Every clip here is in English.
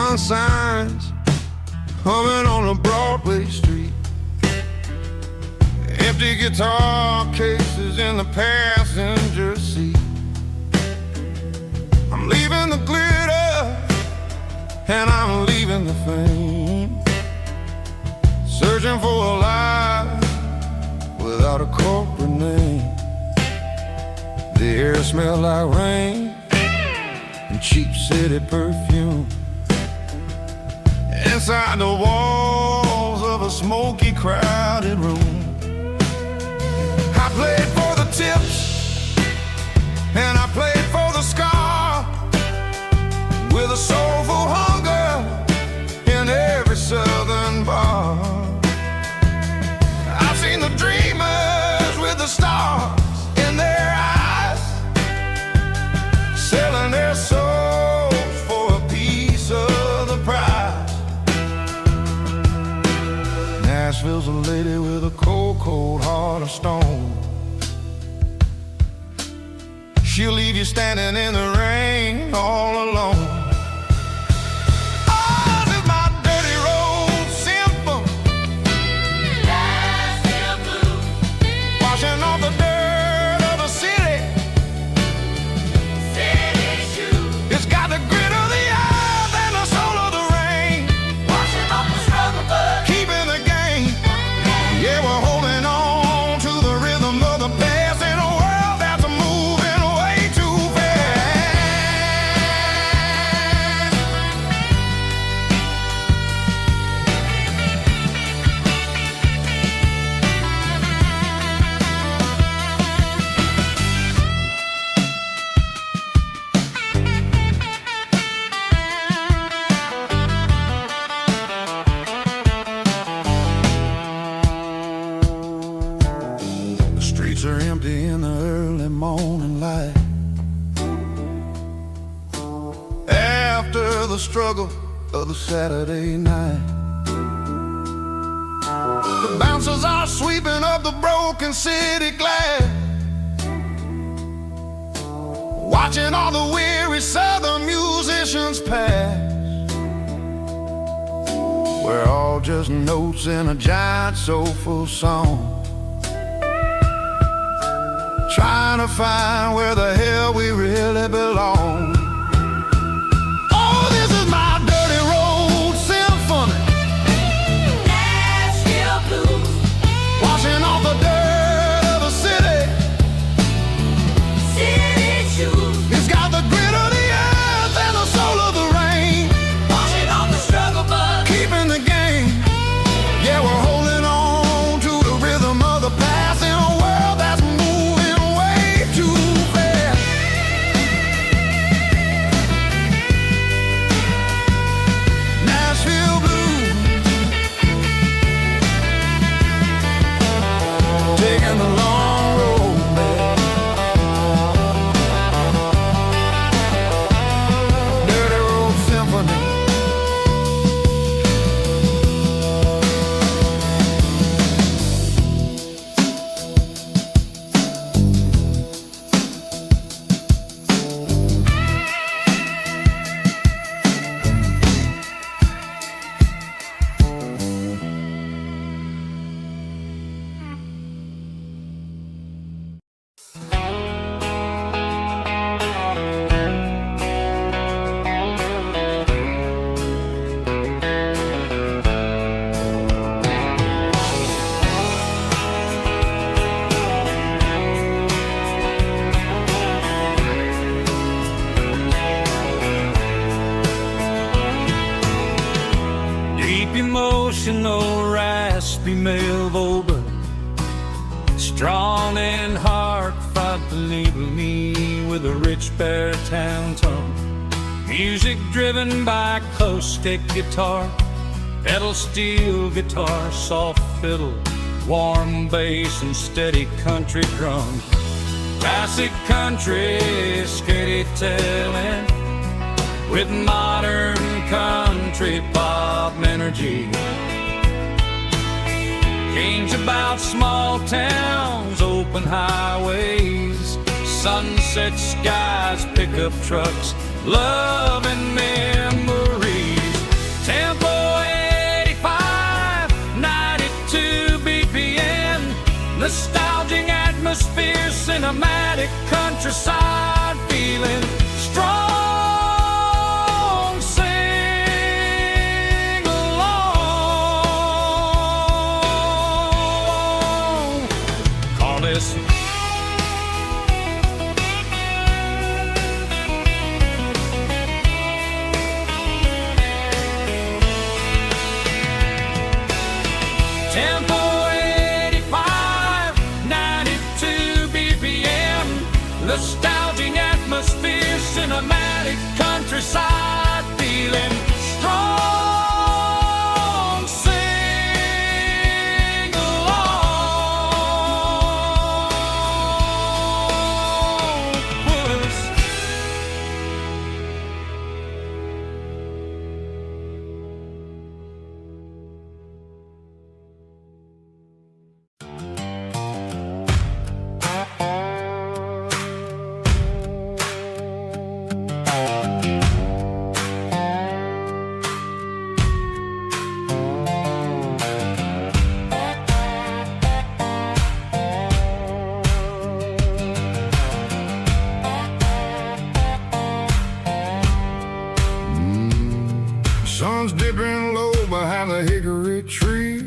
neon signs humming on a Broadway street. Empty guitar cases in the passenger seat. I'm leaving the glitter and I'm leaving the fame, searching for a life without a corporate name. The air smelled like rain and cheap city perfume. Inside the walls of a smoky, crowded room, I played for the tips and I played for the scar, with a soulful hunger in every southern bar. I've seen the dreamers with the stars in their eyes, selling their souls for a piece of the prize. Nashville's a lady with a cold, cold heart of stone. She'll leave you standing in the rain all alone. Oh, this is my dirty road symphony, Nashville blues, washing off the dirt of the city, city shoes. It's got the grit of the earth and the soul of the rain, washing off the struggle but keeping the game. Yeah, we're holding on to the rhythm of the past in a world that's moving way too fast. The streets are empty in the early morning light, after the struggle of the Saturday night. The bouncers are sweeping up the broken city glass, watching all the weary southern musicians pass. We're all just notes in a giant soulful song, trying to find where the hell we really belong. Oh, this is my dirty road symphony, Nashville blues, washing off the dirt of the city, city shoes. It's got the grit of the earth and the soul of the rain, washing off the struggle but keeping the game. Yeah, we're holding on to the rhythm of the past in a world that's moving way too fast. Nashville blues, taking the long road back. Dirty road symphony. Deep emotional, raspy male vulva, strong in heart, fight to label me with a rich baritone tone. Music driven by acoustic guitar, pedal steel guitar, soft fiddle, warm bass and steady country drums. Classic country, skitty telling, with modern country pop energy. Kings about small towns, open highways, sunset skies, pickup trucks, love and memories. cinematic countryside, feeling strong. Sing along. Call this tempo 85, 92 BPM, nostalgic atmosphere, cinematic countryside, feeling strong. Sing along. Puss. Sun's dipping low behind the hickory tree.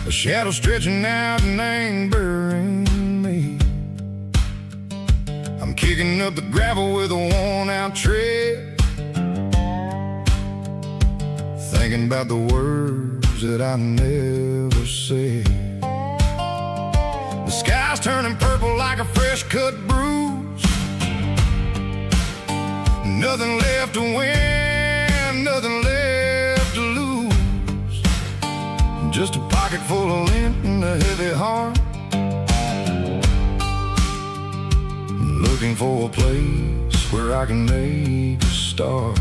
A shadow stretching out and angering me. I'm kicking up the gravel with a worn-out tread, thinking about the words that I never said. The sky's turning purple like a fresh-cut bruise. Nothing left to win, nothing left to lose. Just a pocket full of lint and a heavy heart, looking for a place where I can make a start.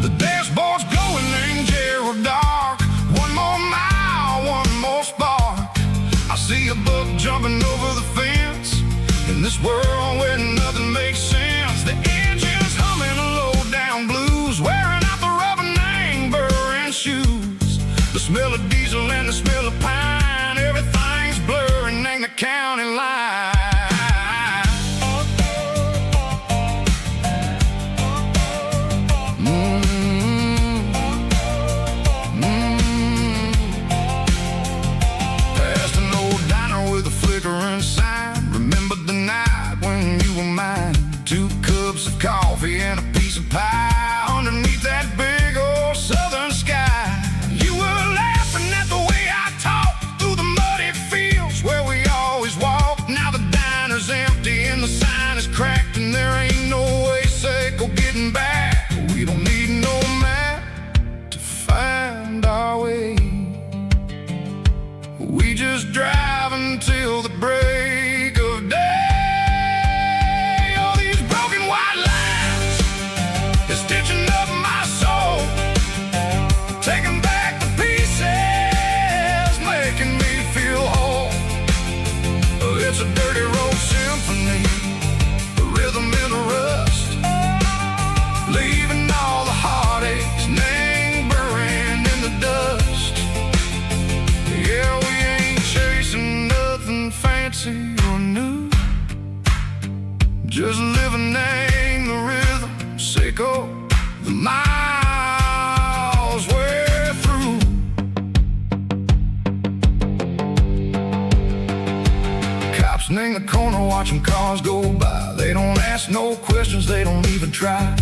The dashboard's glowing angel dark. One more mile, one more spark. I see a buck jumping over the fence in this world where nothing makes sense. The engine's humming low down blues, wearing out the rubber name burring shoes. The smell of diesel and the smell of pine, everything's blurring, ain't the county line. Past an old diner with a flickering sign. Remember the night when you were mine. 2 cups of coffee and a piece of pie underneath that big old southern sky. You were laughing at the way I talked through the muddy fields where we always walked. Now the diner's empty and the sign is cracked, and there ain't no way safe or getting back. We don't need no map to find our way. We just drive until the break of day. Stitching up my soul, taking back the pieces, making me feel whole. It's a dirty road symphony, the rhythm in the rust, leaving all the heartaches lingering in the dust. Yeah, we ain't chasing nothing fancy or new, just living in the rhythm. Sicko, the miles we're through. Cops in the corner watching cars go by. They don't ask no questions, they don't even try.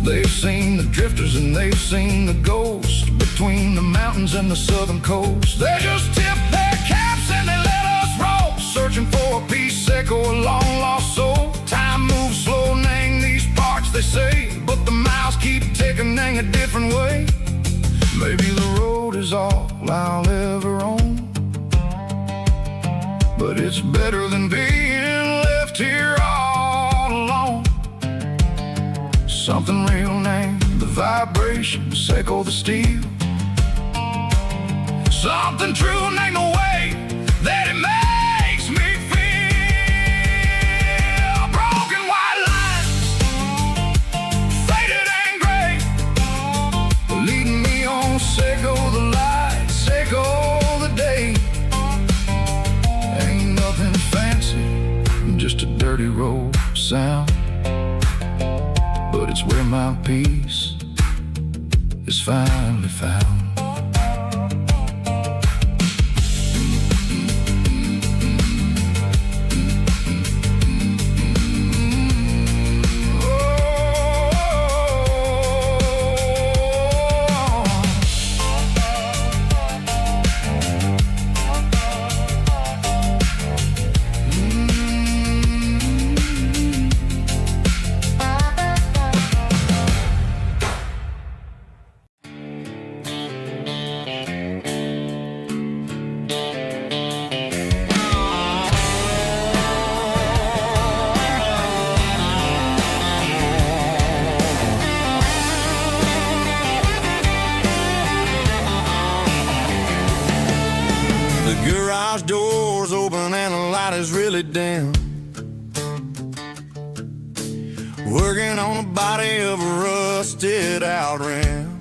They've seen the drifters and they've seen the ghosts between the mountains and the southern coast. They just tip their caps and they let us roll, searching for a piece, echo, a long lost soul. Time moves slow, nang these parts they say, but the miles keep ticking a different way. Maybe the road is all I'll ever own, but it's better than being left here all alone. Something real named the vibrations echo the steel. Something true named the way that it makes me feel. Broken white lines, faded and gray, leading me on, Seiko the light, Seiko the day. just a dirty road sound, but it's where my peace is finally found. The garage door's open and the light is really dim. Working on the body of a rusted out rim.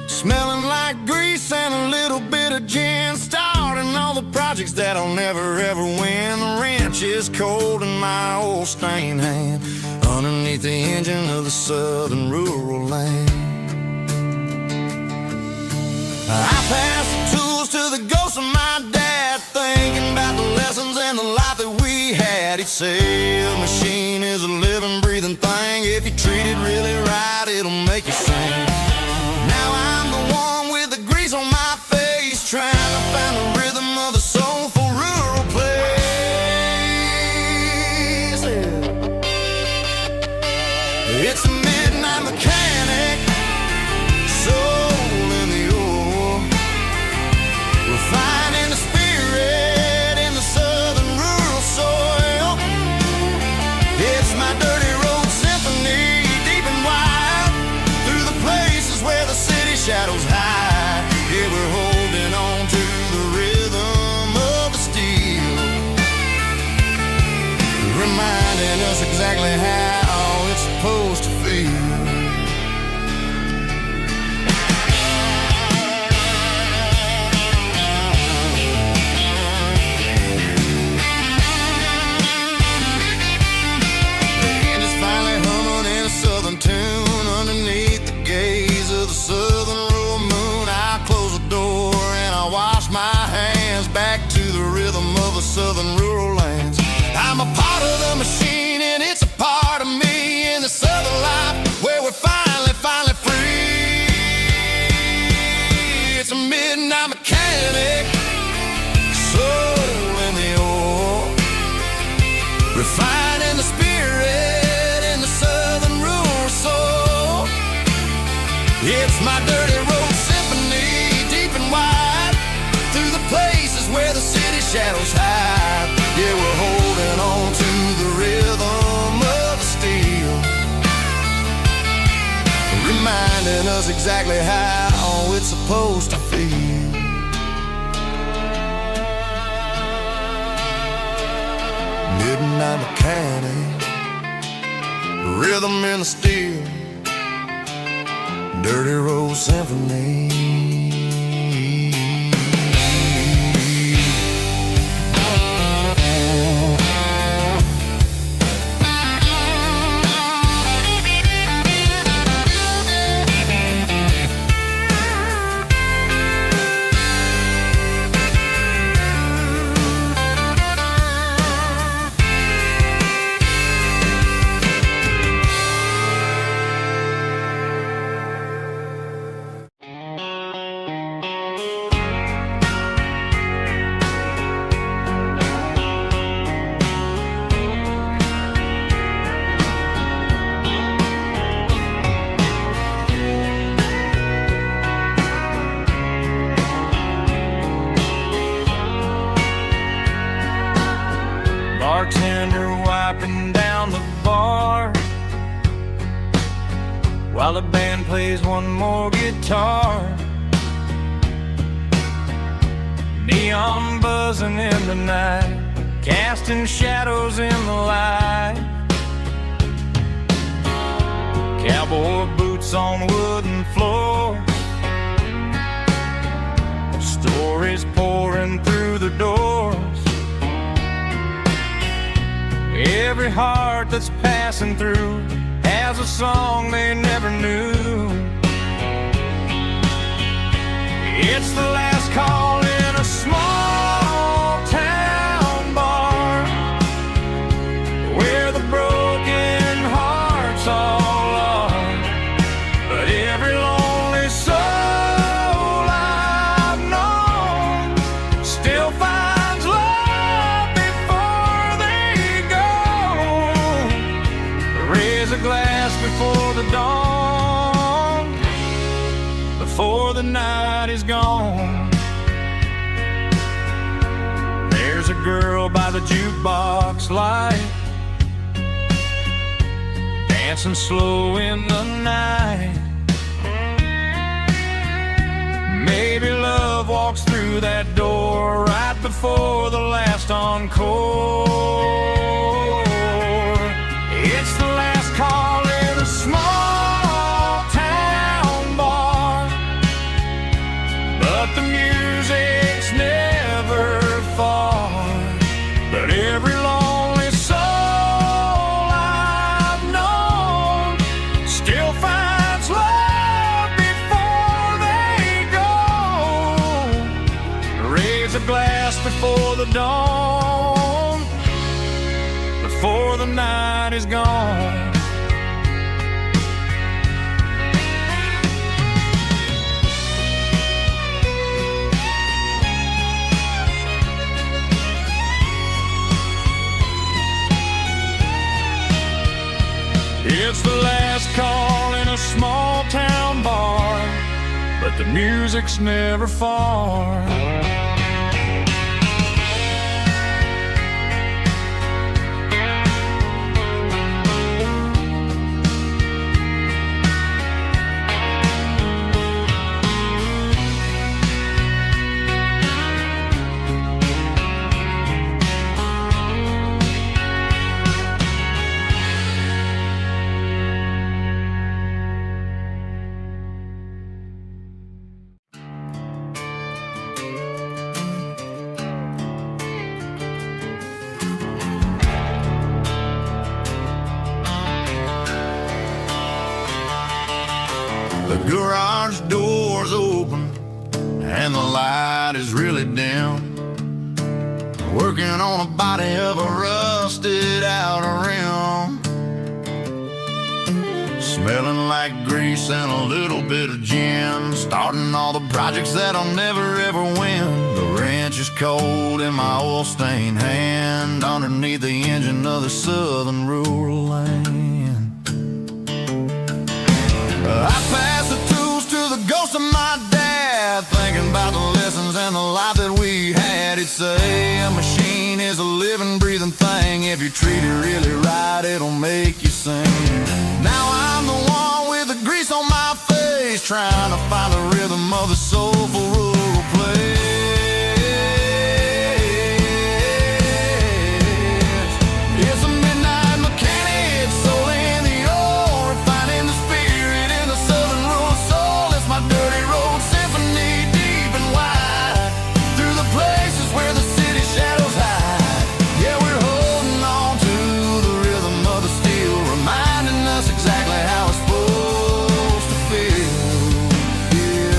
Smelling like grease and a little bit of gin. Starting all the projects that I'll never ever win. The wrench is cold in my old stained hand underneath the engine of the southern rural land. I pass the tools to the ghost of my dad, thinking about the lessons and the life that we had. He'd say a machine is a living, breathing thing. If you treat it really right, it'll make you sing. Now I'm the one with the grease on my face, trying to find the rhythm of a soulful rural place. It's a midnight mechanic, soul in the ore, refining the spirit in the southern rural soil. It's my dirty road symphony, deep and wide, through the places where the city shadows hide. Yeah, we're holding on to the rhythm of the steel, reminding us exactly how it's supposed to feel. Tune underneath the gaze of the southern rural moon. I close the door and I wash my hands back to the rhythm of the southern rural lands. I'm a part of the machine and it's a part of me in the southern life where we're finally free. It's a midnight mechanic, soul in the ore, refining the spirit in the southern rural soul. It's my dirty road symphony, deep and wide, through the places where the city shadows hide. Yeah, we're holding on to the rhythm of the steel, reminding us exactly how it's supposed to feel. Midnight mechanic, rhythm in the steel, dirty road symphony. Bartender wiping down the bar while the band plays one more guitar. Neon buzzing in the night, casting shadows in the light. Cowboy boots on wooden floors, stories pouring through the doors. every heart that's passing through has a song they never knew. It's the last call in a small town bar where the broken hearts all are. But every lonely soul I've known still finds love before they go. Raise a glass before the dawn, before the night is gone. There's a girl by the jukebox light, dancing slow in the night. Maybe love walks through that door right before the last encore. It's the last call in a small town bar, but the music's never far. But every lonely soul I've known still finds love before they go. Raise a glass before the dawn, before the night is gone. It's the last call in a small town bar, but the music's never far. The garage door's open and the light is really dim. Working on a body of a rusted out rim, smelling like grease and a little bit of gin. Starting all the projects that I'll never ever win. The wrench is cold in my oil-stained hand, underneath the engine of the southern rural land. I pass the tools to the ghost of my dad, thinking about the lessons and the life that we had. He'd say a machine is a living, breathing thing. If you treat it really right, it'll make you sing. Now I'm the one with the grease on my face, trying to find the rhythm of the soulful rural place. It's a midnight mechanic, soul in the ore, refining the spirit in the southern rural soul. It's my dirty road symphony, deep and wide, through the places where the city shadows hide. Yeah, we're holding on to the rhythm of the steel, reminding us exactly how it's supposed to feel. Yeah.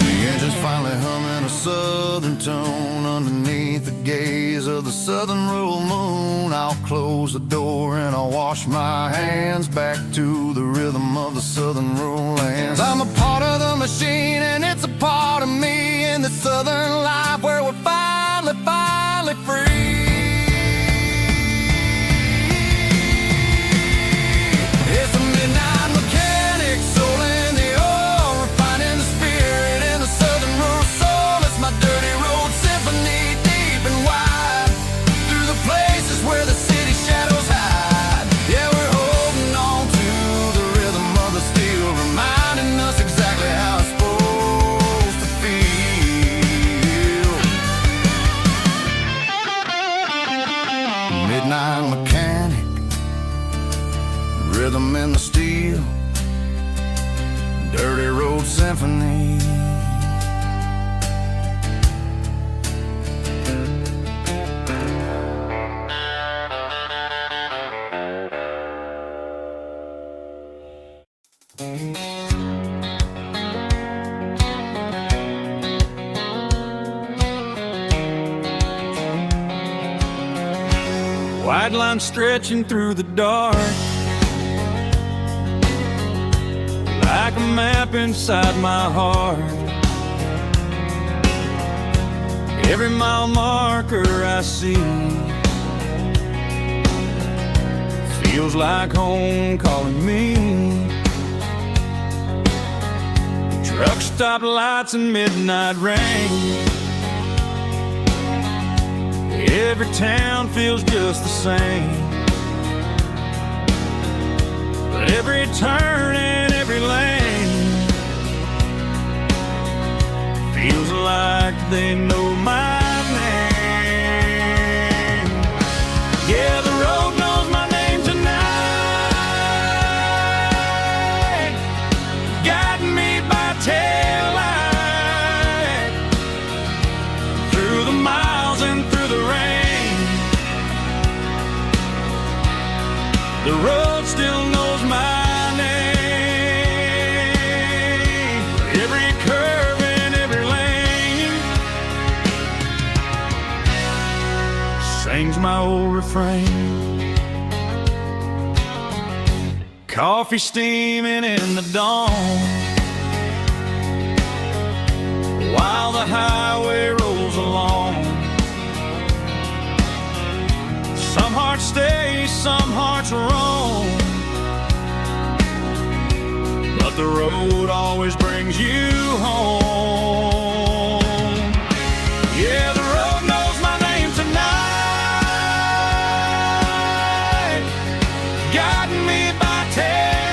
The engine's finally humming a southern tone underneath the gaze of the southern rural moon. I'll close the door and I'll wash my hands, back to the rhythm of the southern rural lands. I'm a part of the machine and it's a part of me, in the southern life where we're finally free. It's a midnight mechanic, soul in the ore, refining the spirit in the southern rural soul. It's my dirty road symphony, deep and wide, through the places where the city shadows hide. Yeah, we're holding on to the rhythm of the steel, reminding us exactly how it's supposed to feel. symphony. White line stretching through the dark, like a map inside my heart. Every mile marker I see feels like home calling me. Truck stop lights and midnight rain, every town feels just the same. But every turn and every lane feels like they know my name. Yeah, the road knows my name tonight, guiding me by taillight through the miles and through the rain. The road still knows my name. Every curve and every lane sings my old refrain. Coffee steaming in the dawn, while the highway rolls along. Some hearts stay, some hearts roam, but the road always brings you home. Yeah, the road knows my name tonight, guiding me by taillight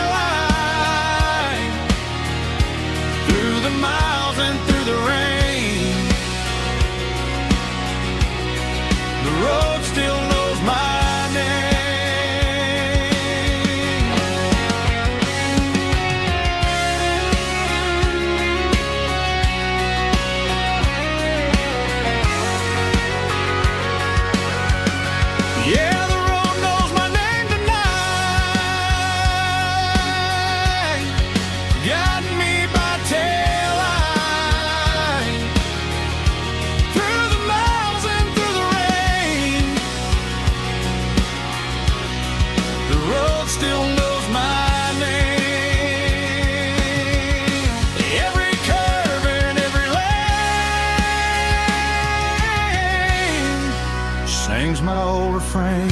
through the miles and through the rain. The road still knows my name. Yeah, the road knows my name tonight, guiding me by taillight through the miles and through the rain. The road still knows my name. Every curve and every lane sings my old refrain.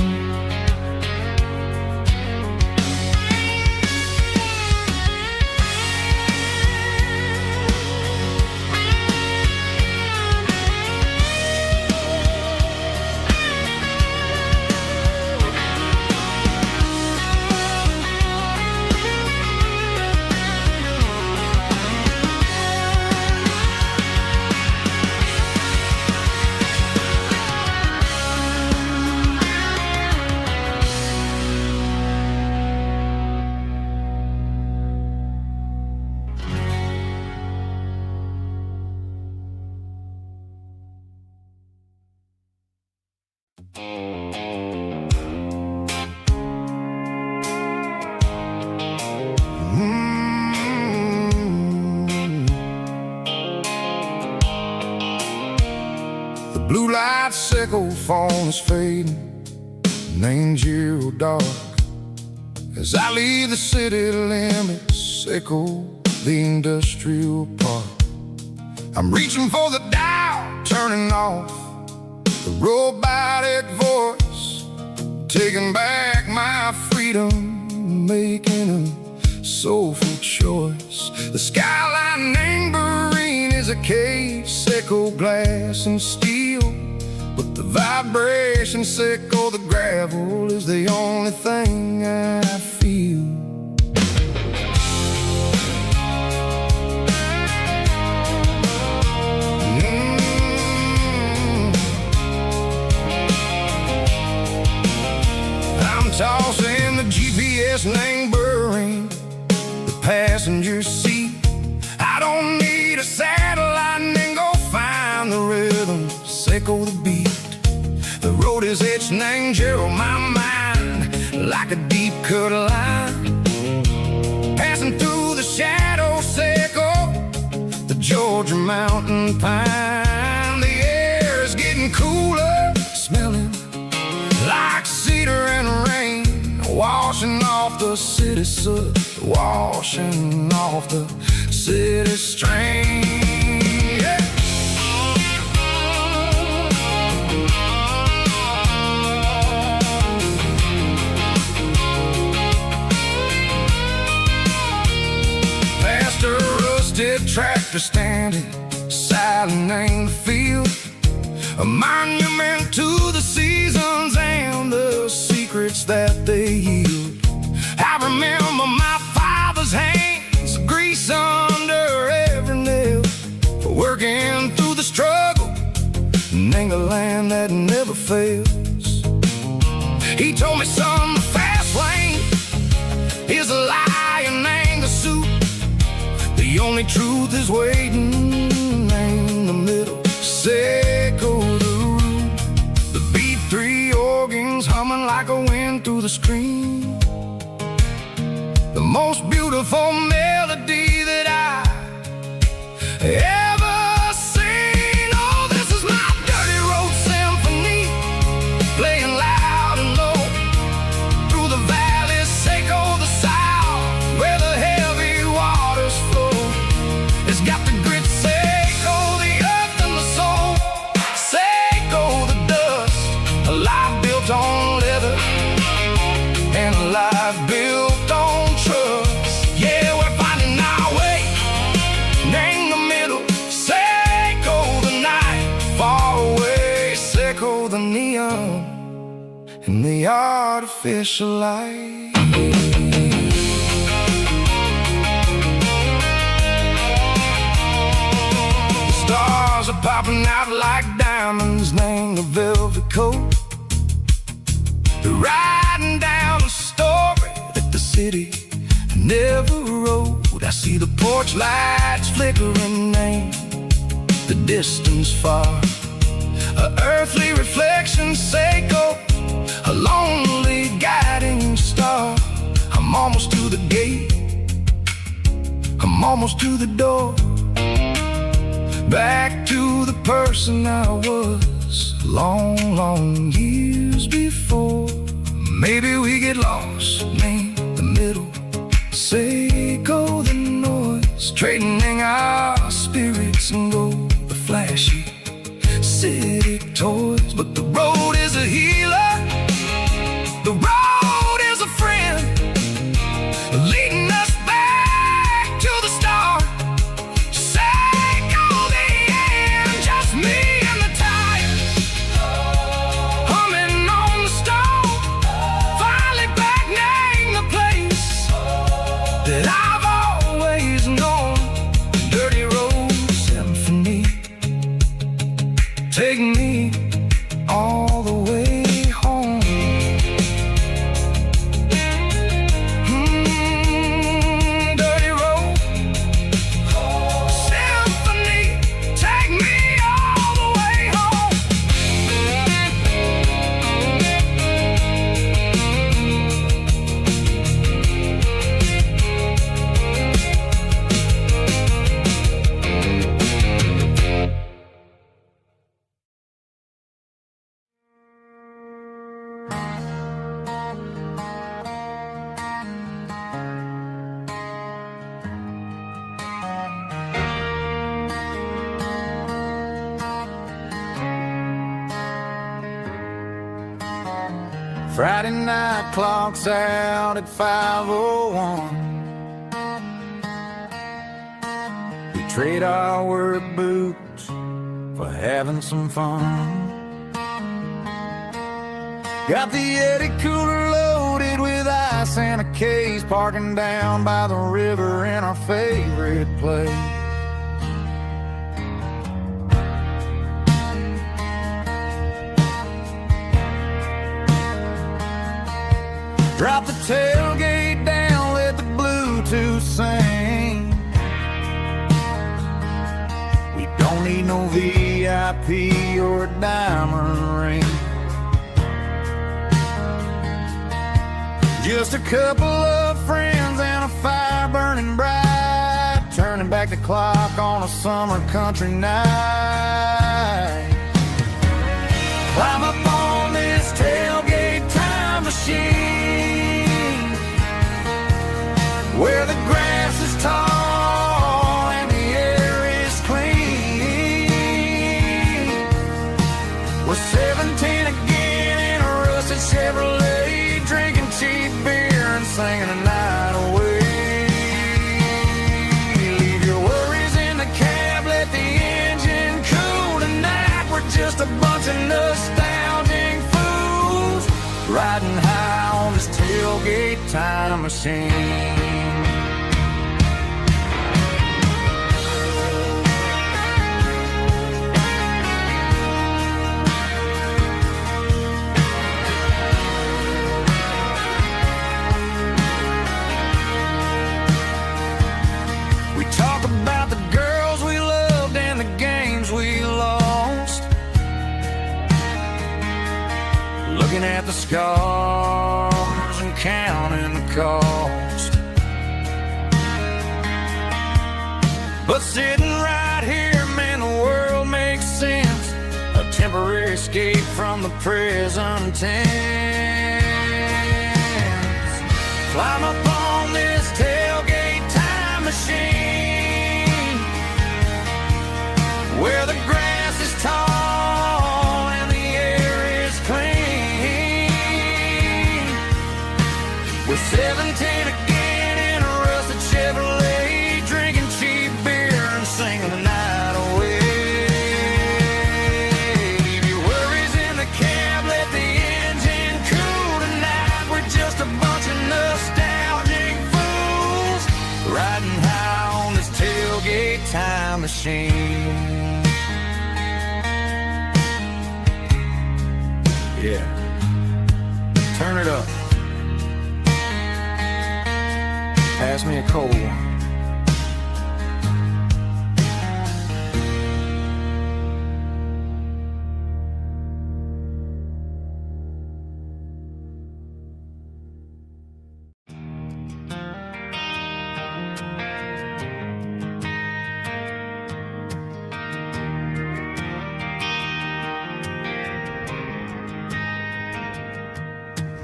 The blue light sickle phone is fading, named zero dark. As I leave the city limits, sickle the industrial park. I'm reaching for the dial, turning off the robotic voice, taking back my freedom, making a soulful choice. The skyline named Marine is a cage, sickle glass and steel, but the vibration sickle, the gravel is the only thing I feel. I'm tossing the GPS named Burring, the passenger seat. I don't beat. The road is etched and on my mind like a deep cut line, passing through the shadow circle, the Georgia mountain pine. The air is getting cooler, smelling like cedar and rain, washing off the city soot, washing off the city strain. Yeah. Past a rusted tractor standing silent in the field, a monument to the seasons and the secrets that they yield. I remember my father's hands, grease under every nail, working through the struggle in the land that never fails. He told me, son, the fast lane is a lion and the suit. The only truth is waiting in the middle. Seco the root, the B3 organs humming like a wind through the screen. The most beautiful melody that I ever seen. Oh, this is my dirty road symphony, playing loud and low through the valleys, Seco the south, where the heavy waters flow. It's got the grit, Seco the earth and the soul, Seco the dust, a life built on leather and a life built on trust. Yeah, we're finding our way in the middle. Seco the night, far away. Seco the neon and the artificial light. The stars are popping out like diamonds, named the velvet coat. They're riding down a story that the city never wrote. I see the porch lights flickering in the distance far, a earthly reflection, Seco, a lonely guiding star. I'm almost to the gate, I'm almost to the door, back to the person I was long, long years before. Maybe we get lost in the middle, Seco the noise, trading our spirits and go the flashy city toys. But the road is a healer, the road is a friend, leading us back to the start. Seco the end, just me and the tires, humming on the stove, finally back name the place that I've always known. Dirty road symphony, take me all the way home. Dirty road symphony, take me all the way home. Friday night clock's out at 5:01. We trade our work boots for having some fun. Got the Yeti cooler loaded with ice and a case, parking down by the river in our favorite place. Drop the tailgate down, let the Bluetooth sing. We don't need no VIP VIP or a diamond ring. Just a couple of friends and a fire burning bright, turning back the clock on a summer country night. Climb up on this tailgate time machine, where the grass is tall and the air is clean. We're 17 again in a rusted Chevrolet, drinking cheap beer and singing the night away. Leave your worries in the cab, let the engine cool tonight. We're just a bunch of nostalgic fools, riding high on this tailgate time machine. About the girls we loved and the games we lost, looking at the scars and counting the cost. But sitting right here, man, the world makes sense, a temporary escape from the present tense. Climb up on this tailgate time machine, where the grass is tall and the air is clean. We're 17 again in a rusted Chevrolet, drinking cheap beer and singing the night away. Leave your worries in the cab, let the engine cool tonight. We're just a bunch of nostalgic fools, riding high on this tailgate time machine. Yeah, turn it up. Pass me a cold one.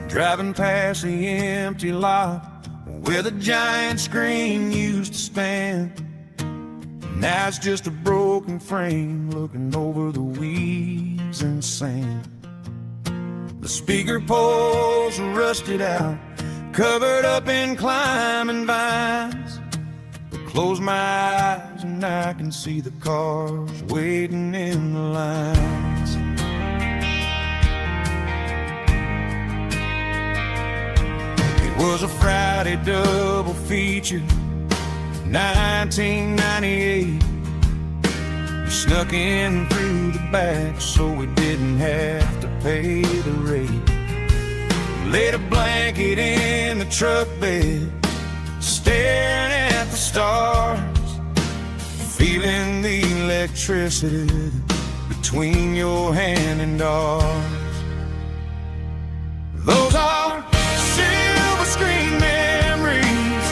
Driving past the empty lot where the giant screen used to stand. Now it's just a broken frame looking over the weeds and sand. The speaker poles are rusted out, covered up in climbing vines. I close my eyes and I can see the cars waiting in the lines. It was a Friday double feature, 1998. We snuck in through the back so we didn't have to pay the rate. Laid a blanket in the truck bed, staring at the stars, feeling the electricity between your hand and ours. Those are silver screen memories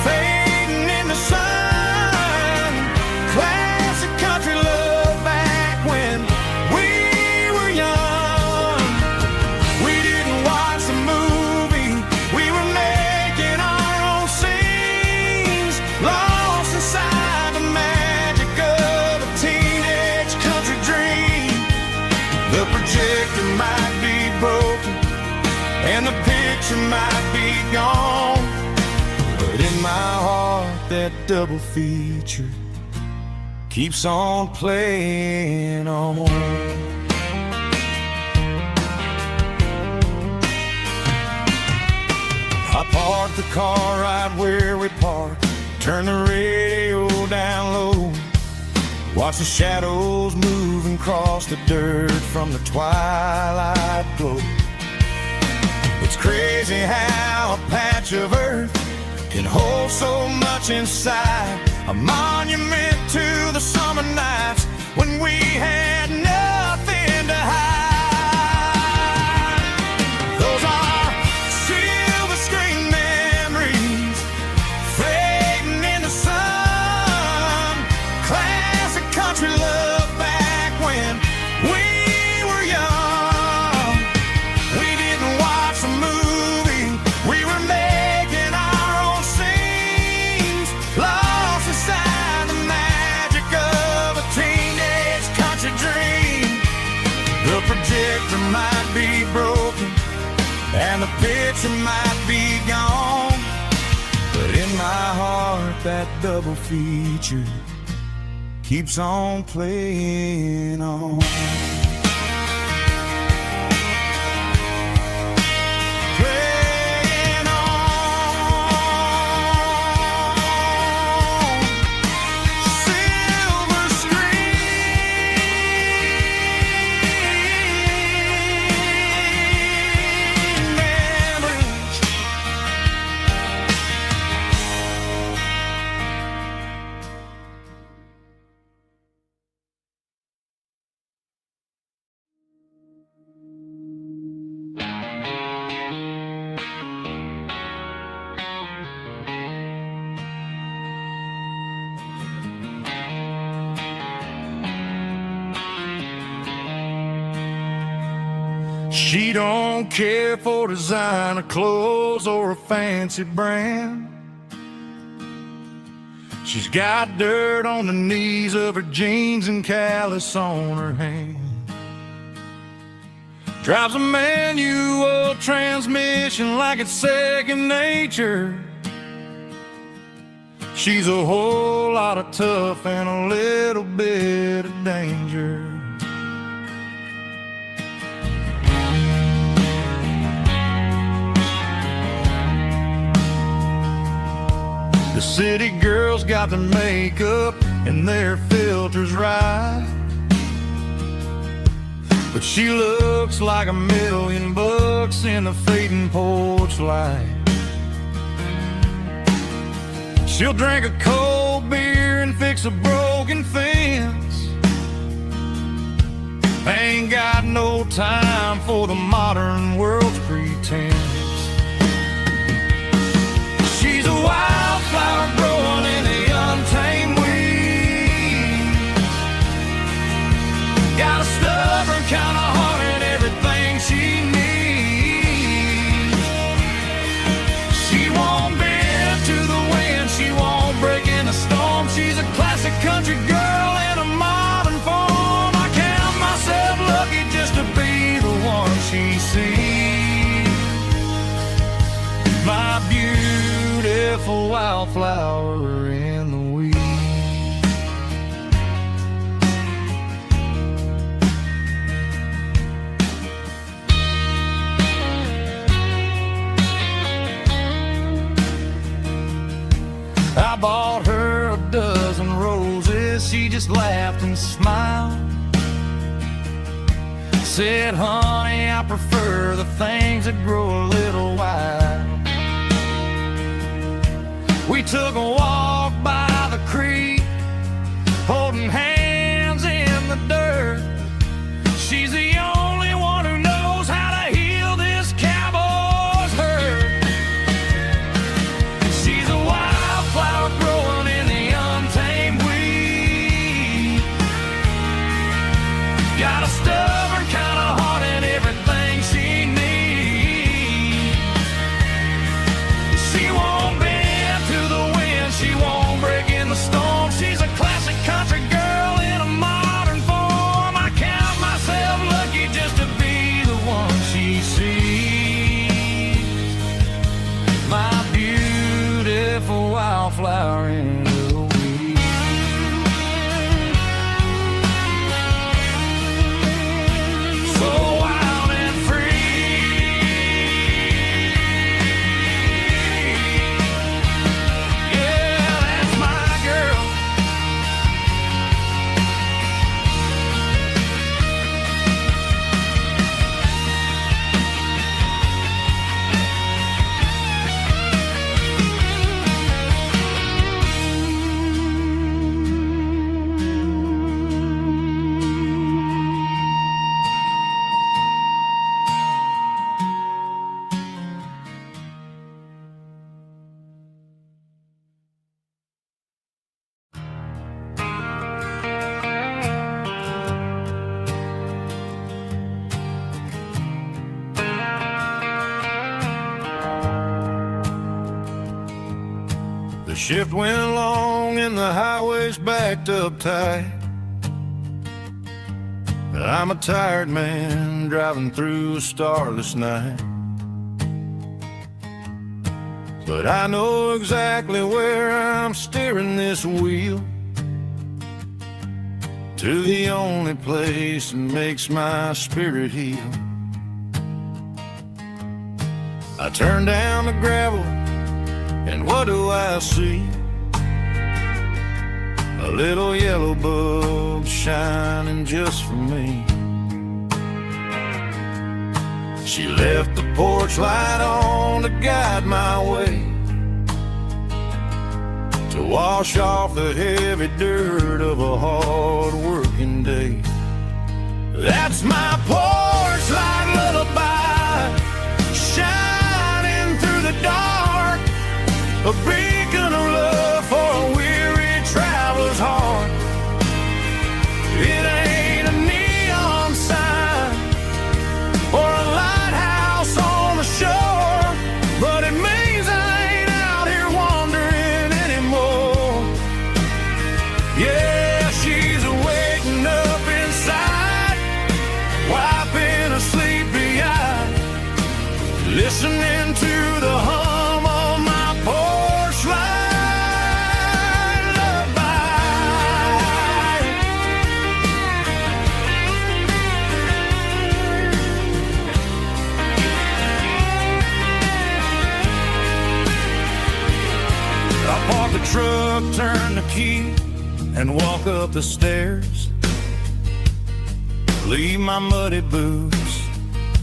fading in the sun. Classic country love back when we were young. We didn't watch the movie, we were making our own scenes, lost inside the magic of a teenage country dream. The projector might be broken and the picture might be gone, but in my heart that double feature keeps on playing on. I parked the car right where we parked, turned the radio down low, watch the shadows moving across the dirt from the twilight glow. It's crazy how a patch of earth can hold so much inside, a monument to the summer nights when we had nothing to hide. Those are silver screen memories fading in the sun. Classic country love back when we were young. We didn't watch a movie, we were making our own scenes, lost inside the magic of a teenage country dream. The projector might be broken and the picture might be gone, but in my heart that double feature keeps on playing on. Playing on. Silver screen memories. She don't care for designer clothes or a fancy brand. She's got dirt on the knees of her jeans and callus on her hand. Drives a manual transmission like it's second nature. She's a whole lot of tough and a little bit of danger. The city girls got their makeup and their filters right, but she looks like $1,000,000 in the fading porch light. She'll drink a cold beer and fix a broken fence. Ain't got no time for the modern world's pretense. She's a wildflower growing in the untamed weeds. Got a stubborn kind of heart and everything she needs. She won't bend to the wind, she won't break in the storm. She's a classic country girl in a modern form. I count myself lucky just to be the one she sees. My beautiful wildflower in the weeds. I bought her a dozen roses, she just laughed and smiled. Said, honey, I prefer the things that grow a little wild. We took a walk by the creek, holding hands in the dirt. She's the only one who knows how to heal this cowboy's hurt. She's a wildflower growing in the untamed weed. Got a stubborn kind of heart and everything she needs. She won't bend to the wind, she won't break in the storm. shift went long and the highway's backed up tight. I'm a tired man driving through a starless night, but I know exactly where I'm steering this wheel, to the only place that makes my spirit heal. I turn down the gravel, and what do I see? A little yellow bulb shining just for me. She left the porch light on to guide my way, to wash off the heavy dirt of a hard-working day. That's my porch light lullaby, shining through the dark, a beacon of love for a weary traveler's heart. It ain't a neon sign or a lighthouse on the shore, but it means I ain't out here wandering anymore. Yeah, she's waking up inside, wiping a sleepy eye, listening to the hum of my porch light lullaby. I park the truck, turn the key, and walk up the stairs. Leave my muddy boots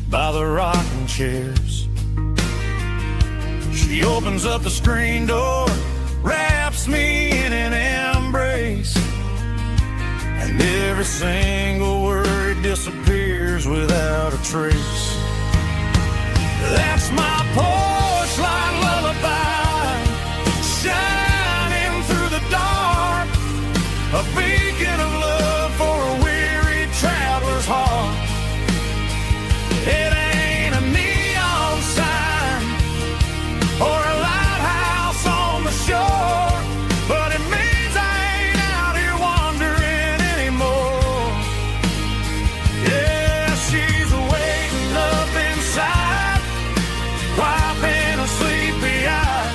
by the rocking chairs. She opens up the screen door, wraps me in an embrace, and every single word disappears without a trace. That's my porch light lullaby, shining through the dark, a beacon of love for a weary traveler's heart. It ain't a neon sign or a lighthouse on the shore, but it means I ain't out here wandering anymore. Yeah, she's waiting up inside, wiping a sleepy eye,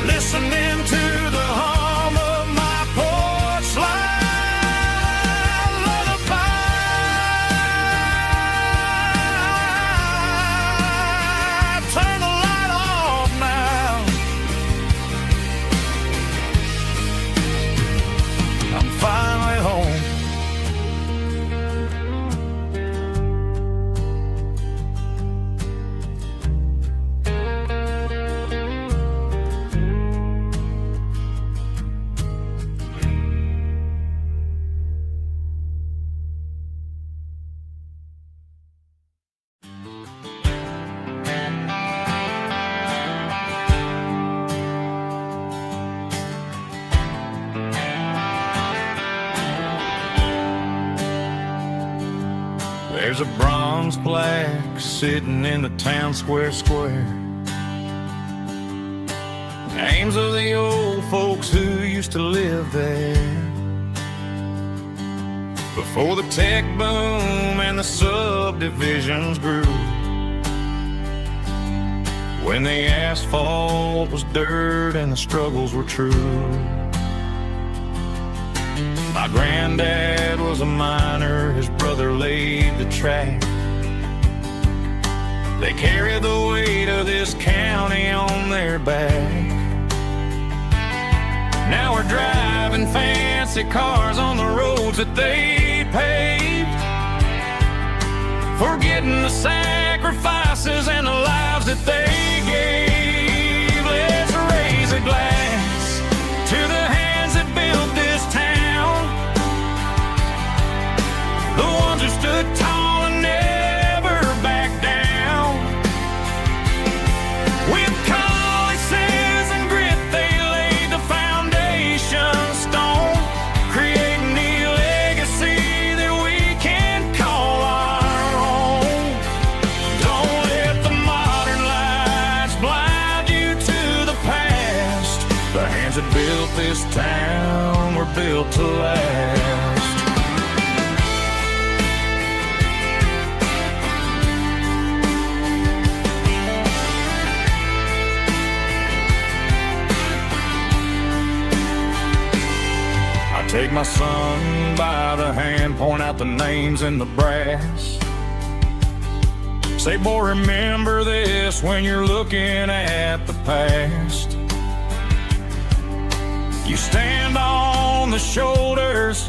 listening to the hum of my porch light lullaby. Turn the light off now. I'm finally home. There's a bronze plaque sitting in the town square. Names of the old folks who used to live there before the tech boom and the subdivisions grew, when the asphalt was dirt and the struggles were true. My granddad was a miner, his brother laid the track. They carried the weight of this county on their back. Now we're driving fancy cars on the roads that they paved, forgetting the sacrifices and the lives that they gave. Let's raise a glass to the hands that built this town, the ones who stood tall and never backed down. With calluses and grit, they laid the foundation stone, creating the legacy that we can call our own. Don't let the modern light built this town, we're built to last. I take my son by the hand, point out the names in the brass. Say, boy, remember this when you're looking at the past. You stand on the shoulders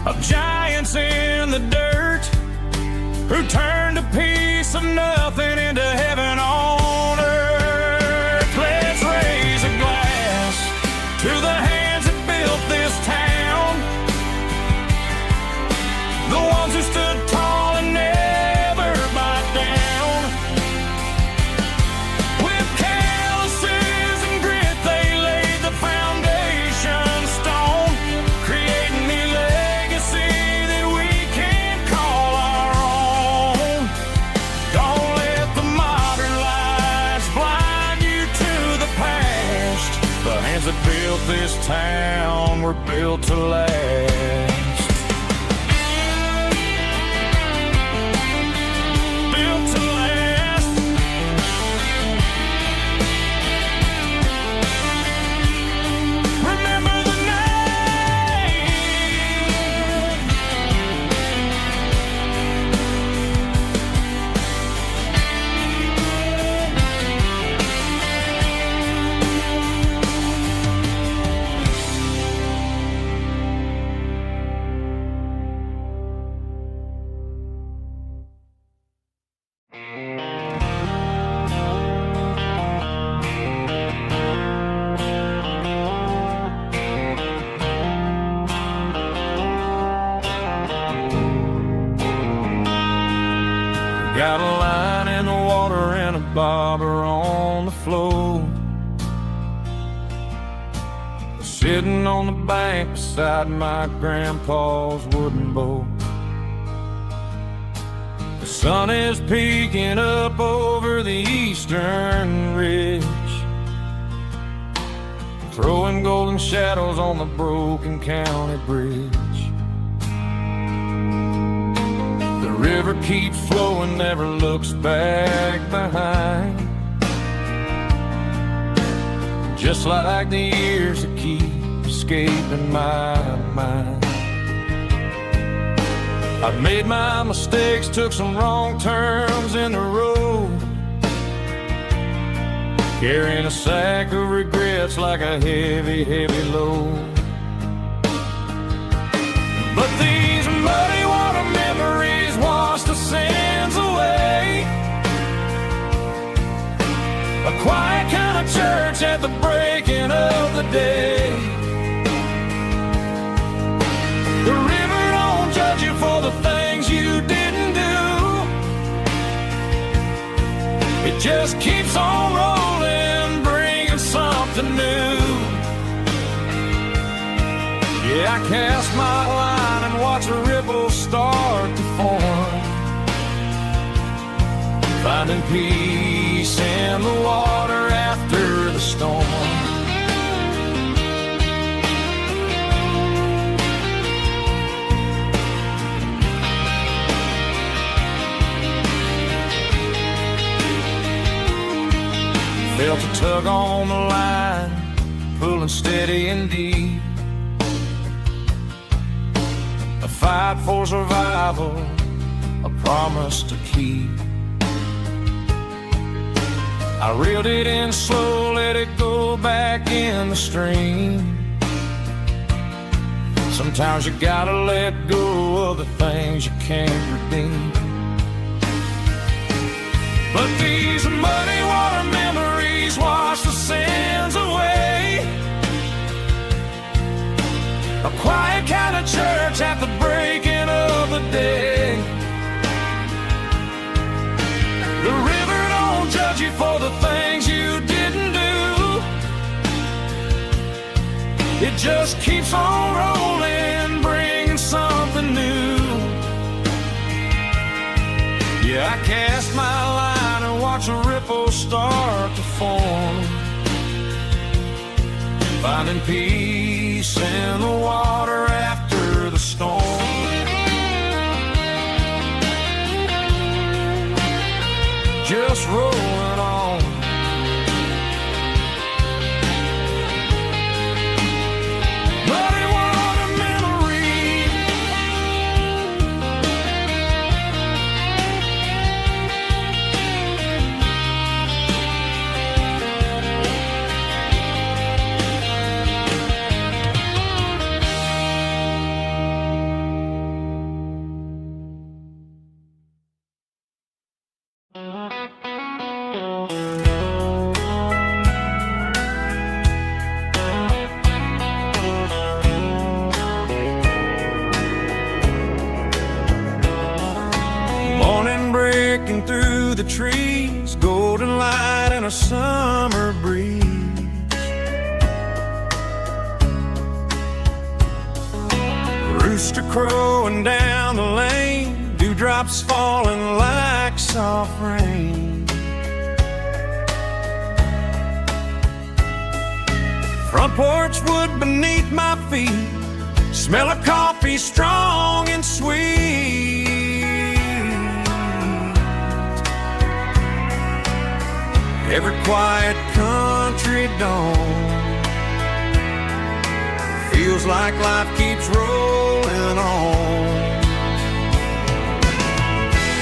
of giants in the dirt who turned a piece of nothing into heaven on earth. Let's raise a glass to the hands that built this town, the ones who stood tall and never bowed down. With calluses and grit, they laid the foundation stone, creating a legacy that we can call our own. Don't let the modern lights blind you to the past. The hands that built this town were built to last. Got a line in the water and a bobber on the floor, sitting on the bank beside my grandpa's wooden boat. The sun is peeking up over the eastern ridge, throwing golden shadows on the broken county bridge. The river keeps flowing, never looks back behind, just like the years that keep escaping my mind. I've made my mistakes, took some wrong turns in the road, carrying a sack of regrets like a heavy, heavy load. But these muddy water memories wash the sins away. A quiet kind of church at the breaking of the day. The river don't judge you for the things you didn't do. It just keeps on rolling, bringing something new. Yeah, I cast my line and watch a ripple start to form, finding peace in the water after the storm. Felt a tug on the line, pulling steady and deep. A fight for survival, a promise to keep. I reeled it in slow, let it go back in the stream. Sometimes you gotta let go of the things you can't redeem. But these muddy water memories wash the sins away. A quiet kind of church at the breaking of the day. The river don't judge you for the things you didn't do. It just keeps on rolling, bringing something new. Yeah, I cast my line and watch a ripple start to form, finding peace in the water after the storm. Just rolling on. But it was a memory. Morning breaking through the trees, golden light and a summer breeze. Rooster crowing down the lane, dewdrops falling like soft rain. Front porch wood beneath my feet, smell of coffee strong and sweet. Every quiet country dawn feels like life keeps rolling on.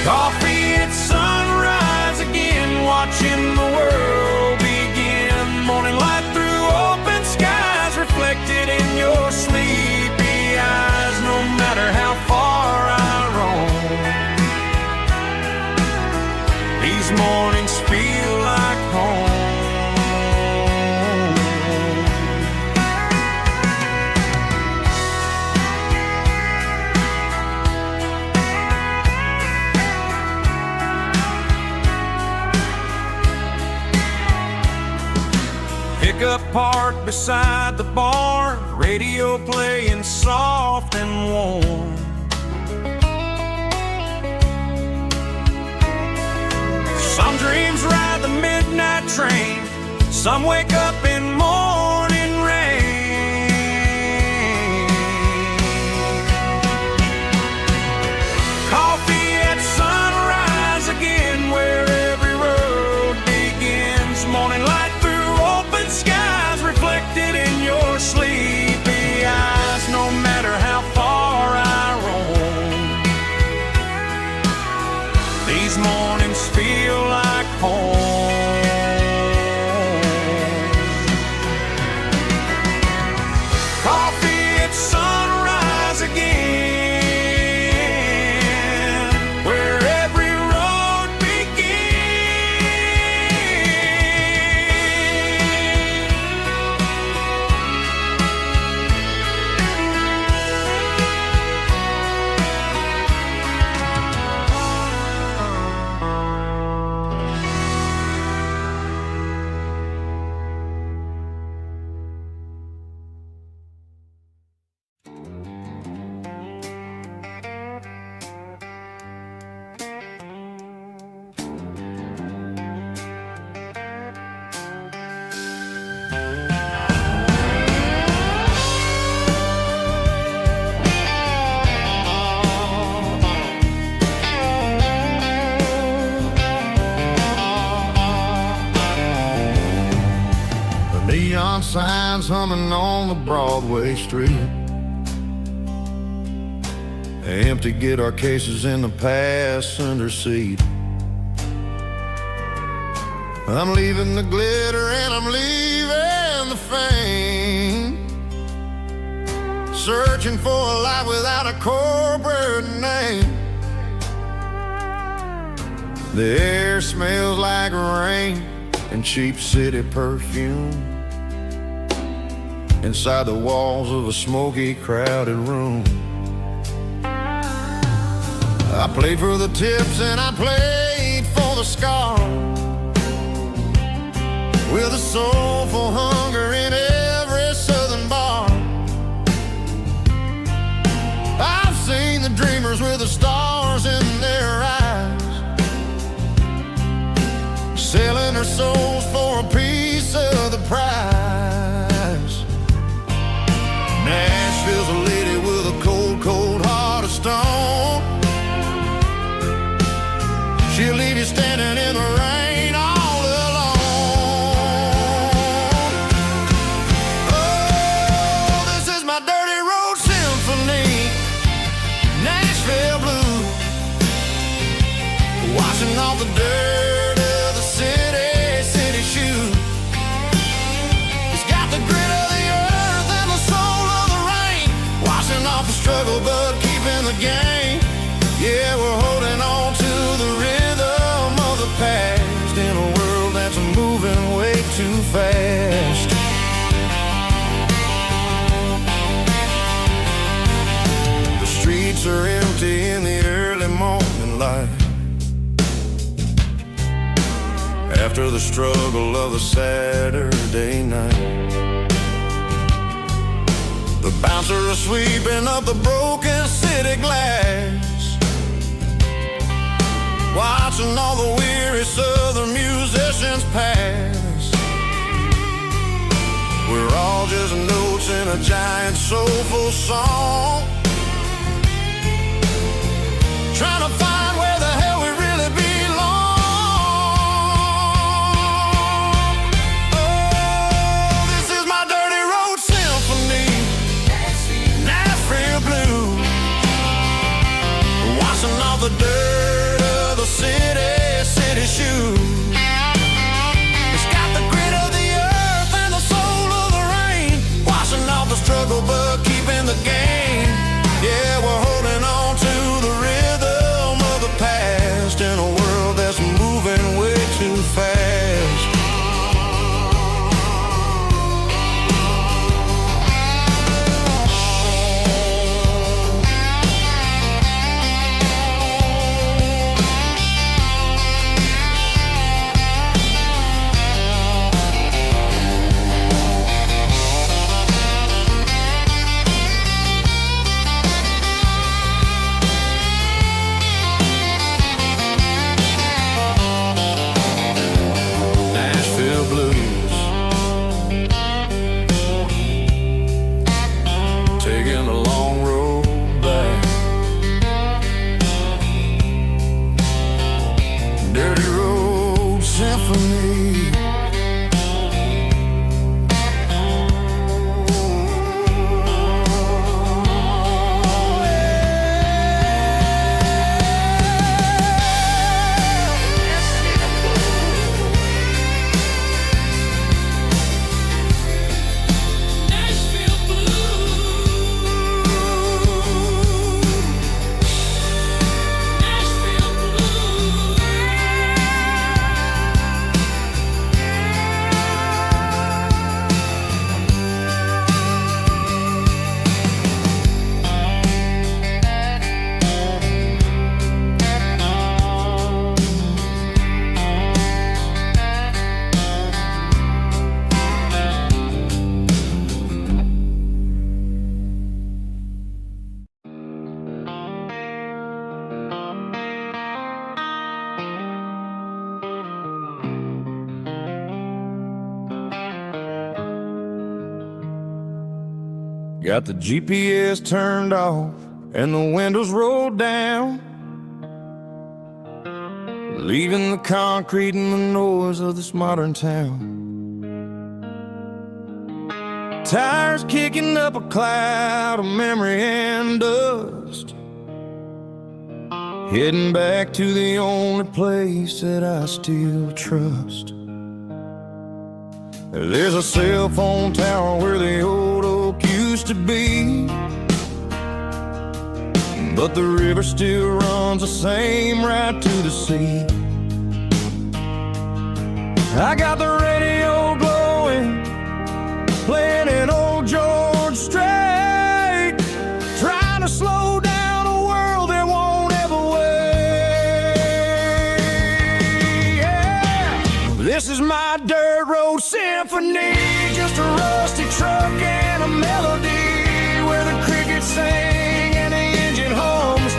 Coffee at sunrise again, watching the world begin. Morning light through open skies, reflected in your sleepy eyes. No matter how far I roam, these mornings feel like home. Pickup parked beside the barn, radio playing soft and warm. Some dreams ride the midnight train, some wake up in morning rain. Coffee at sunrise again, where every road begins. Morning light through open skies, reflected in your sleepy eyes. No matter how far I roam, these mornings feel like home. Coffee at sunrise again, where every road Neon signs humming on the Broadway street. Empty guitar cases in the passenger seat. I'm leaving the glitter and I'm leaving the fame, searching for a life without a corporate name. The air smells like rain and cheap city perfume inside the walls of a smoky, crowded room. I played for the tips and I played for the scar, with a soulful hunger in every southern bar. I've seen the dreamers with the stars in their eyes, selling their souls for a piece of the prize. she'll leave you standing in the rain all alone. Oh, this is my dirty road symphony, Nashville blues, washing off the dirt of the city shoes. It's got the grit of the earth and the soul of the rain, washing off the struggle but keeping the game. Yeah, we're holding on to the rhythm of the past in a world that's moving way too fast. The streets are empty in the early morning light, after the struggle of the Saturday night. The bouncers are sweeping up the broken city glass, watching all the weary southern musicians pass. We're all just notes in a giant soulful song, trying to find where the hell we really belong. Oh, this is my dirty road symphony, Nashville blues, washing off the dirt of the city shoes. It's got the grit of the earth and the soul of the rain, washing off the struggle but keeping the game. Yeah, we're holding on to the rhythm of the past in a world that's moving way too fast. Nashville blues, taking a long road back. Dirty road symphony. Got the GPS turned off and the windows rolled down, leaving the concrete and the noise of this modern town. Tires kicking up a cloud of memory and dust, heading back to the only place that I still trust. There's a cell phone tower where the old oak used to be, but the river still runs the same right to the sea. I got the radio glowing, playing an old George Strait, trying to slow down a world that won't ever wait. Yeah. This is my dirt road symphony, just a rusty truck and a melody where the crickets sing and the engine hums,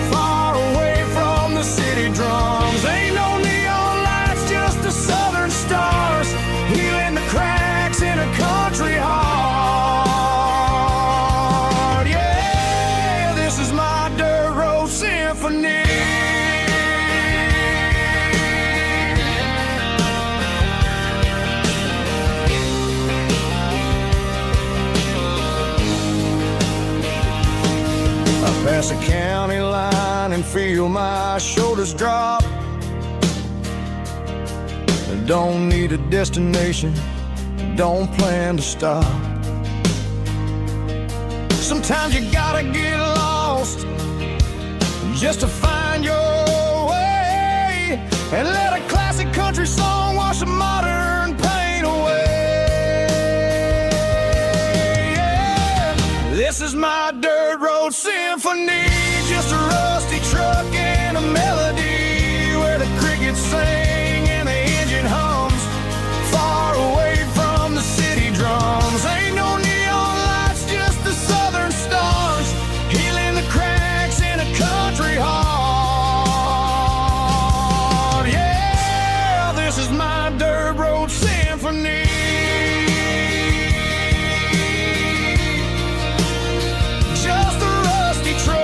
far away from the city drums. Ain't no neon lights, just the southern stars, healing the cracks in a country heart. Yeah, this is my dirt road symphony. feel my shoulders drop. Don't need a destination, don't plan to stop. Sometimes you gotta get lost just to find your way, and let a classic country song wash a modern pain away. Yeah. This is my dirt road symphony, just a rusty truck and a melody where the crickets sing and the engine hums, far away from the city drums. Ain't no neon lights, just the southern stars, healing the cracks in a country heart. Yeah, this is my dirt road symphony. Just a rusty truck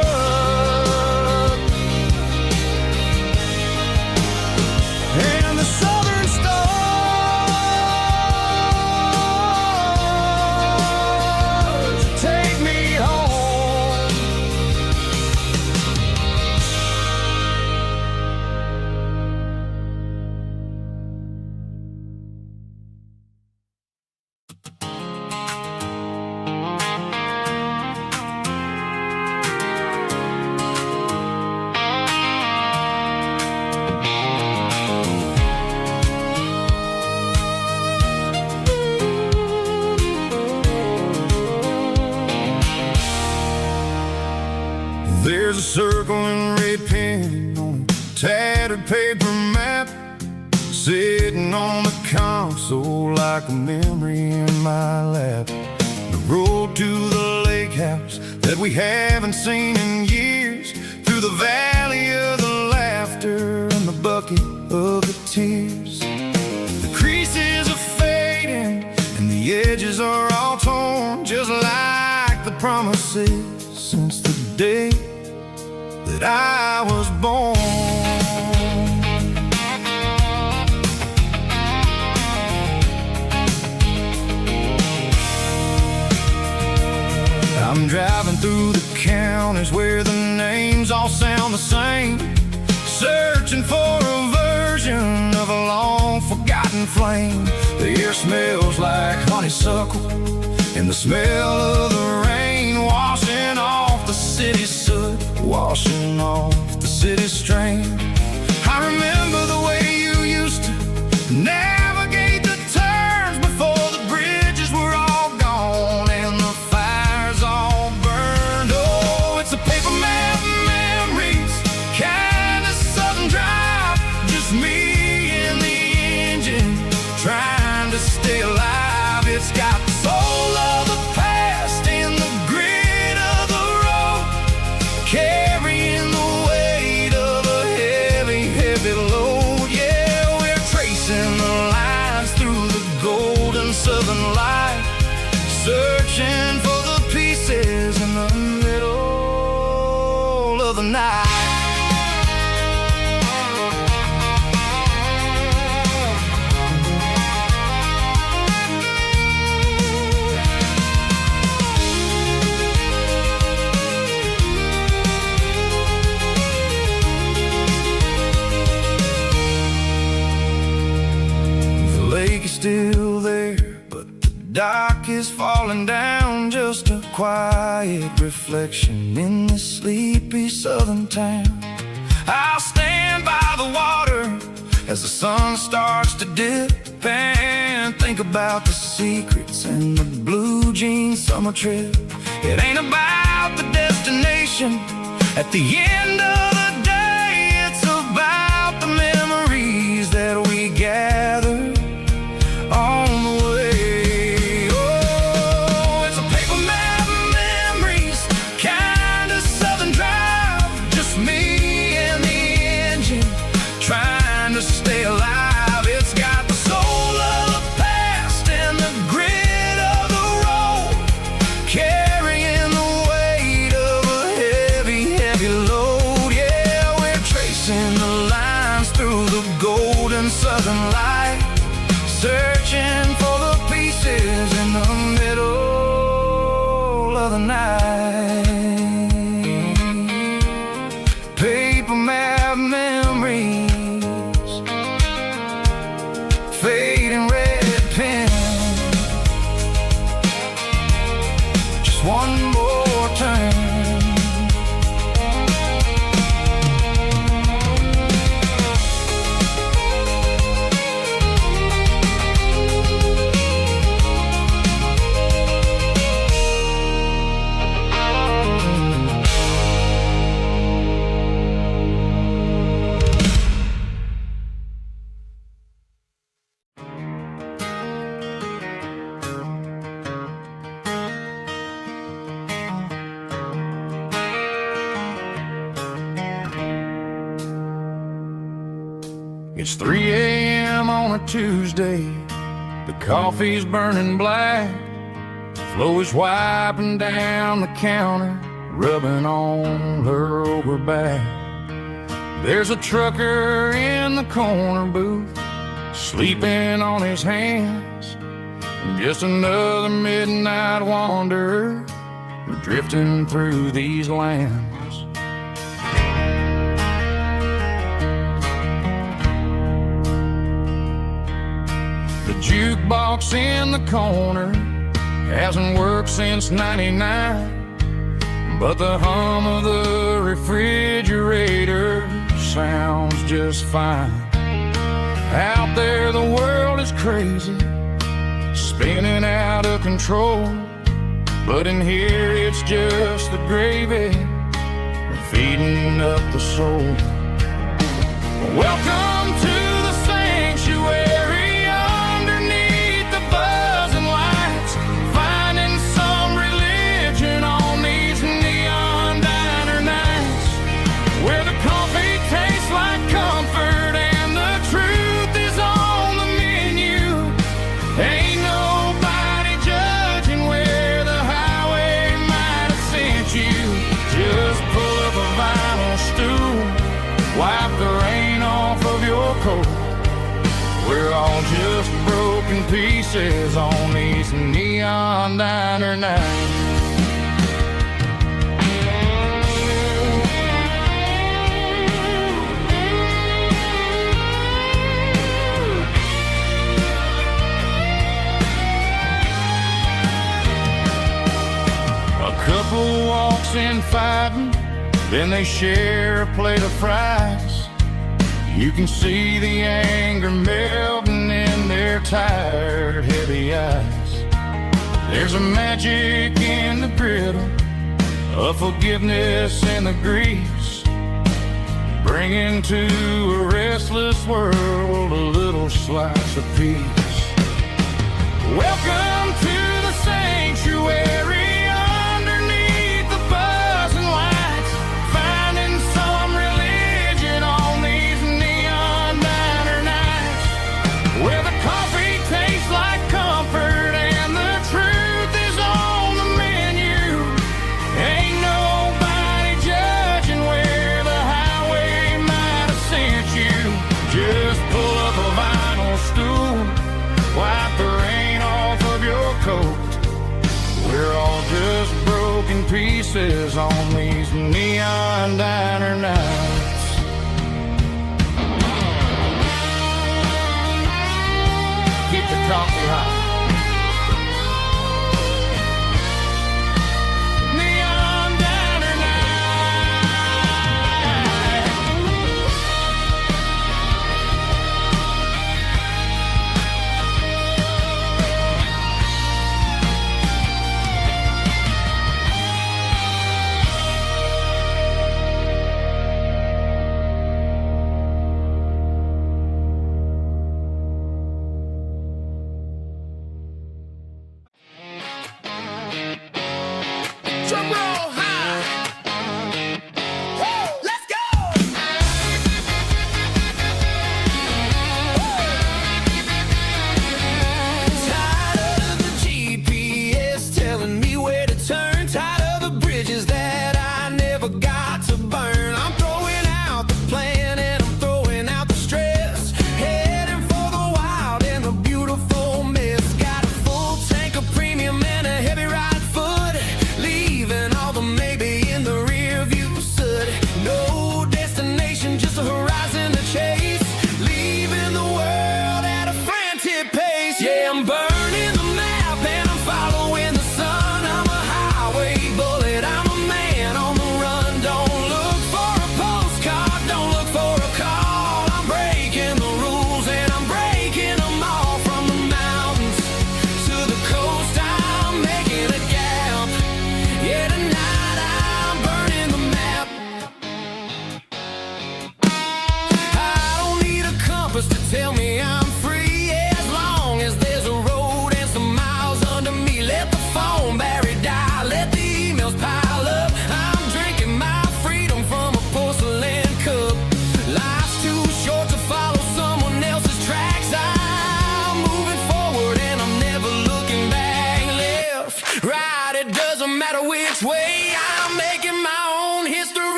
and the southern stars take me home. There's a circle in red pen on a tattered paper map, sitting on the console like a memory in my lap. The road to the lake house that we haven't seen in years, through the valley of the laughter and the bucket of the tears. The creases are fading and the edges are all torn, just like the promises since the day that I was born. I'm driving through the counties where the names all sound the same, searching for a version of a long forgotten flame. The air smells like honeysuckle and the smell of the rain washing off the city's soot, washing off the city's strain. I remember the way you used to navigate the turns before the bridges were all gone and the fires all burned. Oh, it's a paper map memories, kind of southern drive, just me and the engine trying to stay alive. It's got the soul of the past and the grit of the road, carrying the weight of a heavy, heavy load. Yeah, we're tracing the lines through the golden southern light, searching for the pieces in the middle of the night. The lake is still there, but the dock is falling down, just a quiet reflection in this sleepy southern town. I'll stand by the water as the sun starts to dip and think about the secrets and the blue jean summer trip. It ain't about the destination at the end of the day, it's about the memories that we gather on the way. Oh, it's a paper map memories, kind of southern drive, just me and the engine trying to stay alive. It's got the soul of the past and the grit of the road, carrying the weight of a heavy, heavy load. Yeah, we're tracing the lines through the golden southern light, searching for the pieces in the middle of the night. Paper It's 3 a.m. on a Tuesday. The coffee's burning black. Flo is wiping down the counter, rubbing on her over back. There's a trucker in the corner booth, sleeping on his hands. Just another midnight wanderer, drifting through these lands. The jukebox in the corner hasn't worked since '99, but the hum of the refrigerator sounds just fine. Out there the world is crazy, spinning out of control, but in here it's just the gravy feeding up the soul. Welcome to the sanctuary underneath the buzzing lights, finding some religion on these neon diner nights, where the coffee tastes like comfort and the truth is on the menu. Ain't nobody judging where the highway might have sent you. Just pull up a vinyl stool, wipe the rain off of your coat. We're all just broken pieces on these neon diner nights. A couple walks in fighting, then they share a plate of fries. You can see the anger melting in their tired, heavy eyes. There's a magic in the griddle, a forgiveness in the grease, bringing to a restless world a little slice of peace. Welcome to the sanctuary. We're all just broken pieces on these neon diner nights. Keep the coffee hot.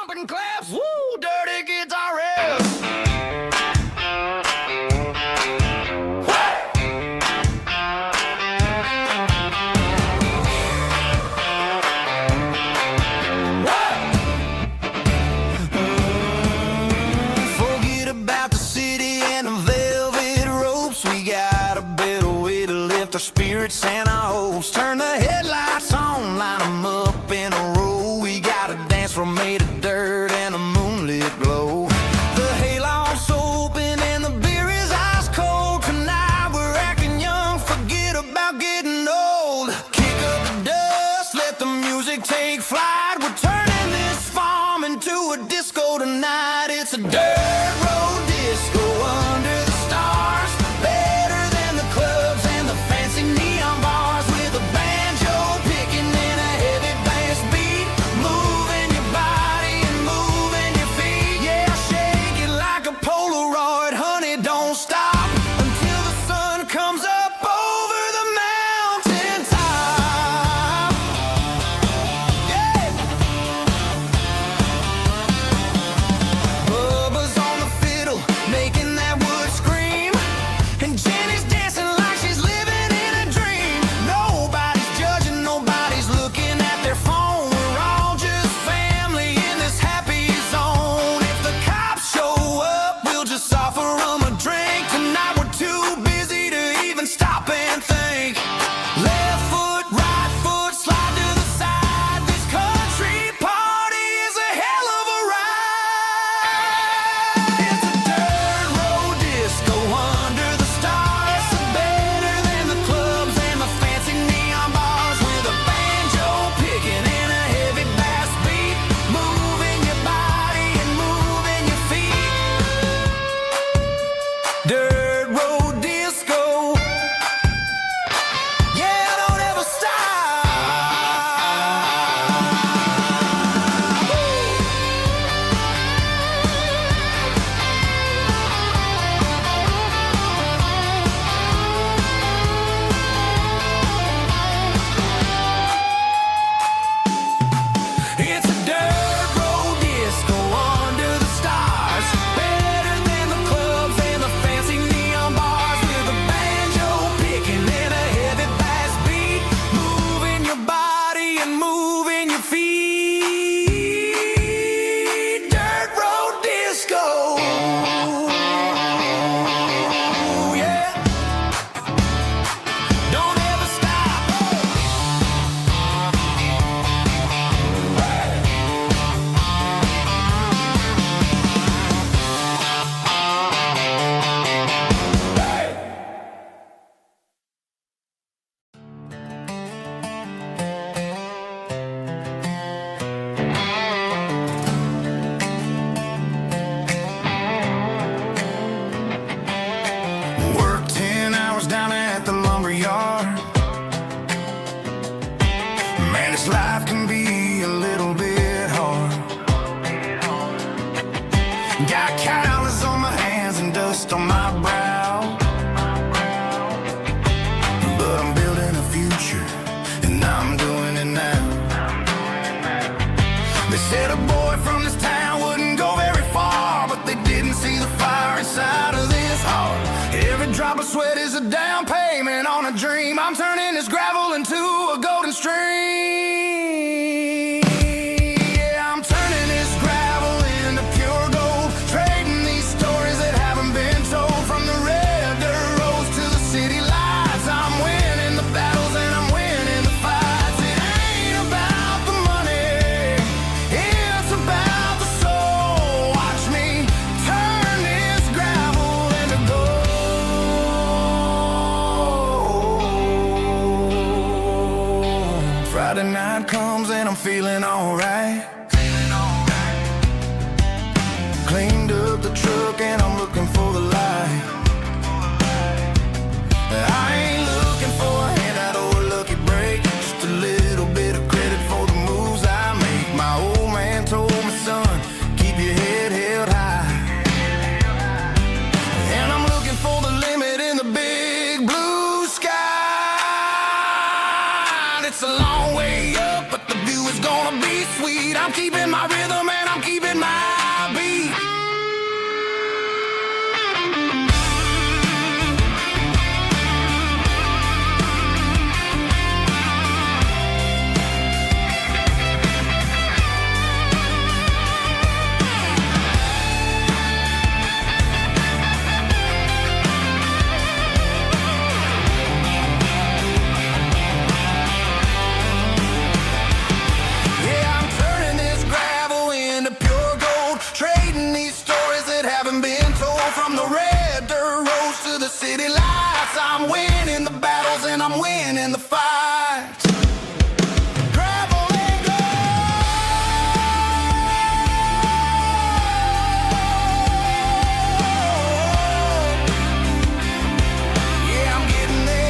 pumping claps, woo, dirty guitarist. Forget about the city and the velvet ropes. We got a better way to lift our spirits and our hopes. Turn the headlights on, line them up in a row. We got a dance floor made of dirt and a moonlit glow. The hayloft's open and the beer is ice cold. Tonight we're acting young, forget about getting old. Kick up the dust, let the music take flight. We're turning this farm into a disco tonight. It's a dirt road disco under the stars. Better than the clubs and the fancy neon bars. With a banjo picking and a heavy bass beat. Moving your body and moving your feet. Yeah, shake it like a Polaroid, honey, don't stop until the sun comes up over the mountain top. Yeah. Bubba's on the fiddle, making that wood scream. And Jenny's dancing like she's living in a dream. Nobody's judging, nobody's looking at their phone. We're all just family in this happy zone. If the cops show up, we'll just offer them a drink. Tonight we're too busy to even stop and think. Left foot, right foot, slide to the side. This country party is a hell of a ride. It's a dirt road disco under the stars. Better than the clubs and the fancy neon bars. With a banjo picking and a heavy bass beat. Moving your body and moving your feet. Dirt road disco. Yeah, don't ever stop. It's a dirt road disco under the stars. Better than the clubs and the fancy neon bars. With a banjo picking and a heavy bass beat. Moving your body and moving your feet. Dirt road disco. Yeah. Don't ever stop. Work 10 hours down at the lumber yard. Man, this life can be a little bit hard. Got calluses on my hands and dust on my brow. But I'm building a future, and I'm doing it now. They said a boy from this town wouldn't go very far, but they didn't see the fire inside of this heart. Every drop of sweat is a down payment on a dream. I'm turning this gravel into a golden stream. Yeah, I'm turning this gravel into pure gold. Trading these stories that haven't been told. From the red dirt roads to the city lights. I'm winning the battles and I'm winning the fights. It ain't about the money, it's about the soul. Watch me turn this gravel into gold. Friday night comes and I'm feeling alright. Cleaned up the truck and I'm looking for the light. I ain't looking for a handout or a lucky break. Just a little bit of credit for the moves I make. My old man told me, son, keep your head held high. And I'm looking for the limit in the big blue sky. It's a long way up, but the view is gonna be sweet. fights. I'm winning the battles and I'm winning the fights. Gravel and gold. Yeah, I'm getting there.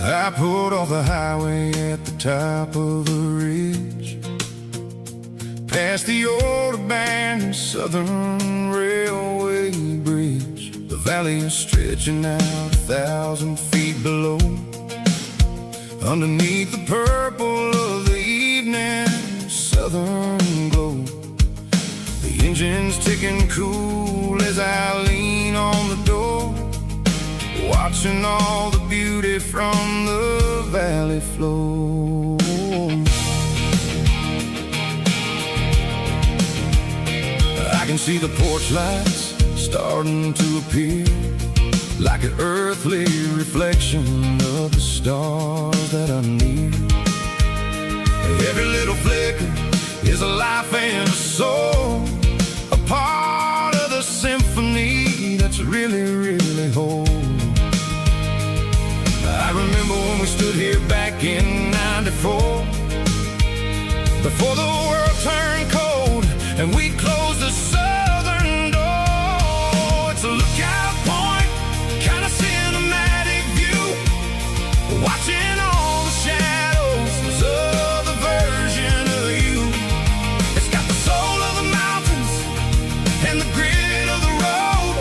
I pulled off the highway at the top of the ridge, past the old abandoned Southern Railway bridge. The valley is stretching out 1,000 feet below, underneath the purple of the evening southern glow. The engine's ticking cool as I lean on the door, watching all the beauty from the valley flow. I can see the porch lights starting to appear, like an earthly reflection of the stars that are near. Every little flicker is a life and a soul, a part of the symphony that's really, really whole. I remember when we stood here back in '94, before the world turned cold and we closed the southern door. It's a lookout point, kind of cinematic view, watching all the shadows of the version of you. It's got the soul of the mountains and the grit of the road,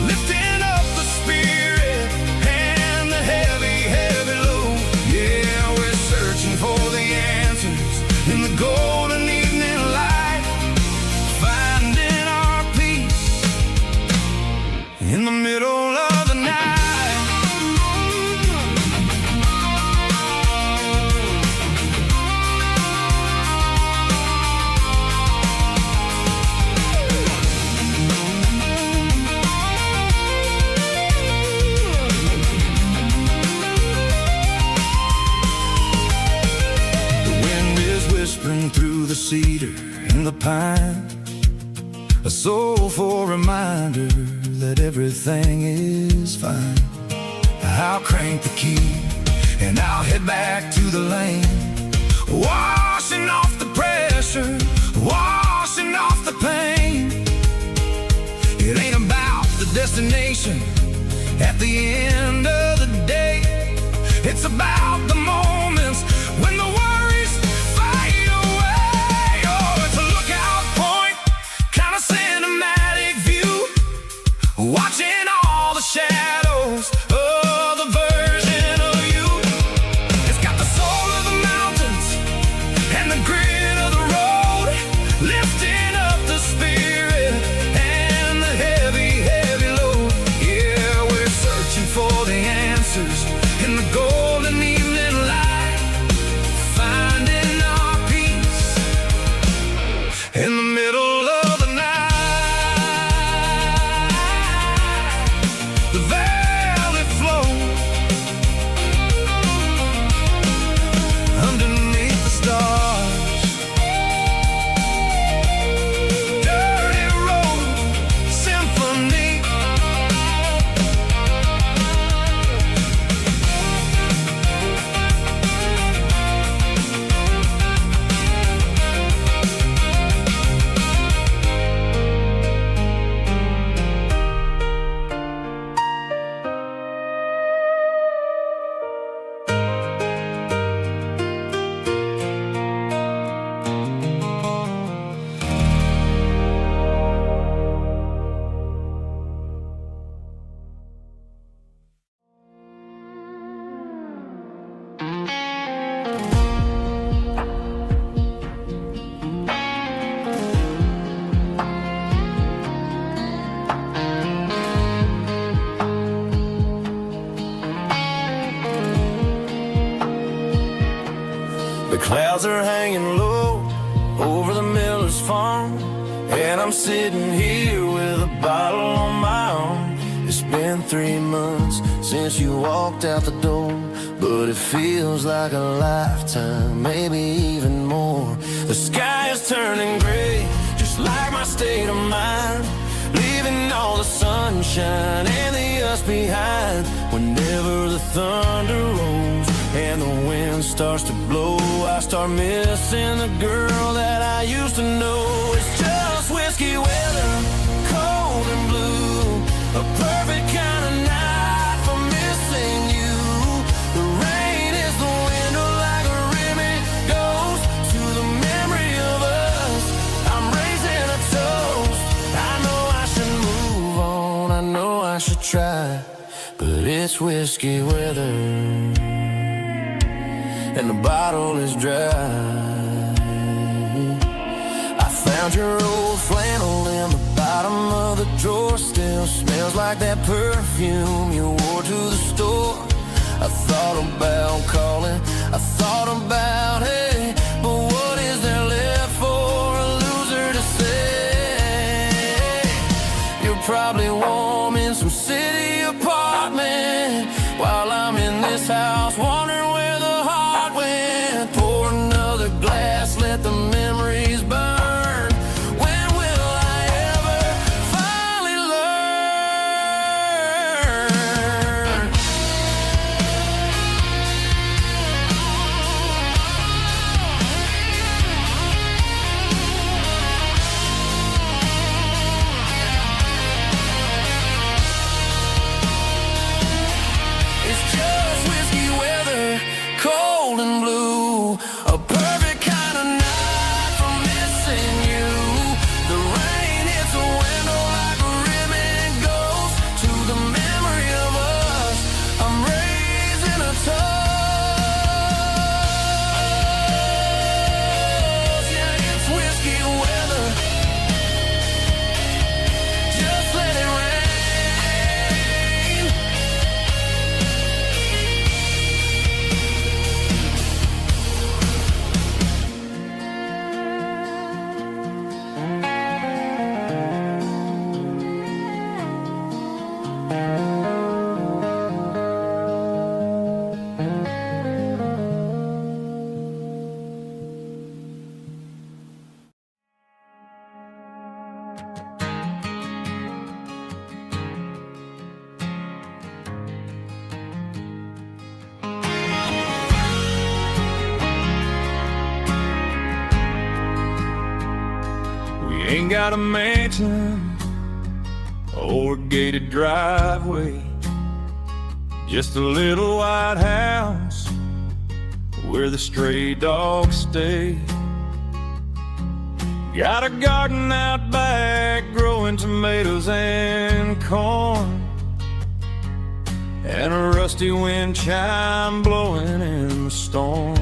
lifting up the spirit and the heavy, heavy load. Yeah, we're searching for the answers in the golden evening light, finding our peace in the middle of the night. Whispering through the cedar and the pine, a soulful reminder that everything is fine. I'll crank the key and I'll head back to the lane, washing off the pressure, washing off the pain. It ain't about the destination at the end of the day, it's about the moments when the worries fade away. Oh, it's a lookout point, kind of cinematic view, watching all the shadows of the version of you. It's got the soul of the mountains and the grit of the road, lifting up the spirit and the heavy, heavy load. Yeah, we're searching for the answer The clouds are hanging low over the miller's farm, and I'm sitting here with a bottle on my arm. It's been 3 months since you walked out the door, but it feels like a lifetime, maybe even more. The sky is turning gray, just like my state of mind, leaving all the sunshine and the us behind. Whenever the thunder rolls and the wind starts to blow, I start missing the girl that I used to know. It's just whiskey weather, cold and blue, a perfect kind of night for missing you. The rain is the window like a ribbon goes to the memory of us. I'm raising a toast. I know I should move on, I know I should try, but it's whiskey weather and the bottle is dry. I found your old flannel in the bottom of the drawer, still smells like that perfume you wore to the store. I thought about calling, I thought about, hey, but what is there left for a loser to say? You're probably warm in some city apartment while I'm in this house wondering where the heart went. Pour another glass, let the memories burn. When will I ever finally learn? It's just whiskey weather, cold and blue, a perfect kind of night for missing you. The rain hits the window like a ribbon goes to the memory of us. I'm raising a toast. Yeah, it's whiskey weather. Just let it rain. We ain't got a mansion or a gated driveway, just a little white house where the stray dogs stay. Got a garden out back growing tomatoes and corn, and a rusty wind chime blowing in the storm.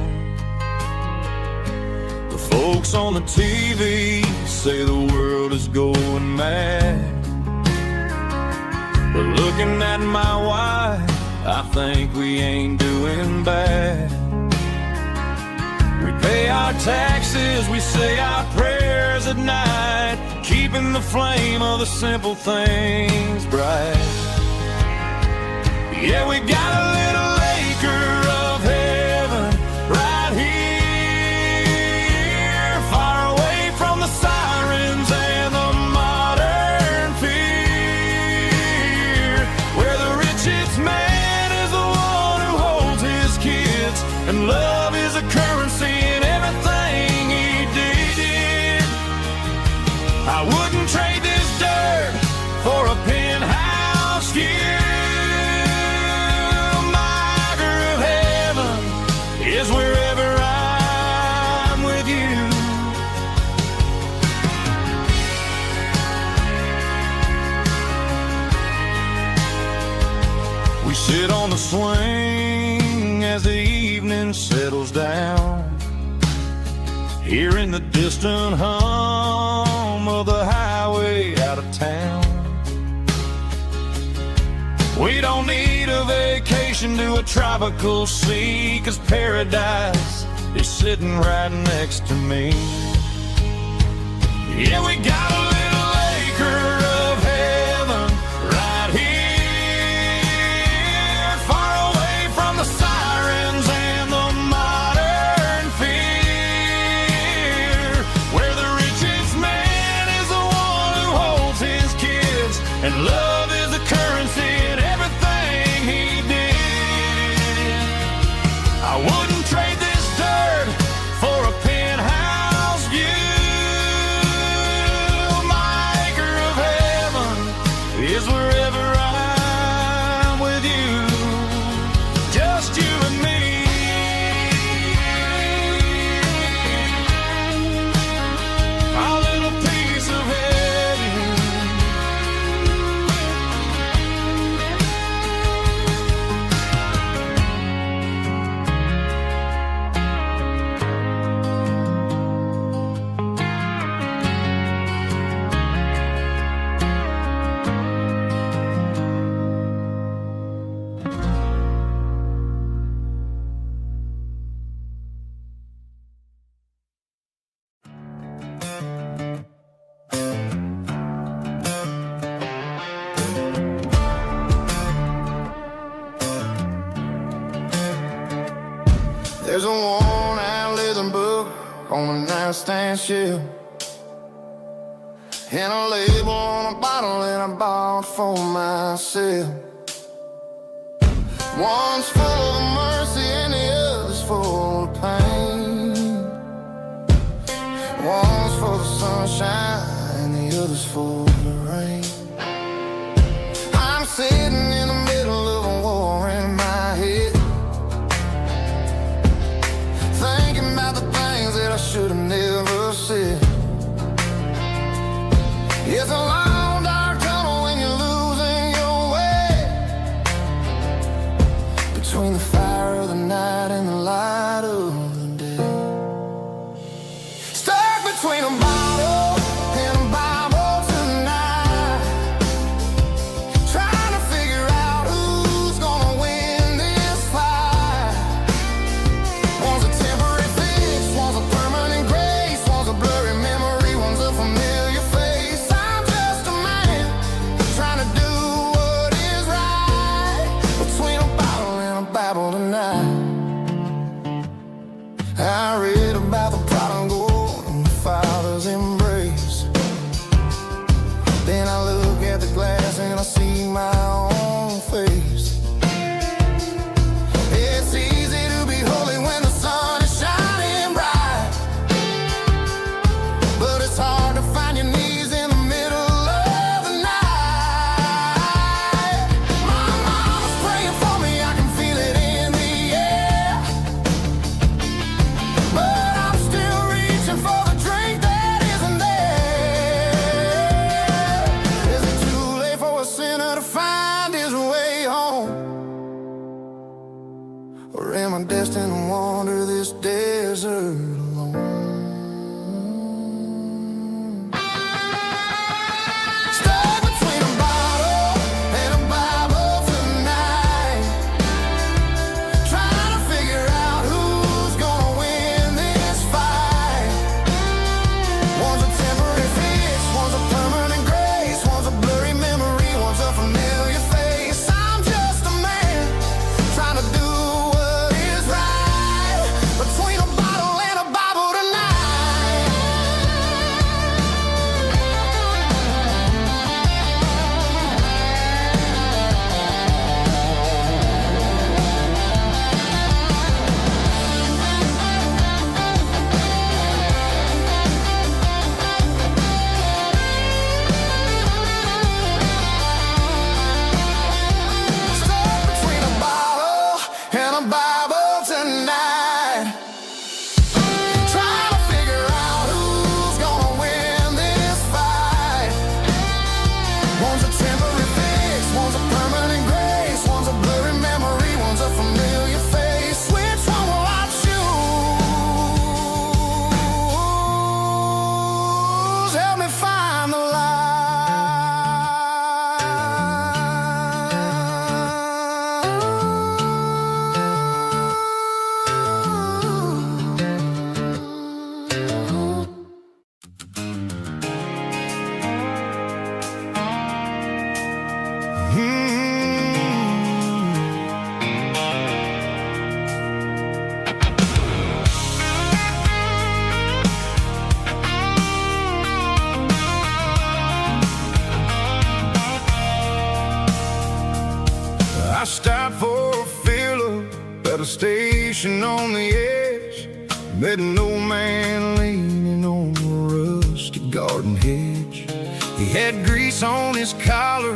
The folks on the TV say the world is going mad, but looking at my wife, I think we ain't doing bad. We pay our taxes, we say our prayers at night, keeping the flame of the simple things bright. Yeah, we got a little acre of heaven right here, far away from the sirens and the modern fear, where the richest man is the one who holds his kids, and love is a currency in everything he did. I wouldn't trade this dirt for a penthouse here. Is wherever I'm with you. We sit on the swing as the evening settles down, hearing the distant hum of the highway out of town. We don't need a vacation to a tropical sea, 'cause paradise is sitting right next to me. Yeah, we got a little acre of heaven right here, far away from the sirens and the modern fear, where the richest man is the one who holds his kids, and love is the currency in everything he did. I wouldn't trade this dirt for a penthouse view. My acre of heaven is wherever I'm with you, just you and me. Our little piece of heaven. There's a worn-out leather book on a nightstand shelf, and a label on a bottle that I bought for myself. One's full of mercy and the other's full of pain. One's for the sunshine and the other's for the rain. I'm sitting in the middle of a war in my head, thinking about the things that I should have never said. It's a long dark tunnel when you're losing your way, between the fire of the night and the light of the day. Stuck between a bottle and a Bible tonight, trying to figure out who's gonna win this fight. One's a temporary fix, one's a permanent grace, one's a blurry memory, one's a familiar face. I'm just a man trying to do what is right, between a bottle and a Bible tonight. I read about the prodigal and the father's embrace. Then I look at the glass and I see my own face. It's easy to be holy when the sun is shining bright, but it's hard to find your knees in the middle of the night. My mama's praying for me, I can feel it in the air, but I'm still reaching for the drink that isn't there. Is it too late for a sinner to find his way home? Or am I destined to wander this desert alone? Stuck between a bottle and a Bible tonight, trying to figure out who's gonna win this fight. One's a temporary fix, one's a permanent grace, one's a blurry memory, one's a familiar face. I'm just a man trying to do what is right, between a bottle and a Bible. station on the edge, met an old man leaning on a rusty garden hedge. He had grease on his collar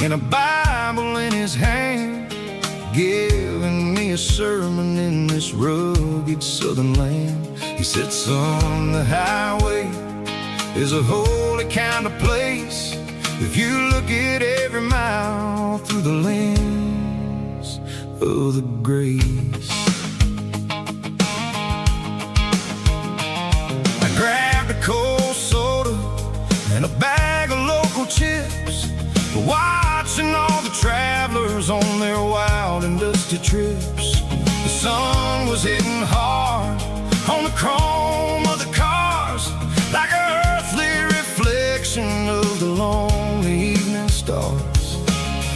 and a Bible in his hand, giving me a sermon in this rugged southern land. He said, son, the highway is a holy kind of place if you look at every mile through the lens of the grace. I grabbed a cold soda and a bag of local chips, watching all the travelers on their wild and dusty trips. The sun was hitting hard on the chrome of the cars, like an earthly reflection of the lonely evening stars.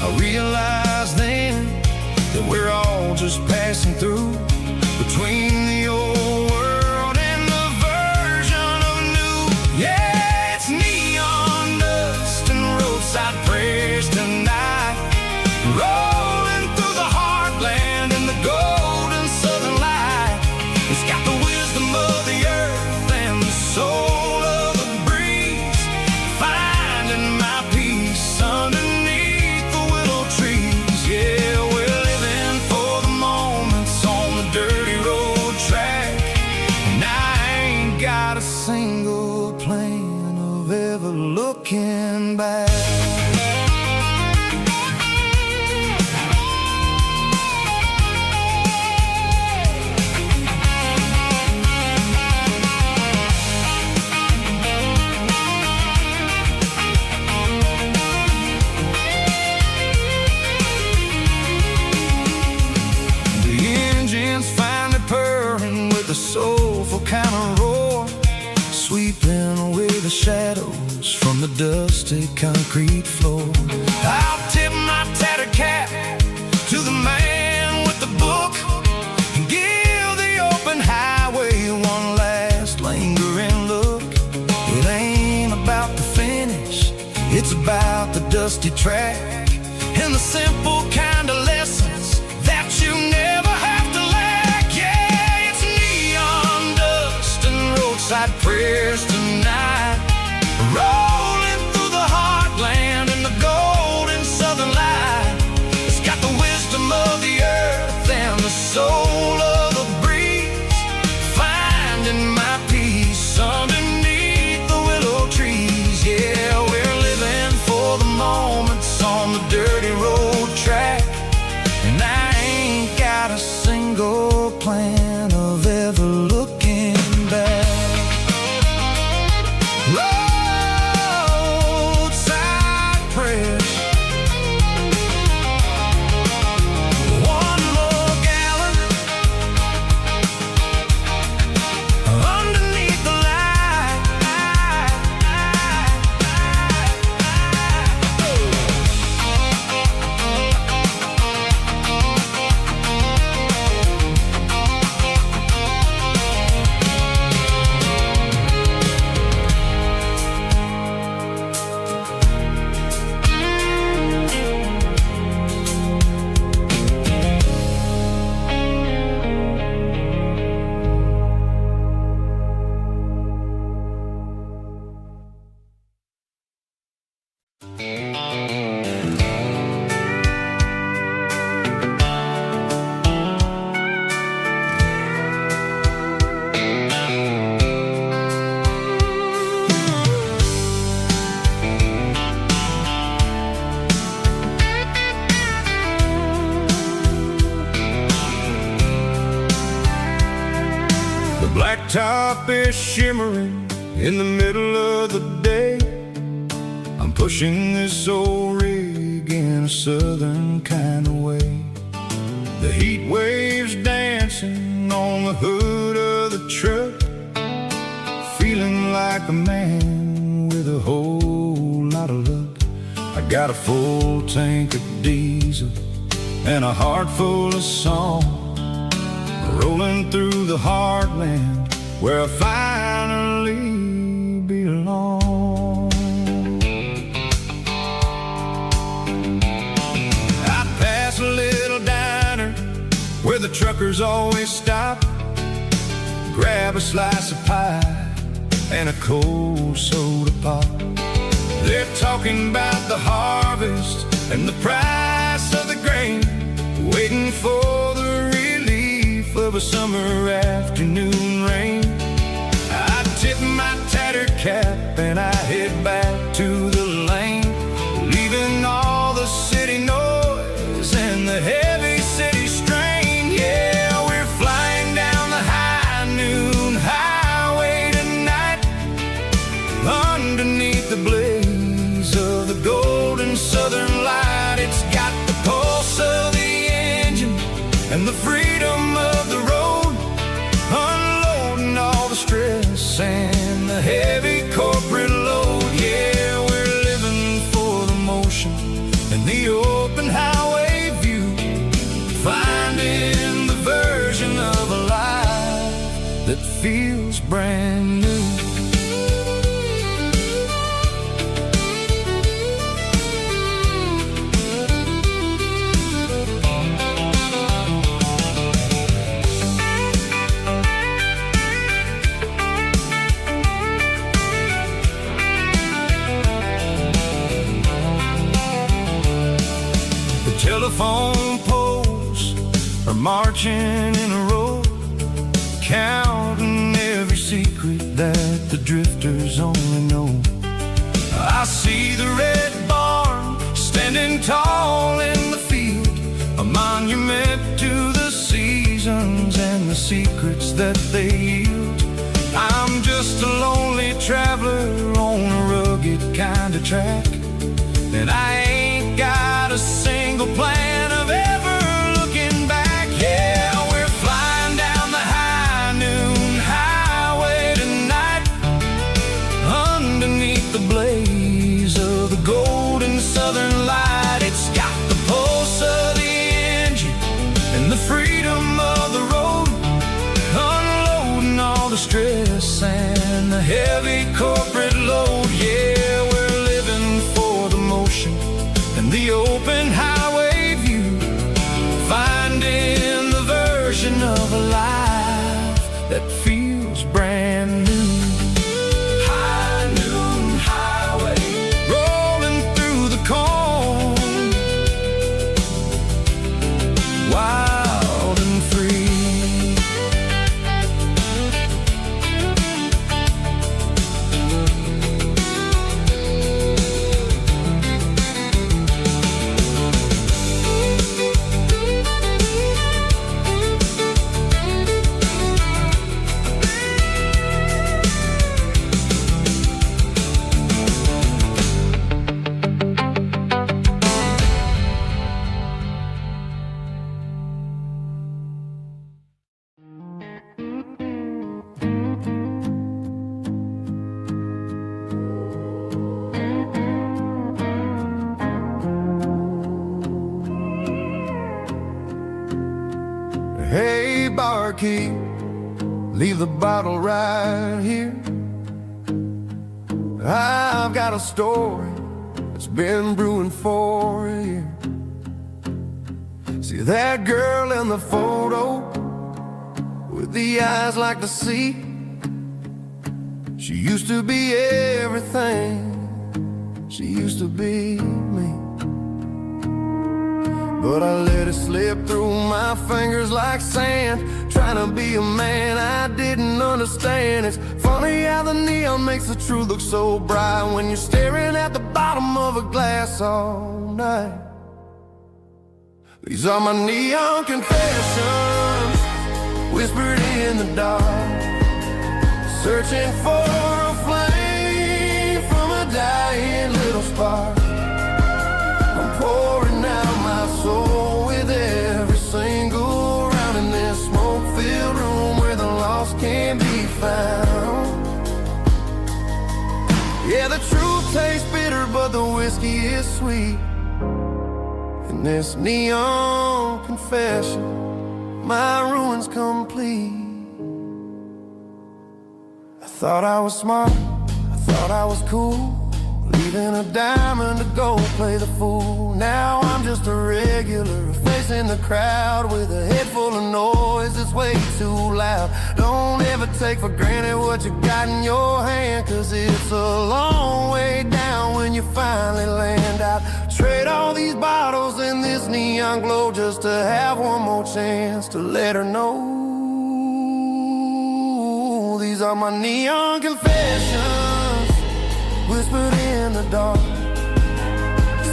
I realized then that we're all just passing through, between the old world and the version of new. Yeah, it's neon dust and roadside prayers tonight, rolling through the heartland in the golden southern light. It's got the wisdom of the earth and the soul of the breeze, finding my peace underneath the willow trees. Yeah, we're living for the moments on the dirty road track, and I ain't got a single plan of ever looking back. The soulful kind of roar, sweeping away the shadows from the dusty concrete floor. I'll tip my tattered cap to the man with the book and give the open highway one last lingering look. It ain't about the finish, it's about the dusty track and the simple kind of lessons that you never have to lack. Yeah, it's neon dust and roadside prayers tonight, rolling through the heartland in the golden southern light. It's got the wisdom of the earth and the soul of the breeze, finding my peace underneath the willow trees. Yeah, we're living for the moments on the dirty road track, and I ain't got a single plan of ever looking back. Roadside prayers, one more gallon underneath the light. Blacktop is shimmering in the middle of the day. I'm pushing this old rig in a southern kind of way. The heat waves dancing on the hood of the truck, feeling like a man with a whole lot of luck. I got a full tank of diesel and a heart full of song, rolling through the heartland where I finally belong. I pass a little diner where the truckers drifters always stop, grab a slice of pie and a cold soda pop. They're talking about the harvest and the price of the grain, waiting for the relief of a summer afternoon rain. I tip my tattered cap and I head back to the lane, leaving all the city noise and the heavy city strain. Yeah, we're flying down the high noon highway tonight, underneath the blaze of the golden southern light. It's got the pulse of the engine and the freedom of the road, unloading all the stress and the heavy corporate load. Yeah, we're living for the motion and the open highway view, finding the version of a life that feels brand new. Telephone poles are marching in a row, counting every secret that the drifters only know. I see the red barn standing tall in the field, a monument to the seasons and the secrets that they yield. I'm just a lonely traveler on a rugged kind of track, and I ain't got a single plan of ever looking back. Yeah, we're flying down the high noon highway tonight, underneath the blaze of the golden southern light. It's got the pulse of the engine and the freedom of the road, unloading all the stress and the heavy corporate load. Yeah, we're living for the motion and the open highway view, finding the version of a life that feels brand new. High noon highway, rolling through the corn, wild and free. Hey, barkeep, leave the bottle right here. I've got a story that's been brewing for a year. See that girl in the photo with the eyes like the sea? She used to be everything, she used to be me. But I let it slip through my fingers like sand, trying to be a man I didn't understand. It's funny how the neon makes the truth look so bright when you're staring at the bottom of a glass all night. These are my neon confessions, whispered in the dark, searching for a flame from a dying little spark. I'm pouring out my soul with every single round in this smoke-filled room where the lost can't be found. Yeah, the truth tastes bitter, but the whiskey is sweet. In this neon confession, my ruin's complete. I thought I was smart, I thought I was cool, leaving a diamond to go play the fool. Now I'm just a regular, facing the crowd with a head full of noise that's way too loud. Don't ever take for granted what you got in your hand, 'cause it's a long way down when you finally land out. Trade all these bottles and this neon glow just to have one more chance to let her know. These are my neon confessions, whispered in the dark,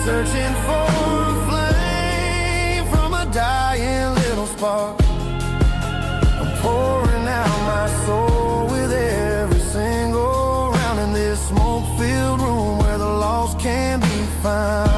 searching for a flame from a dying little spark. I'm pouring out my soul with every single round in this smoke-filled room where the lost can be found.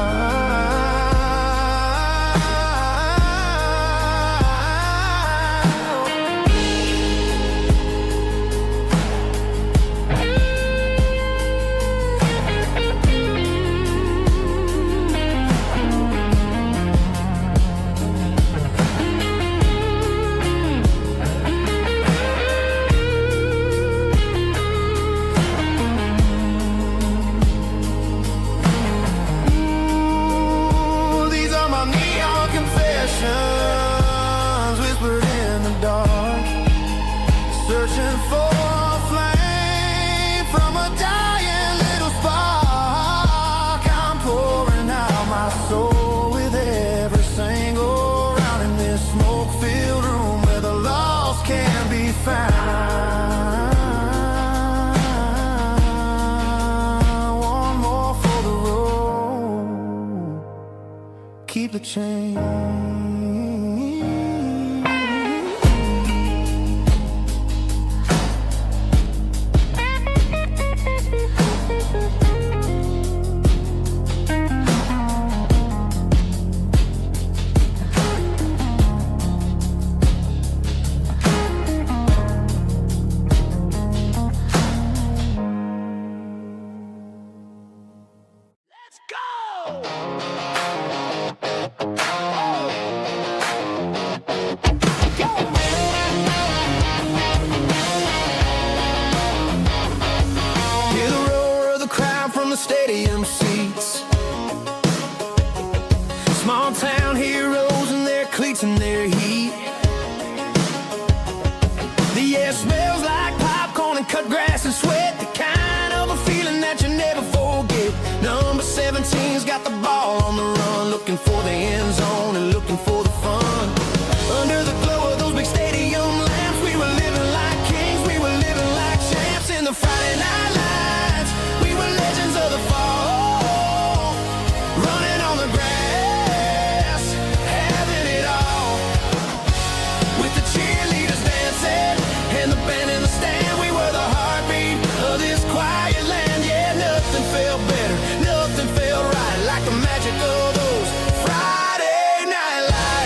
Whispered in the dark, searching for a flame from a dying little spark. I'm pouring out my soul with every single round in this smoke-filled room where the lost can be found. One more for the road, keep the change. Stadium seats, small town heroes in their cleats and their heat. The air smells like popcorn and cut grass and sweat, the kind of a feeling that you never forget. Number 17's got the ball on the run, looking for the end zone and looking for the fun. Under the glow of those big stadium lamps, we were living like kings, we were living like champs in the Friday night lights. We were legends of the fall, running on the grass, having it all. With the cheerleaders dancing and the band in the stand, we were the heartbeat of this quiet land. Yeah, nothing felt better, nothing felt right like the magic of those Friday night lights.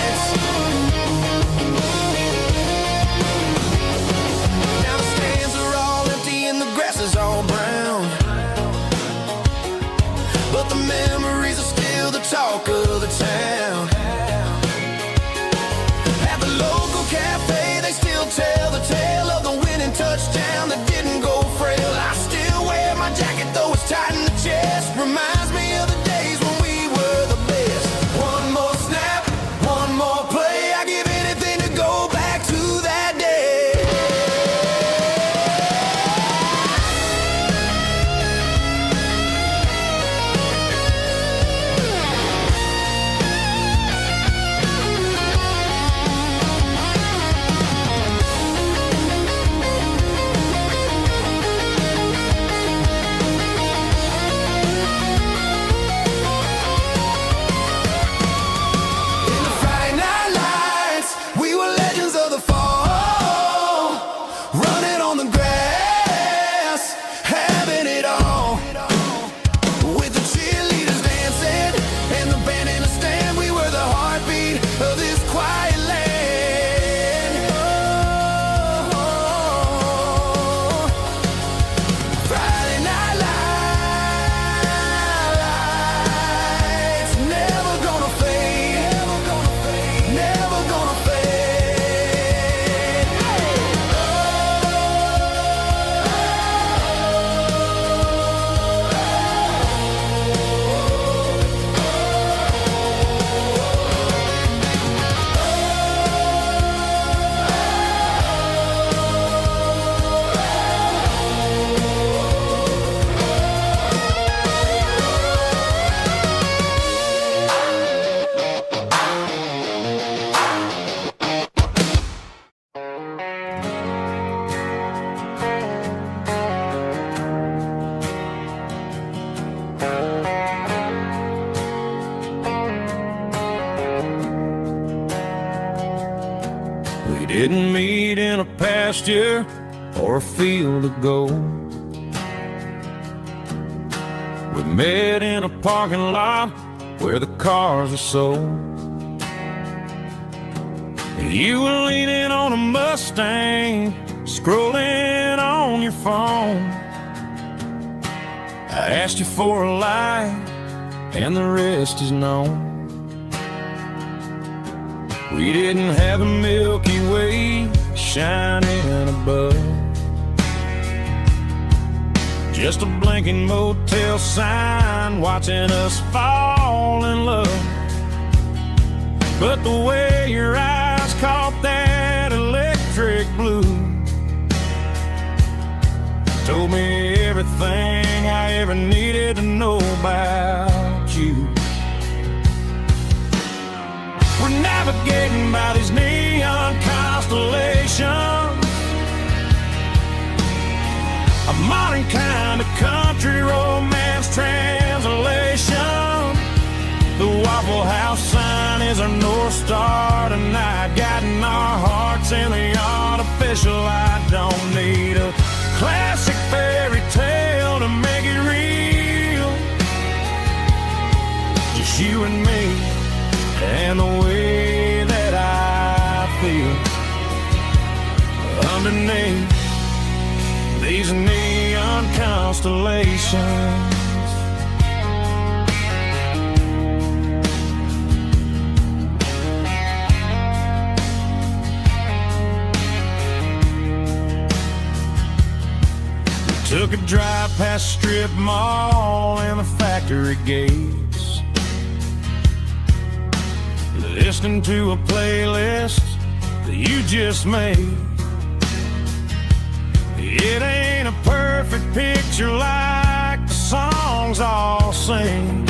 meet in a pasture or a field of gold. We met in a parking lot where the cars are sold. You were leaning on a Mustang, scrolling on your phone. I asked you for a light, and the rest is known. We didn't have a Milky Way shining above, just a blinking motel sign watching us fall in love. But the way your eyes caught that electric blue told me everything I ever needed to know about you. We're navigating by these neon constellations, a modern kind of country romance translation. The Waffle House sign is our North Star tonight, guiding our hearts in the artificial light. Don't need a classic fairy tale to make it real, just you and me and the way that I feel underneath these neon constellations. Took a drive past strip mall and the factory gates, listening to a playlist that you just made. It ain't a perfect picture like the songs all sing,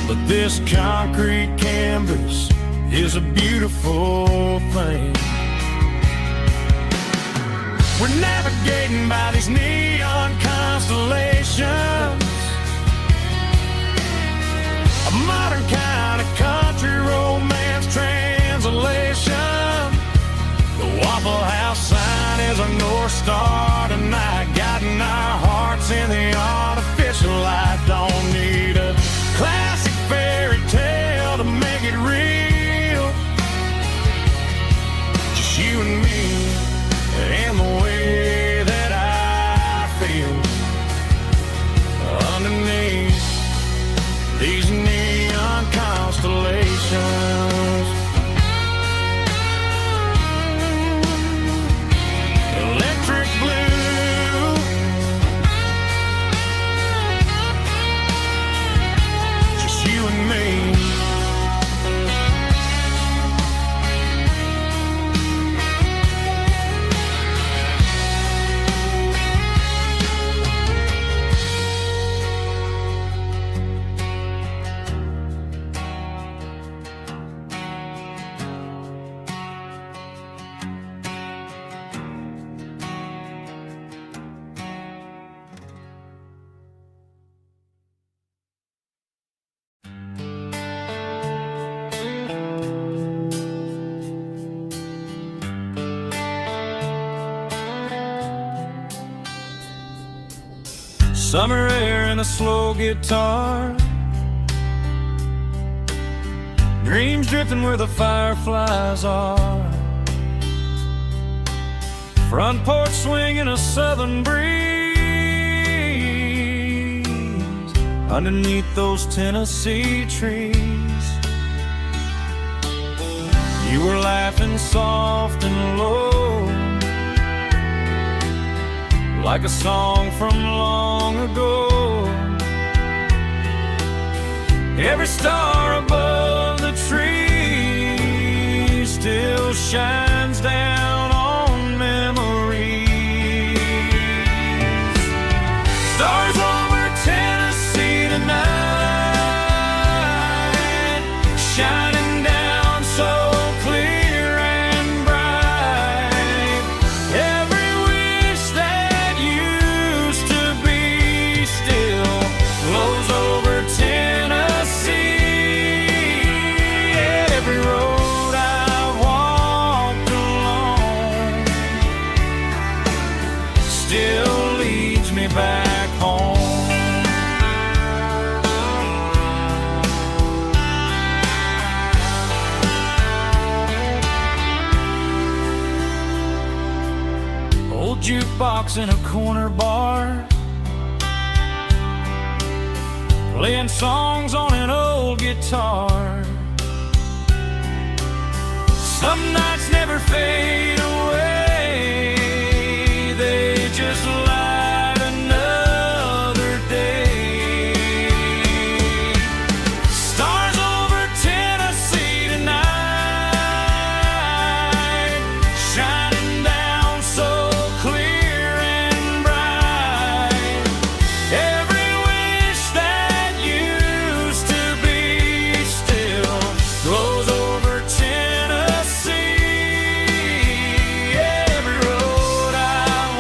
but this concrete canvas is a beautiful thing. We're navigating by these neon constellations, a modern kind of country romance translation. The Waffle House sign is our North Star tonight, guiding our hearts in the artificial light. Don't need a classic fairy tale to make it real, just you and me and the way that I feel underneath these neon constellations. Electric blue, just you and me. Summer air and a slow guitar, dreams drifting where the fireflies are, front porch swinging a southern breeze underneath those Tennessee trees. You were laughing soft and low, like a song from long ago. Every star above the tree still shines down on memories. Stars over Tennessee tonight, shining down so clear and bright. Every wish that used to be still flows over Tennessee. Every road I've walked jukebox in a corner bar, playing songs on an old guitar. Some nights never fade away, they just light another day. Stars over Tennessee tonight, shining down so clear and bright. Every wish that used to be still glows over Tennessee. Every road I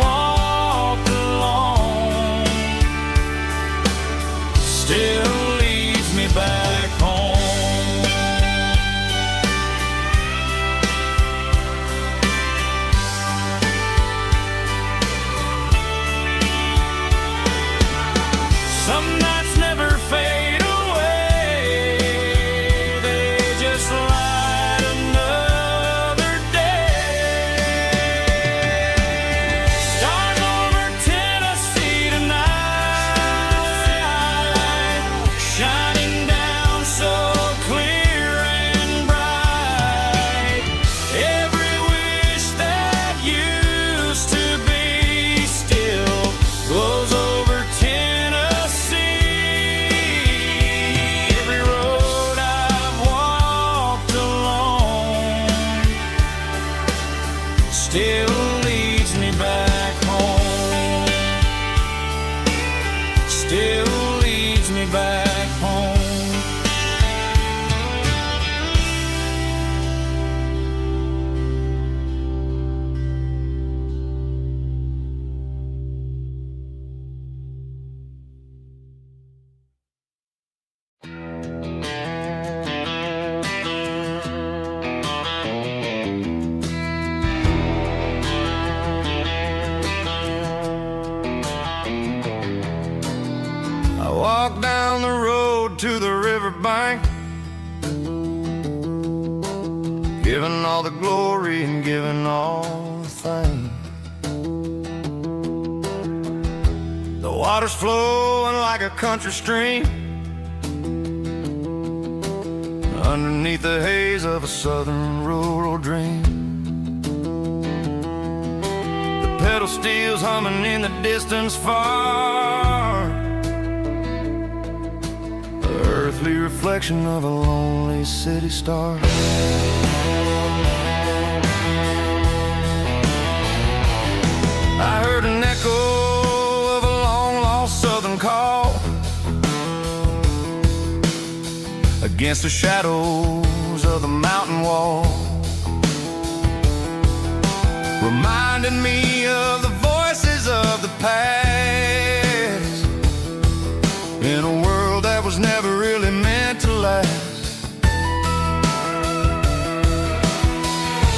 walked along still leads me back home. Some nights never fade away, they just light another day. Stars over Tennessee tonight, shining down so clear and bright. Every wish that used to be still glows over Tennessee. Every road I've walked along still leads me back home. Still leads me back home. I walk down the road to the riverbank, giving all the glory and giving all the thanks. The water's flowing like a country stream underneath the haze of a southern rural dream. The pedal steel's humming in the distance far, the earthly reflection of a lonely city star. I heard an echo of a long-lost southern call against the shadows of the mountain wall, reminding me of the voices of the past in a world that was never really meant to last.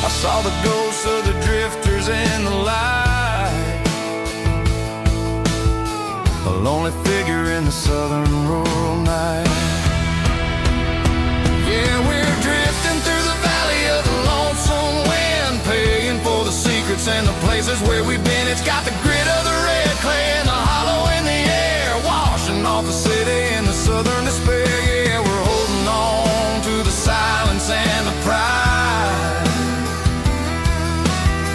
I saw the ghosts of the drifters in the light, a lonely figure in the southern rural night. Yeah, we're drifting through the valley of the lonesome wind, paying for the secrets and the places where we've been. It's got the grit of the red clay and the hollow in the air, washing off the city and the southern despair. Yeah, we're holding on to the silence and the pride.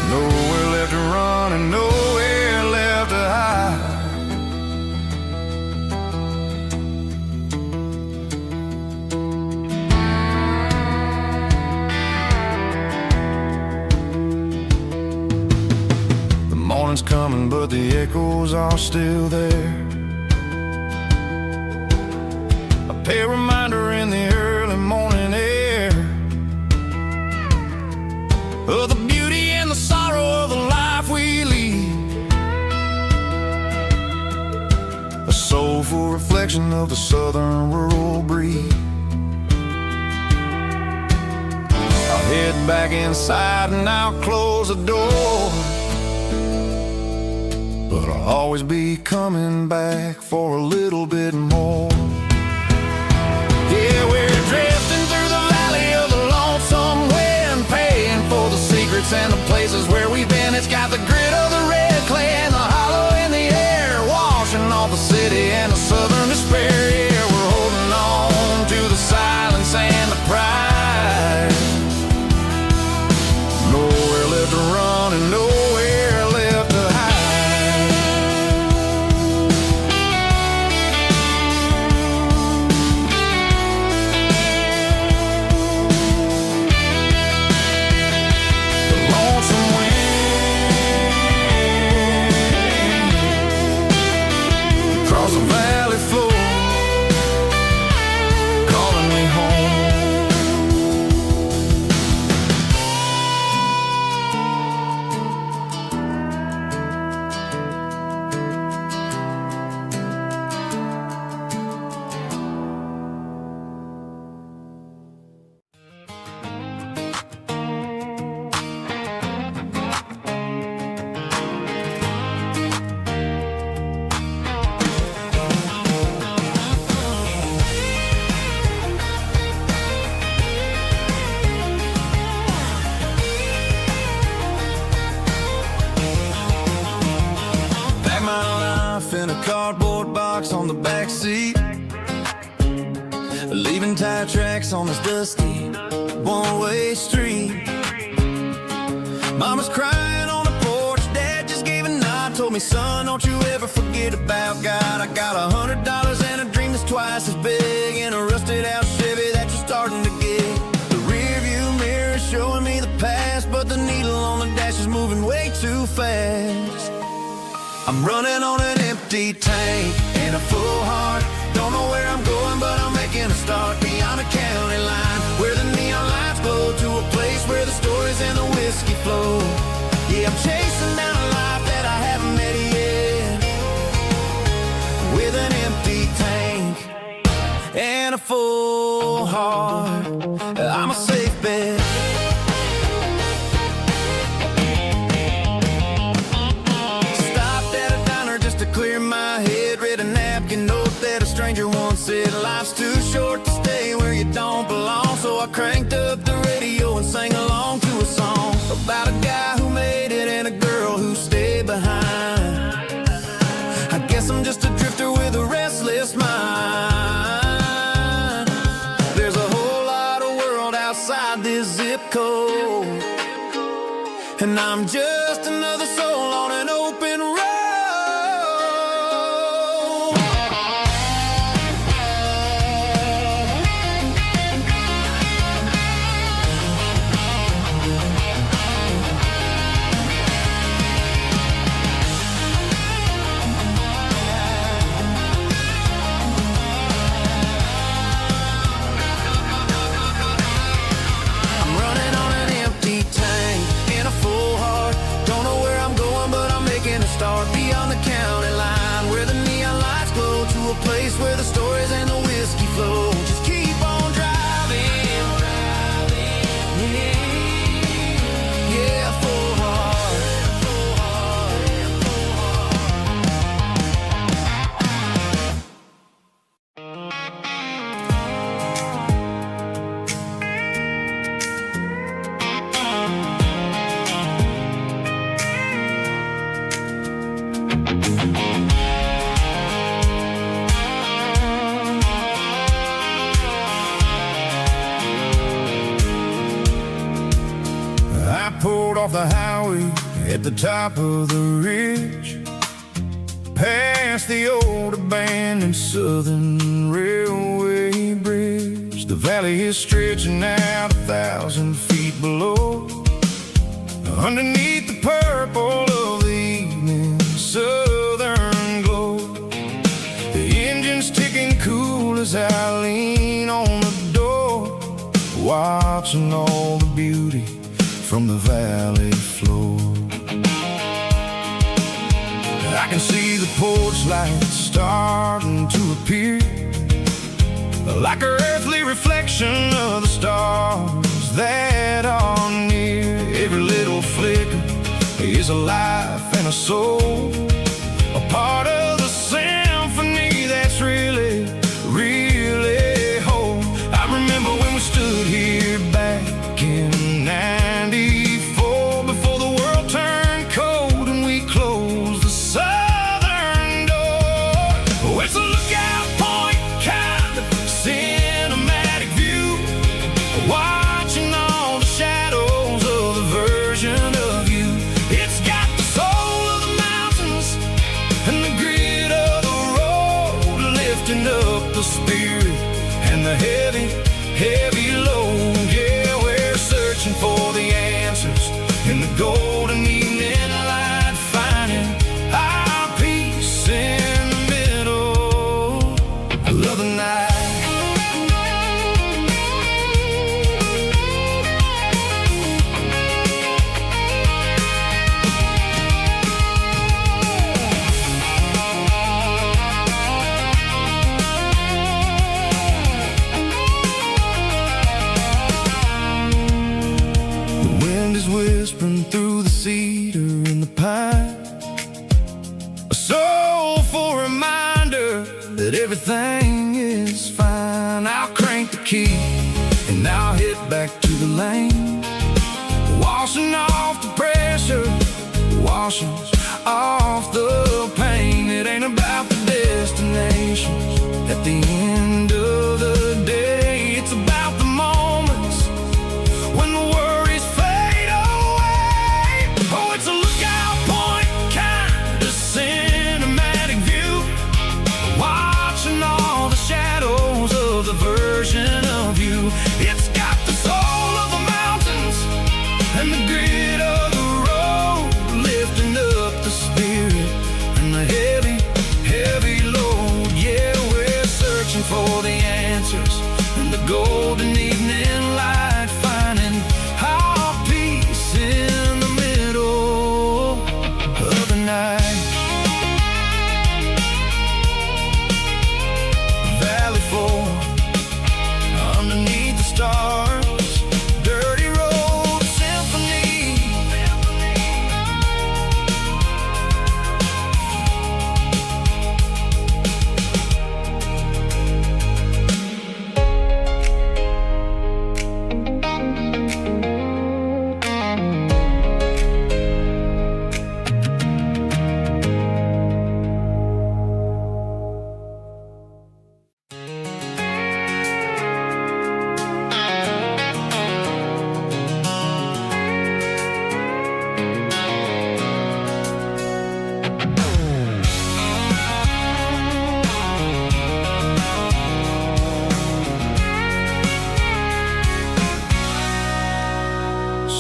Nowhere left to run and nowhere left to hide. The morning's coming, but the echoes are still there. A pale reminder in the early morning air of the beauty and the sorrow of the life we lead, a soulful reflection of the southern rural breed. I'll head back inside and I'll close the door, but I'll always be coming back for a little bit more. Yeah, we're drifting through the valley of the lonesome wind, paying for the secrets and the places where we've been. It's got the grit of the red a cardboard box on the back seat, leaving tire tracks on this dusty one-way street. Mama's crying on the porch, Dad just gave a nod, told me, son, don't you ever forget about God. I got $100 and a dream that's twice as big, and a rusted out Chevy that you're starting to get. The rear view mirror is showing me the past, but the needle on the dash is moving way too fast. I'm running on an empty tank and a full heart. Don't know where I'm going, but I'm making a start beyond the county line, where the neon lights glow, to a place where the stories and the whiskey flow. Yeah, I'm chasing down a life that I haven't met yet, with an empty tank and a full heart. I'm a safe bet. Stopped at a diner just to clear my head, read a napkin note that a stranger once said, life's too short to stay where you don't belong. So I cranked up the radio and sang along to a song about a guy who made it and a girl who stayed behind. I guess I'm just a drifter with a restless mind. There's a whole lot of world outside this zip code, and I'm just another soul on an open road. Start beyond the county line, where the neon lights glow, to a place where the stories and the whiskey flow. Just keep on driving, yeah, full heart. Pulled off the highway at the top of the ridge, past the old abandoned Southern Railway bridge. The valley is stretching out 1,000 feet below, underneath the purple of the evening southern glow. The engine's ticking cool as I lean on the door, watching all the beauty from the valley floor. I can see the porch lights starting to appear, like an earthly reflection of the stars that are near. Every little flicker is a life and a soul, a part of the symphony that's really, really whole. I remember when we stood here back in '94, before the world turned cold and we closed the southern door. Oh, it's a lookout point, kind of cinematic view, watching all the shadows of the version of you. It's got the soul of the mountains and the grit of the road, lifting up the spirit and the heavy, heavy load. Yeah, we're searching for the answers in the golden evening light, finding our peace in the middle of the night. Whispering through the cedar and the pine, a soulful reminder that everything is fine. I'll crank the key and I'll head back to the lane, washing off the pressure, washing off the pain. It ain't about destinations. At the end of the day, it's about the moments when the worries fade away. Oh, it's a lookout point, kind of cinematic view, watching all the shadows of the version of you. It's got the soul of the mountains and the grit of the road, lifting up the spirit and the heavy, heavy load. Yeah, we're searching for the answers in the golden evening light, finding our peace in the middle of the night. Valley floor, underneath the stars, dirty road symphony.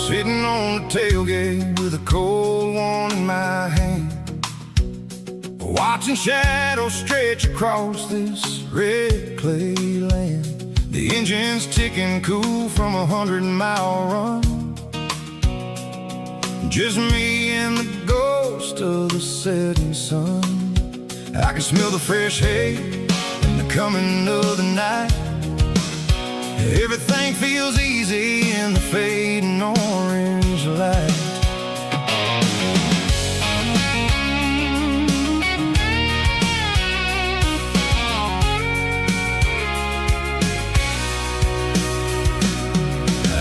Sitting on the tailgate with a cold one in my hand, watching shadows stretch across this red clay land. The engine's ticking cool from 100-mile run. Just me and the ghost of the setting sun. I can smell the fresh hay and the coming of the night. Everything feels easy in the fading orange light.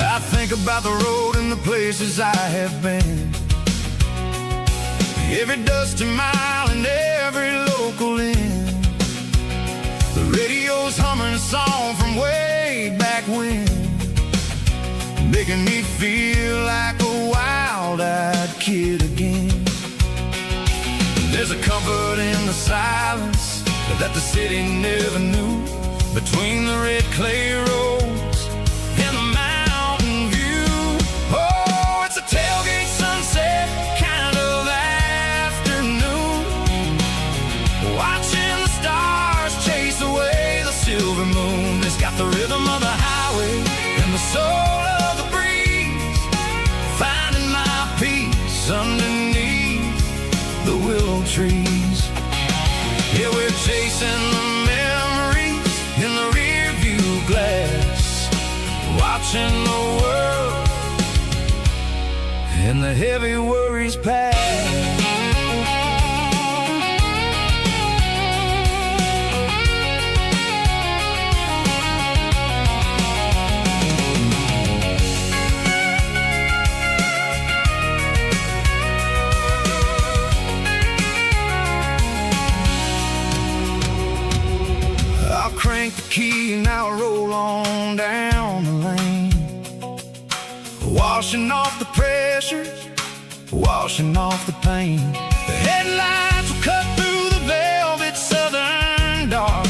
I think about the road and the places I have been, every dusty mile and every local inn. The radio's humming a song from way back when, making me feel like a wild-eyed kid again. There's a comfort in the silence that the city never knew, between the red clay roads and the mountain view. Oh, it's a tailgate sunset kind of afternoon, watching the stars chase away the silver moon. It's got the rhythm of the highway and the soul of the breeze, finding my peace underneath the willow trees. Yeah, we're chasing the memories in the rear view glass, watching the world and the heavy worries pass. Crank the key and I'll roll on down the lane, washing off the pressure, washing off the pain. The headlights will cut through the velvet southern dark,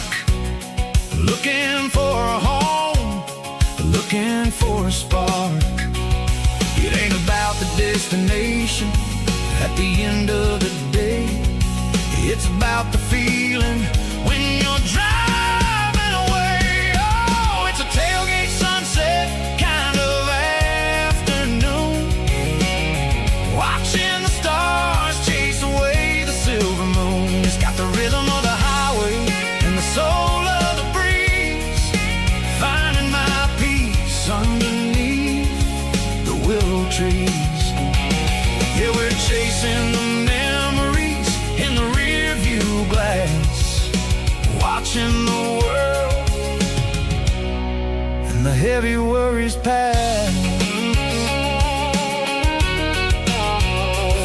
looking for a home, looking for a spark. It ain't about the destination at the end of the day, it's about the feeling when you're driving. Tailgate sunset kind of afternoon, watching the stars chase away the silver moon. It's got the rhythm of the highway and the soul of the breeze, finding my peace underneath the willow trees. Yeah, we're chasing the memories in the rear view glass, watching the world and the heavy worries pass.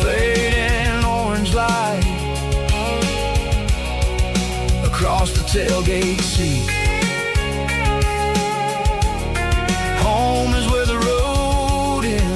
Fading orange light across tailgate seat. Home is where the road ends.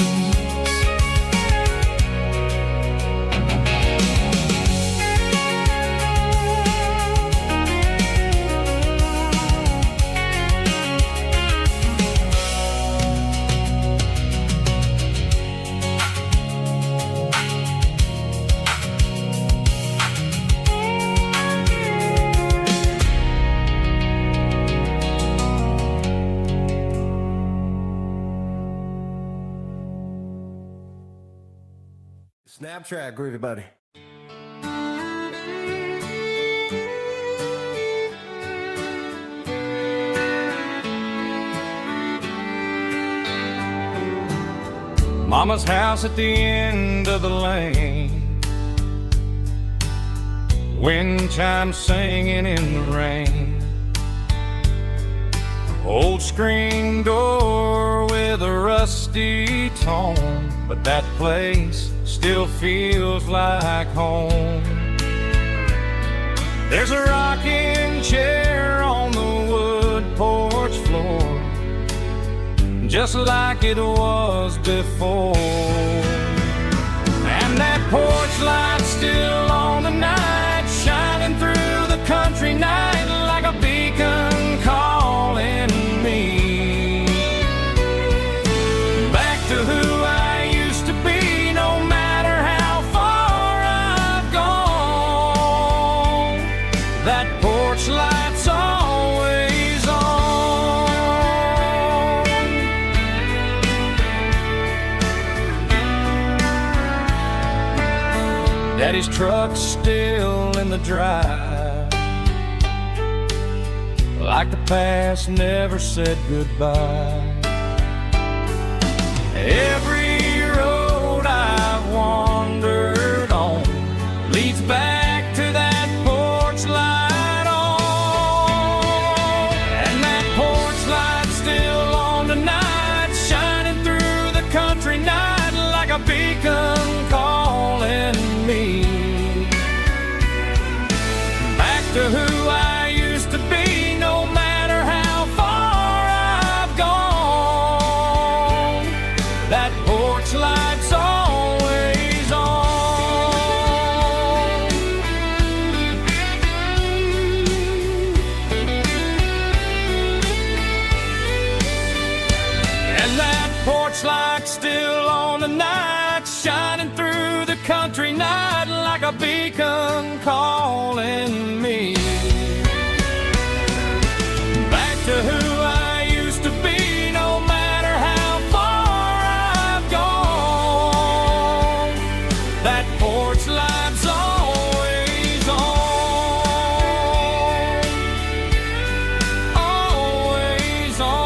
Snaptrack, groovy buddy. Mama's house at the end of the lane, wind chimes singing in the rain. Old screen door with a rusty tone, but that place still feels like home. There's a rocking chair on the wood porch floor, just like it was before. And that porch light's still on tonight, shining through the country night like a beacon calling me back to who I used to be. No matter how far I've gone, that porch light's always on. Daddy's truck's still in the drive, like the past never said goodbye. Every road I've wandered on leads back to that porch light on. And that porch light's still on tonight, shining through the country night like a beacon calling me back to who I used to be. No matter how far I've gone, that porch light's always on. And that porch light's still on tonight, shining through the country night like a beacon calling me back to who I used to be. No matter how far I've gone, that porch light's always on, always on.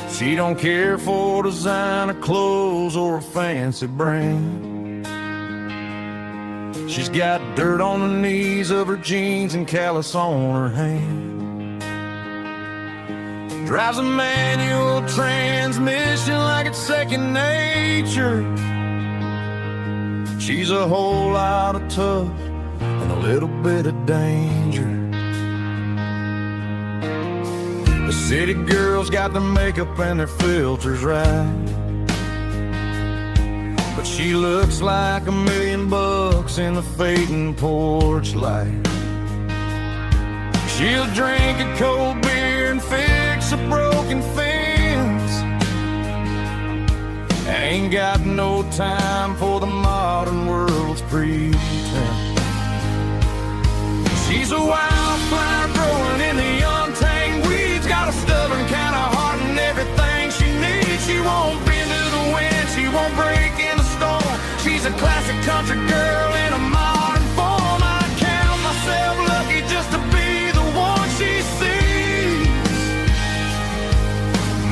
She don't care for designer clothes or a fancy brand. She's got dirt on the knees of her jeans and callus on her hand. Drives a manual transmission like it's second nature. She's a whole lot of tough and a little bit of danger. The city girls got their makeup and their filters right, but she looks like $1 million in the fading porch light. She'll drink a cold beer and fix a broken fence. Ain't got no time for the modern world's pretense. She's a wildflower growing in the untamed weeds, got a stubborn kind of heart and everything she needs. She won't bend to the wind, she won't break in a storm. She's a classic country girl in a modern form. I count myself lucky just to be the one she sees.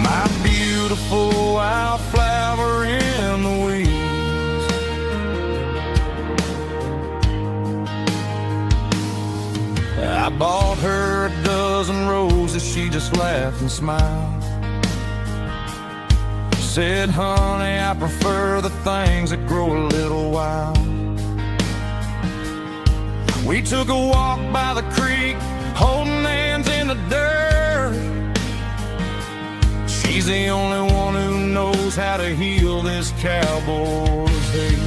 My beautiful wildflower just laughed and smiled. Said, honey, I prefer the things that grow a little wild. We took a walk by the creek, holding hands in the dirt. She's the only one who knows how to heal this cowboy's hate.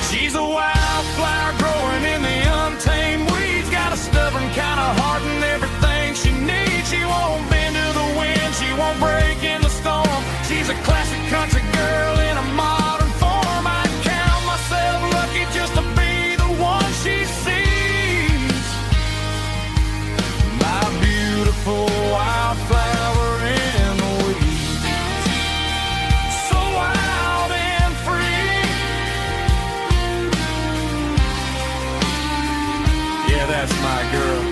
She's a wildflower growing in the untamed weeds. Got a stubborn kind of heart and everything she needs. She won't bend to the wind, she won't break in the storm. She's a classic country girl in a modern form. I count myself lucky just to be the one she sees. My beautiful wildflower in the weeds. So wild and free. Yeah, that's my girl.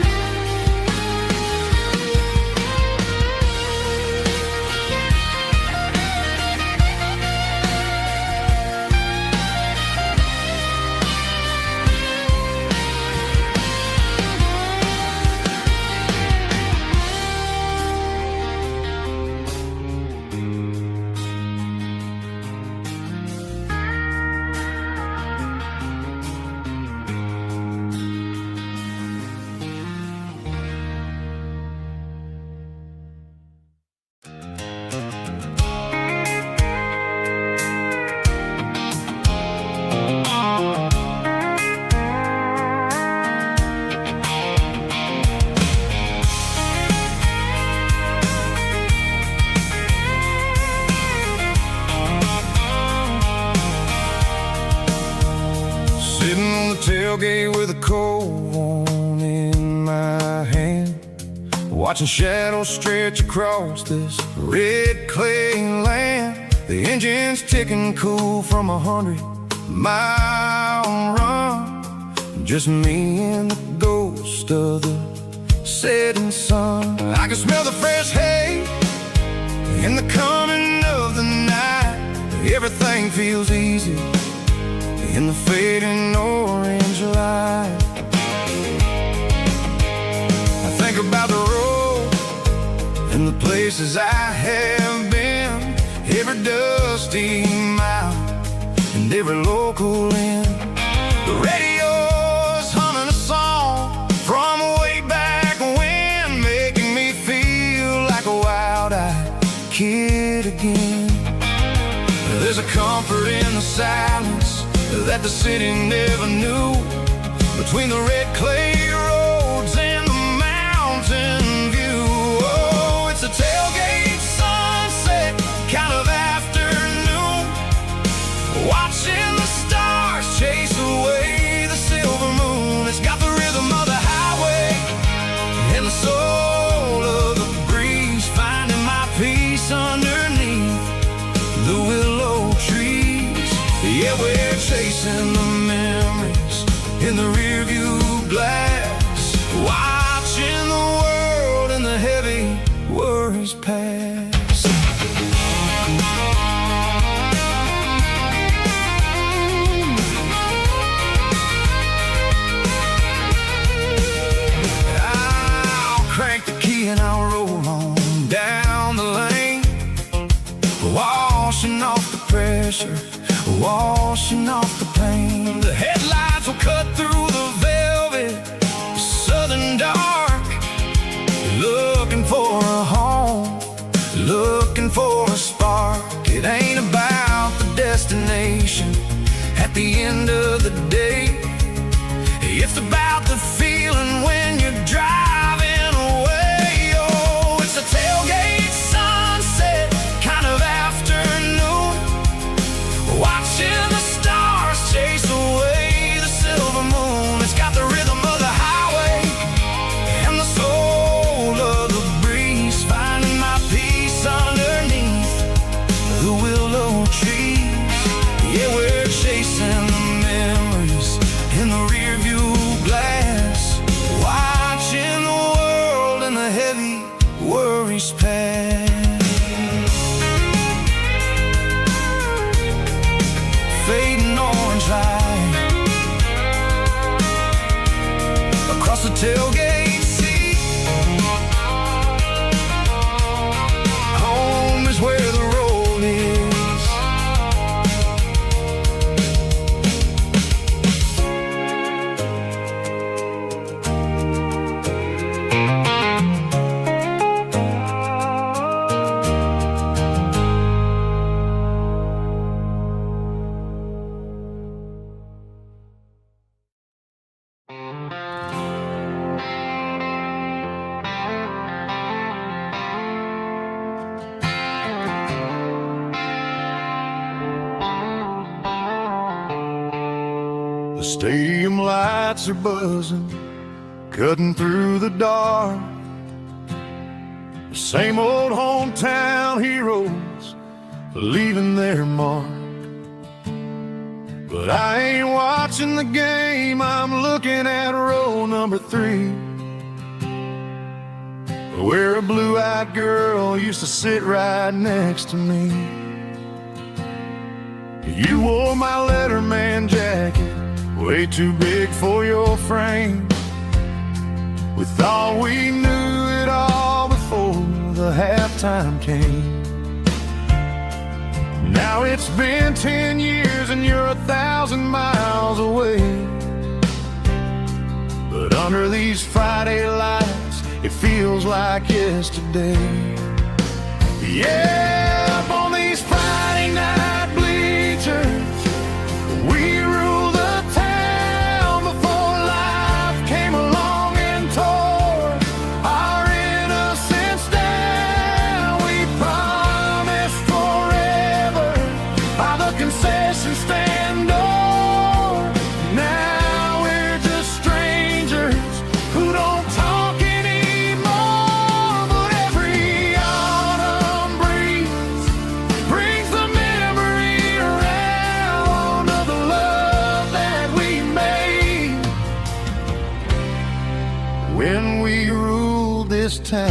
Sitting on the tailgate with a cold one in my hand, watching shadows stretch across this red clay land. The engine's ticking cool from 100-mile run. Just me and the ghost of the setting sun. I can smell the fresh hay in the coming of the night. Everything feels easy in the fading orange light. I think about the road and the places I have been, every dusty mile and every local inn. The radio's humming a song from way back when, making me feel like a wild-eyed kid again. There's a comfort in the silence that the city never knew, between the red clay roads and the mountain view. Oh, it's a tailgate sunset kind of afternoon, watching the stars chase away the silver moon. It's got the rhythm of the highway and the soul of the breeze, finding my peace underneath the willow trees. Yeah, we're chasing the memories in the rearview glass, watching the world and the heavy worries pass. I'll crank the key and I'll roll on down the lane, washing off the pressure, washing off the pain. The headlights will cut through the velvet southern dark, looking for a home, looking for a spark. It ain't about the destination at the end of the day, it's about the feeling when you're driving away. Oh, it's a tailgate sunset kind of afternoon, watching the stars chase away the silver moon. It's got the rhythm of the highway and the soul of the breeze, finding my peace underneath the willow trees. Yeah, we're chasing the memories in the rearview glass, Stadium lights are buzzing, cutting through the dark. The same old hometown heroes leaving their mark. But I ain't watching the game, I'm looking at row number 3, where a blue-eyed girl used to sit right next to me. You wore my Letterman jacket, way too big for your frame. We thought we knew it all before the halftime came. Now it's been 10 years and you're 1,000 miles away. But under these Friday lights, it feels like yesterday. Yeah, up on these Friday night bleachers, we rule the town before life came along and tore our innocence down. We promised forever by the concession stand door. Now we're just strangers who don't talk anymore. But every autumn breeze brings the memory around of the love that we made when we ruled this town.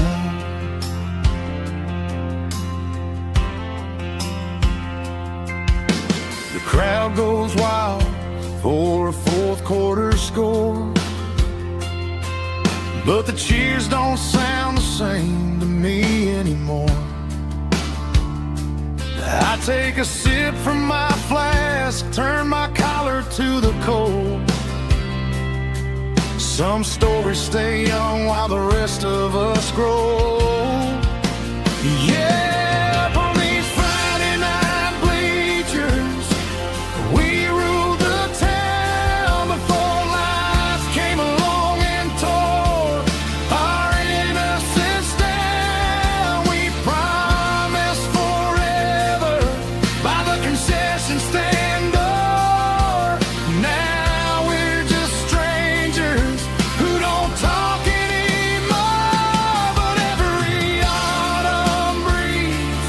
The crowd goes wild for a fourth quarter score, but the cheers don't sound the same to me anymore. I take a sip from my flask, turn my collar to the cold. Some stories stay young while the rest of us grow. Yeah, up on these Friday night bleachers, we ruled the town before life came along and tore our innocence down. We promised forever by the concession stand door. Now we're just strangers who don't talk anymore. But every autumn breeze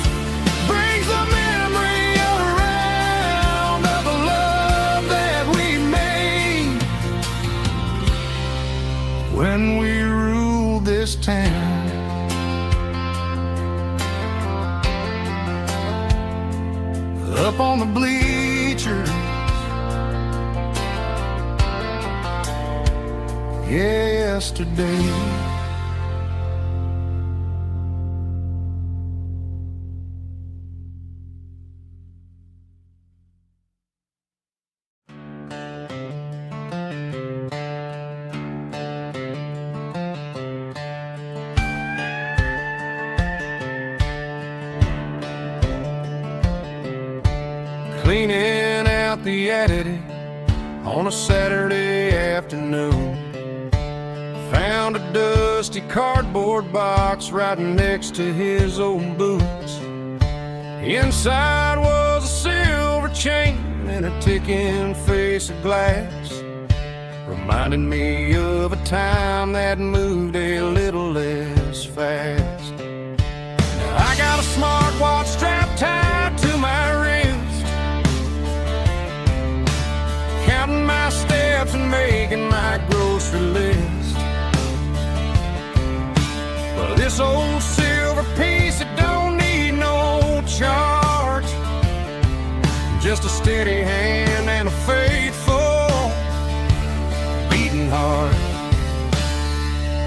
brings the memory around of the love that we made when we ruled this town. Up on the bleachers, yesterday. Cleaning out the attic on a Saturday afternoon, found a dusty cardboard box right next to his old boots. Inside was a silver chain and a ticking face of glass, reminding me of a time that moved a little less fast. Now I got a smartwatch strapped tied to my wrist, counting my steps and making my grocery list. But this old silver piece, it don't need no charge, just a steady hand and a faithful beating heart.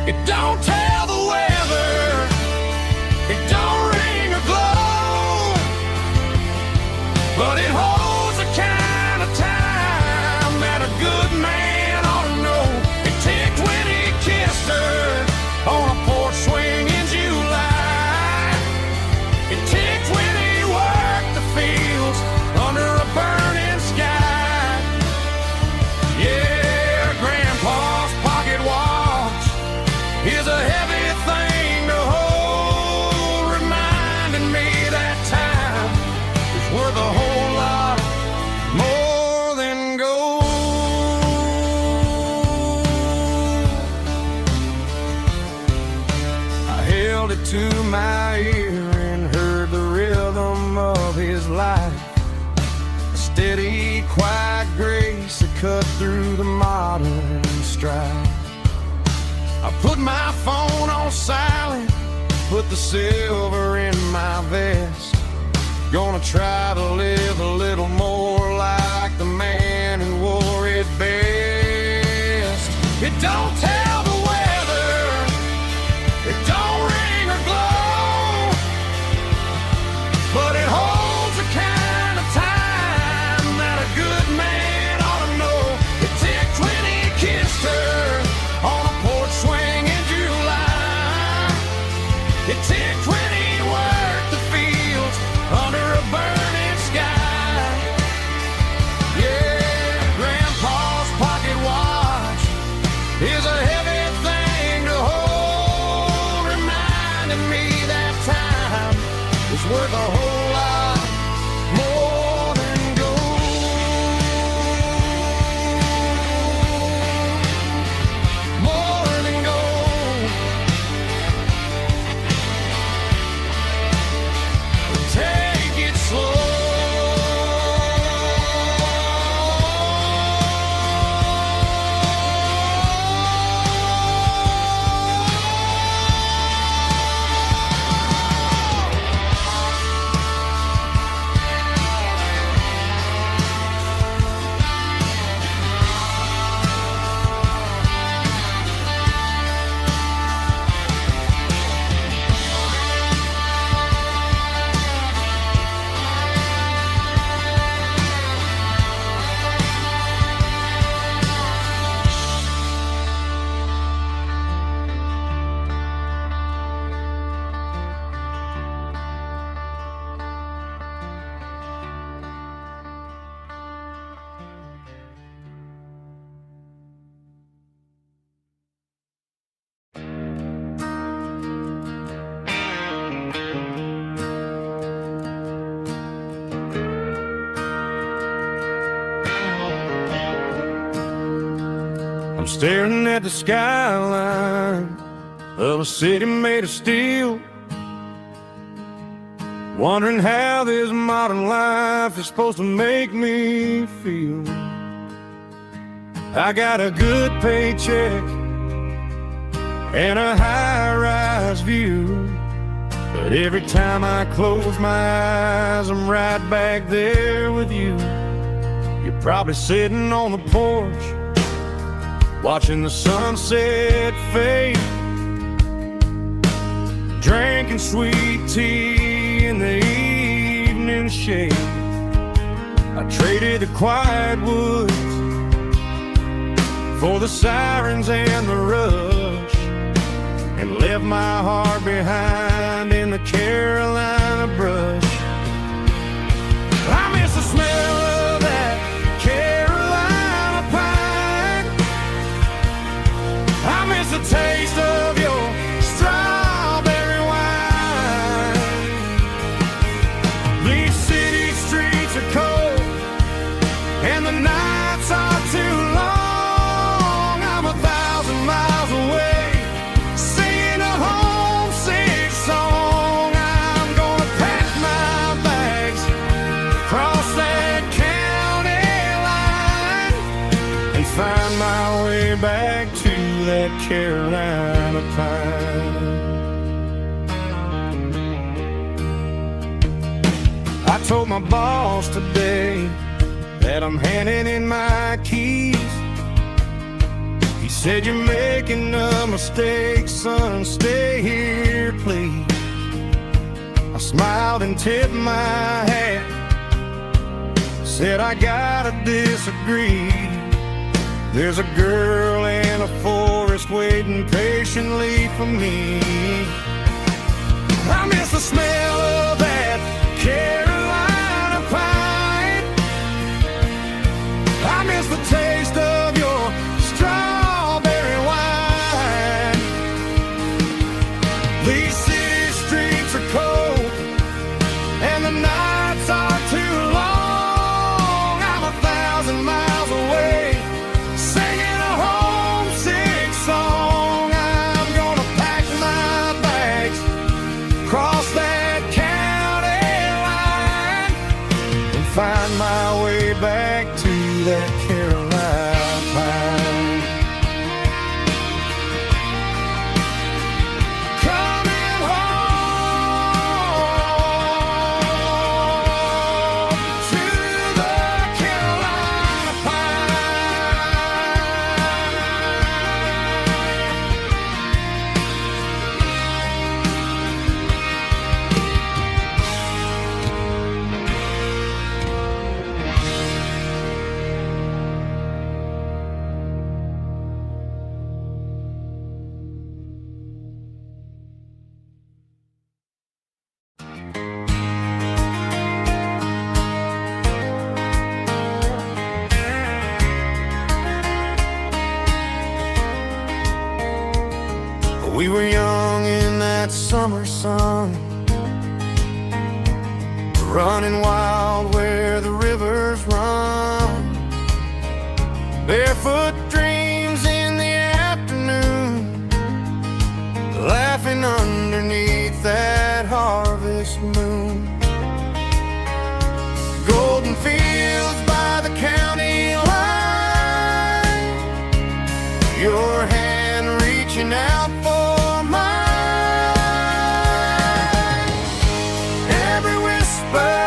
It don't tell the weather, it don't ring or glow, but it holds the kind of time that a good man ought to know. It ticked when he kissed her on a porch swing in July. It ticked when he worked the fields under a burning sky. Yeah, Grandpa's pocket watch is a heavy thing to hold, reminding me that time is worth a whole lot more than gold. held it to my ear and heard the rhythm of his life. A steady, quiet grace that cut through the modern strife. I put my phone on silent, put the silver in my vest. Gonna try to live a little more like the man who wore it best. It don't tell the weather, it don't ring or glow, but it holds the kind of time that a good man ought to know. It ticked when he kissed her on a porch swing in July. It ticked when he worked the fields under a burning sky. Yeah, Grandpa's pocket watch is a heavy thing to hold, reminding me that time is worth a whole lot more than gold. More than gold. Take it slow. I'm staring at the skyline of a city made of steel, wondering how this modern life is supposed to make me feel. I got a good paycheck and a high-rise view, but every time I close my eyes, I'm right back there with you. You're probably sitting on the porch, watching the sunset fade, drinking sweet tea in the evening shade. I traded the quiet woods for the sirens and the rush, and left my heart behind in the Carolina brush. I miss the smell of that Carolina pine. I miss the taste of your strawberry wine. These city streets are cold and the nights are too long. I'm 1,000 miles away, singing a homesick song. I'm gonna pack my bags, cross that county line, and find my way back to that Carolina pine. I told my boss today that I'm handing in my keys. He said, "You're making a mistake, son, stay here, please." I smiled and tipped my hat, said, "I gotta disagree. There's a girl in a forest waiting patiently for me." I miss the smell of that Carolina pine. I miss the taste of your strawberry wine. These city streets are cold and the nights are too long. I'm 1,000 miles away, singing a homesick song. I'm gonna pack my bags, that Carolina pine. Coming home to the Carolina We were young in that summer sun, running wild where the rivers run, barefoot dreams in the afternoon, laughing underneath that harvest moon. Golden fields by the county line, your hand reaching out for mine. Every whisper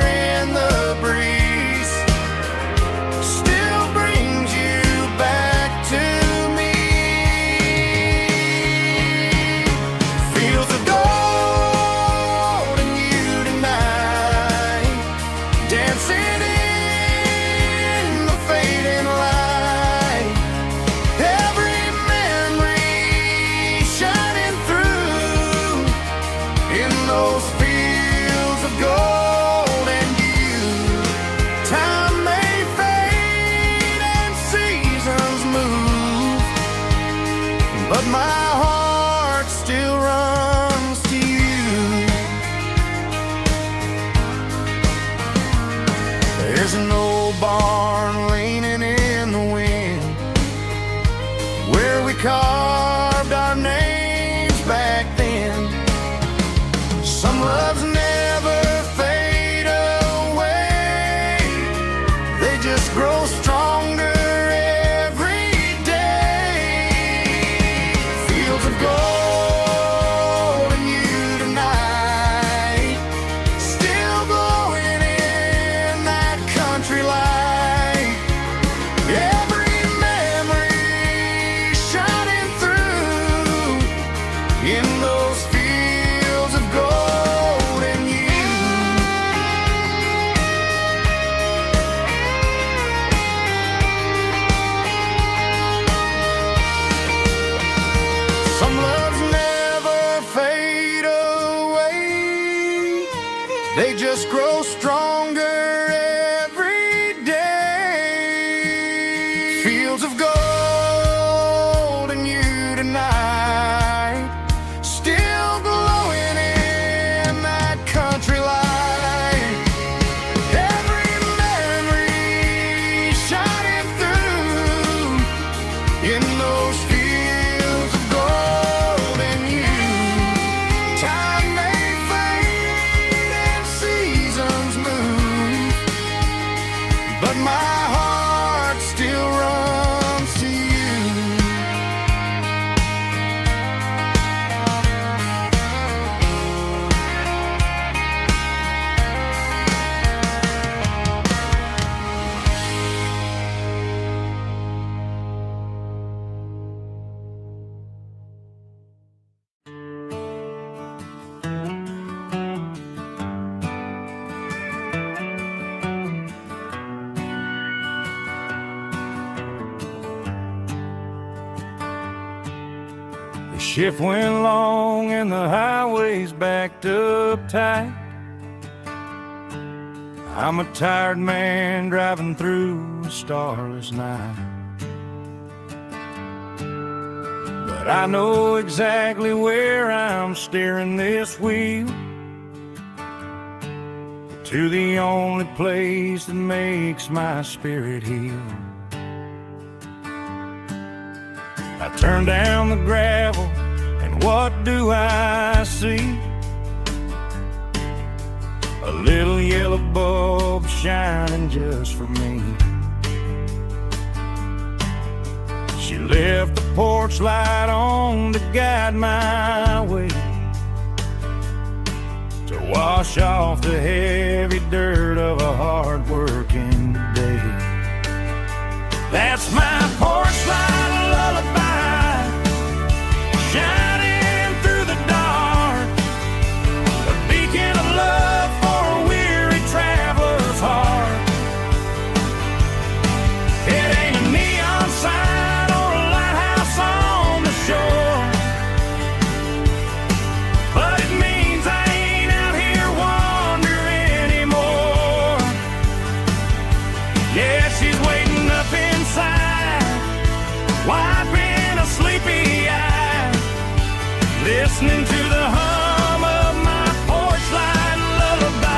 in the breeze still brings you back to me. Fields of gold and you tonight, dancing in the fading light. Every memory shining through in those fields of gold and you. Time may fade and seasons move, but my heart still runs to you. There's an old barn leaning in the wind where we carved our names back then. Some loves never fade away, they just grow stronger every day. Fields of gold and you tonight, still glowing in that country light. Every memory shining through in those fields of gold and you. Some loves never fade away, they just grow stronger every day. Fields of gold and you tonight, still glowing in that country light. Every memory shining through in those fields of gold and you. Time may fade and seasons move, but my heart still runs to you. The shift went long and the highway's backed up tight. I'm a tired man driving through a starless night, but I know exactly where I'm steering this wheel, to the only place that makes my spirit heal. I turn down the gravel, and what do I see? A little yellow bulb shining just for me. Left the porch light on to guide my way, to wash off the heavy dirt of a hard-working day. That's my porch light lullaby, shining through the dark, a beacon of love for a weary traveler's heart. It ain't a neon sign or a lighthouse on the shore, but it means I ain't out here wandering anymore. Yeah, she's waiting up inside, wiping a sleepy eye, listening to the hum of my porch light lullaby.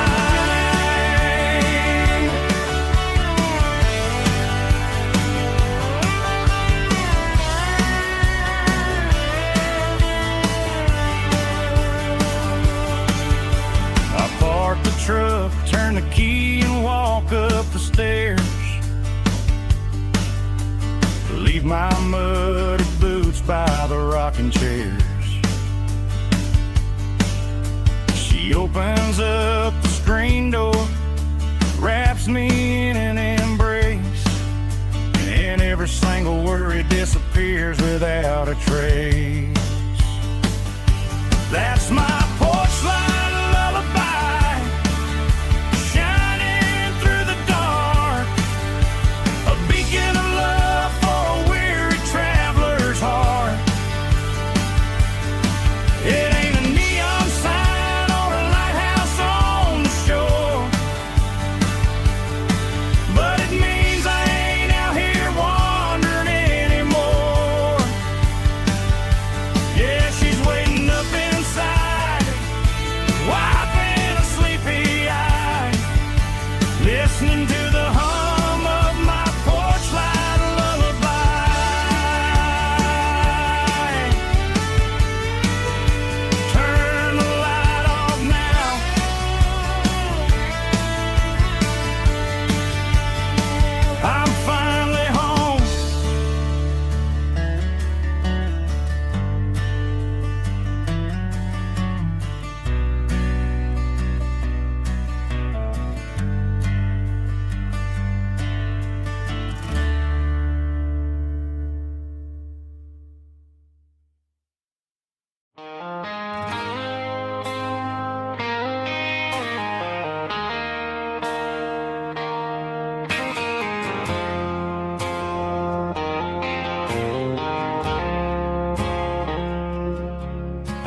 I park the truck, turn the key and walk up the stairs, leave my muddy boots by the rocking chairs. She opens up the screen door, wraps me in an embrace, and every single worry disappears without a trace. That's my porch light lullaby, shining through the dark, a beacon of love for a weary traveler's heart. It ain't a neon sign or a lighthouse on the shore, but it means I ain't out here wandering anymore. Yeah, she's waiting up inside, wiping a sleepy eye, listening to the hum of my porch light lullaby. Turn the light off now, I'm finally home.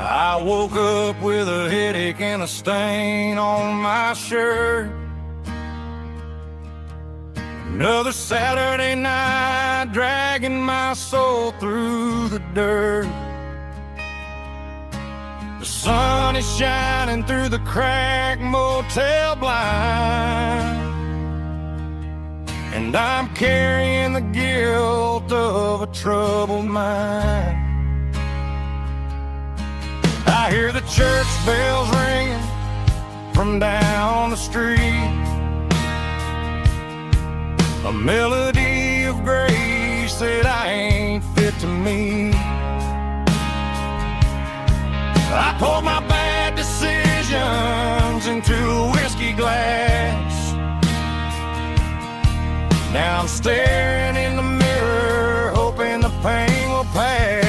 I woke up with a headache and a stain on my shirt. Another Saturday night, dragging my soul through the dirt. The sun is shining through the cracked motel blind, and I'm carrying the guilt of a troubled mind. I hear the church bells ringing from down the street, a melody of grace that I ain't fit to meet. I poured my bad decisions into a whiskey glass. Now I'm staring in the mirror, hoping the pain will pass.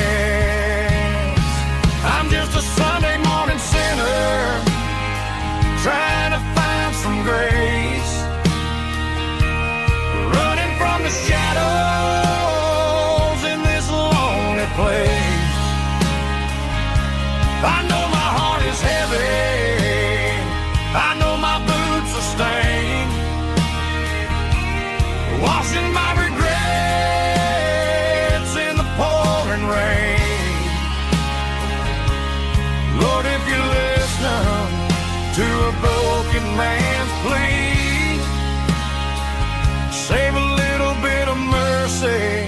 I'm just a Sunday morning sinner, trying to find some grace, running from the shadows in this lonely place. I know my heart is heavy, I know my boots are stained, washing my regrets in the pouring rain. Lord, if you listen to a broken man's plea, save a little bit of mercy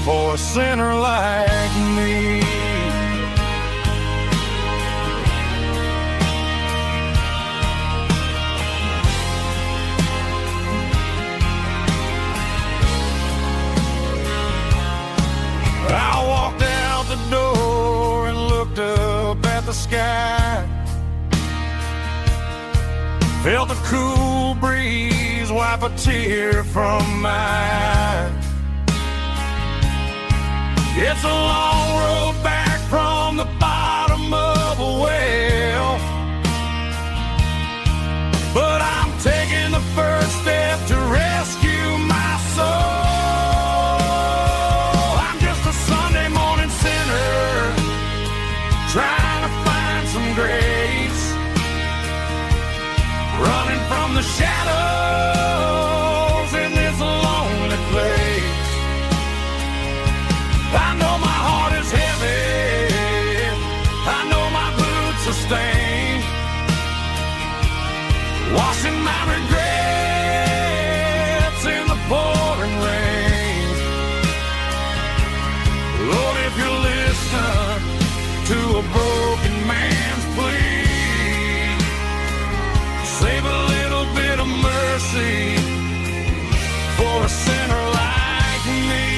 for a sinner like me. the sky. Felt the cool breeze wipe a tear from my eye. It's a long road back from the bottom of a well, but I'm taking the first step to rescue my soul. I'm just a Sunday morning sinner trying to find some grace, running from the shadows in this lonely place. I know my heart is heavy, I know my boots are stained, washing my regrets in the pouring rain. Lord, if you listen to a broken man's plea, save a little bit of mercy for a sinner like me.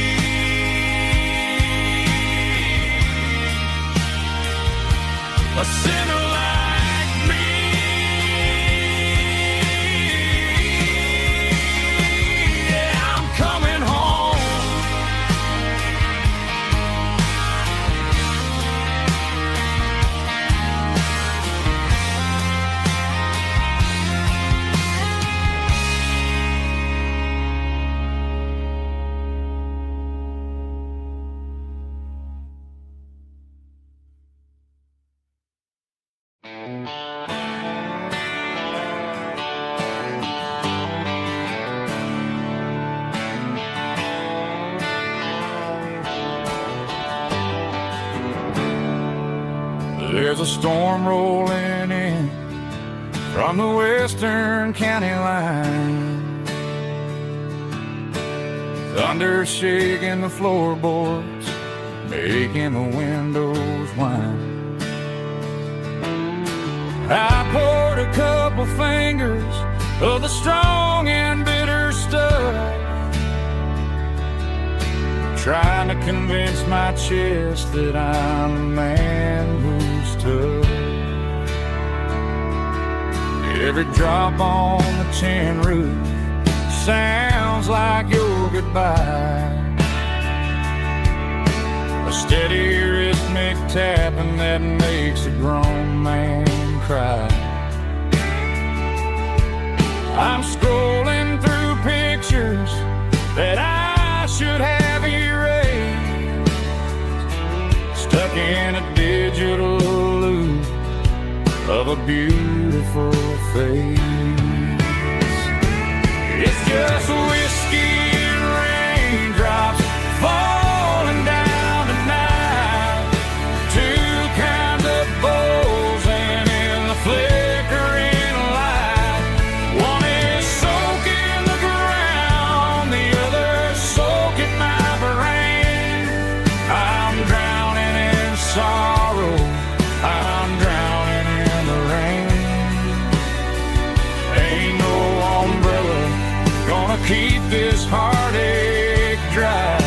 A sinner like me. Yeah, I'm coming home. There's a storm rolling in from the western county line, thunder shaking the floorboards, making the windows whine. I poured a couple fingers of the strong and bitter stuff, trying to convince my chest that I'm a man who's tough. Every drop on the tin roof sounds like your goodbye, a steady rhythmic tapping that makes a grown man cry. I'm scrolling through pictures that I should have erased, stuck in a digital loop of a beautiful face. It's just whiskey and raindrops falling down tonight, two kinds of bowls and in the flickering light. One is soaking the ground, the other soaking my brain. I'm drowning in sorrow, I'm drowning in the rain. Ain't no umbrella gonna keep this heartache dry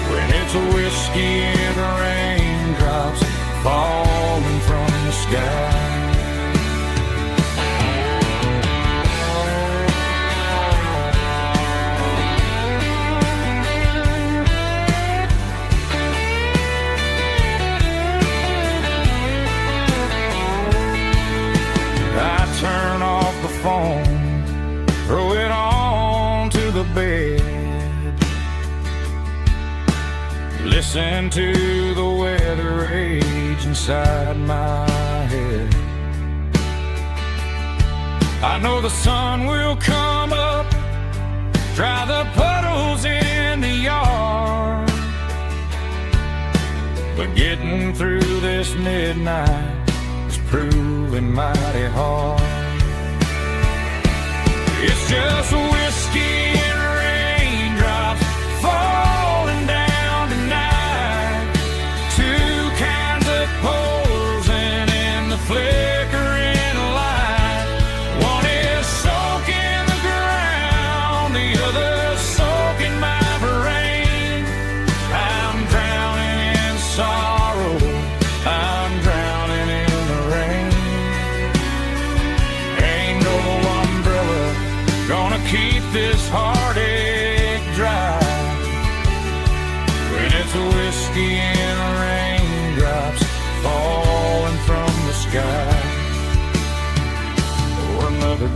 when it's a whiskey and raindrops falling from the sky. I turn off the phone, throw it on to the bed, listen to the weather rage inside my head. I know the sun will come up, dry the puddles in the yard, but getting through this midnight is proving mighty hard. It's just whiskey and raindrops falling down tonight, two kinds of pours and in the flickering light. One is soaking the ground, the other soaking my brain. I'm drowning in sorrow, I'm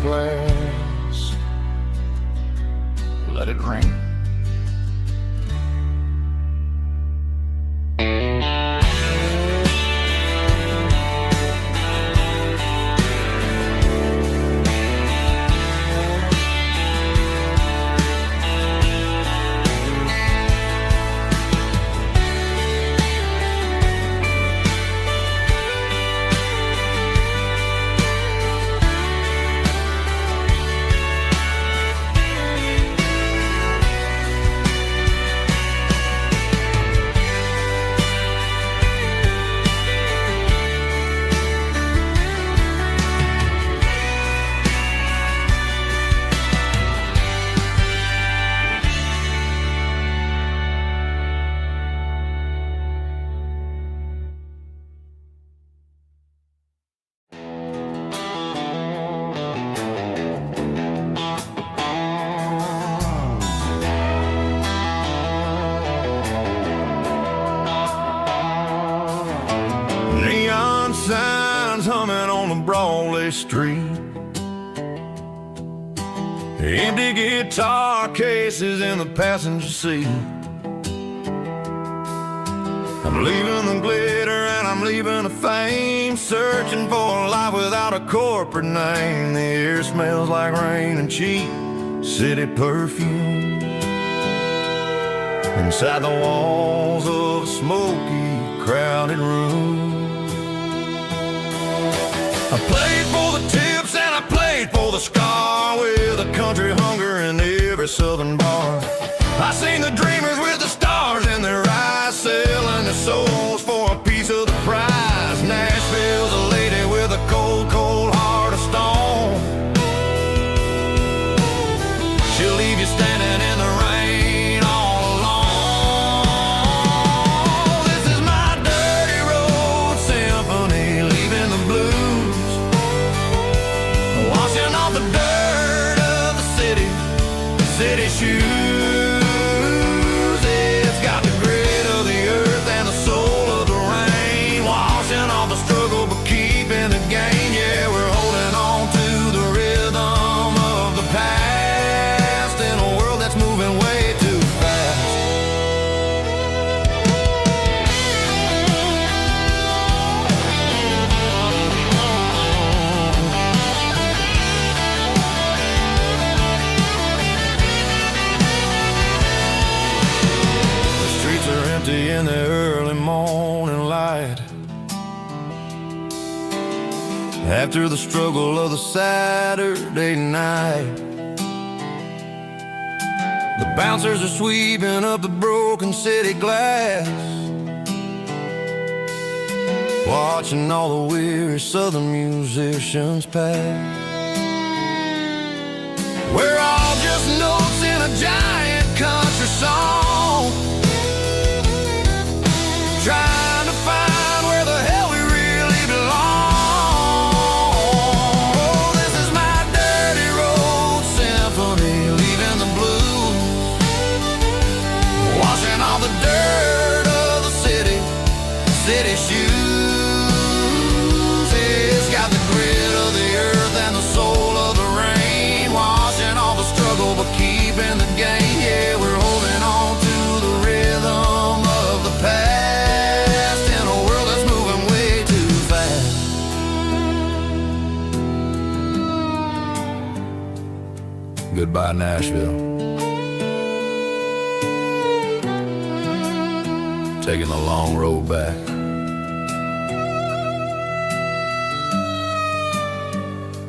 glass. Let it ring. Neon signs humming on the Broadway street. Empty guitar cases in the passenger seat. I'm leaving the glitter and I'm leaving the fame, searching for a life without a corporate name. The air smells like rain and cheap city perfume. Inside the walls of a smoky, crowded room. I played for the tips and I played for the scar, with a country hunger in every southern bar. I seen the dreamers with the stars in their eyes, selling their souls for a piece of the prize. Nashville's a lady with a cold, cold heart of stone. She'll leave you standing in the rain all alone. This is my dirty road symphony, leaving the blues, washing off the dirt of the city shoes. It's got the grit of the earth and the soul of the rain, washing off the struggle but keeping the gain. Yeah, we're holding on to the rhythm of the past in a world that's moving way too fast. The streets are empty in the early morning light, after the struggle of the Saturday night. The bouncers are sweeping up the broken city glass, watching all the weary southern musicians pass. We're all just notes in a giant country song, trying to find where the hell we really belong. Oh, this is my dirty road symphony, leaving the blues, washing all the dirt of the city shoes. It's got the grit of the earth and the soul of the rain, washing all the struggle but keeping the gain. Yeah, we're holding on to the rhythm of the past in a world that's moving way too fast. Goodbye, Nashville. Taking the long road back.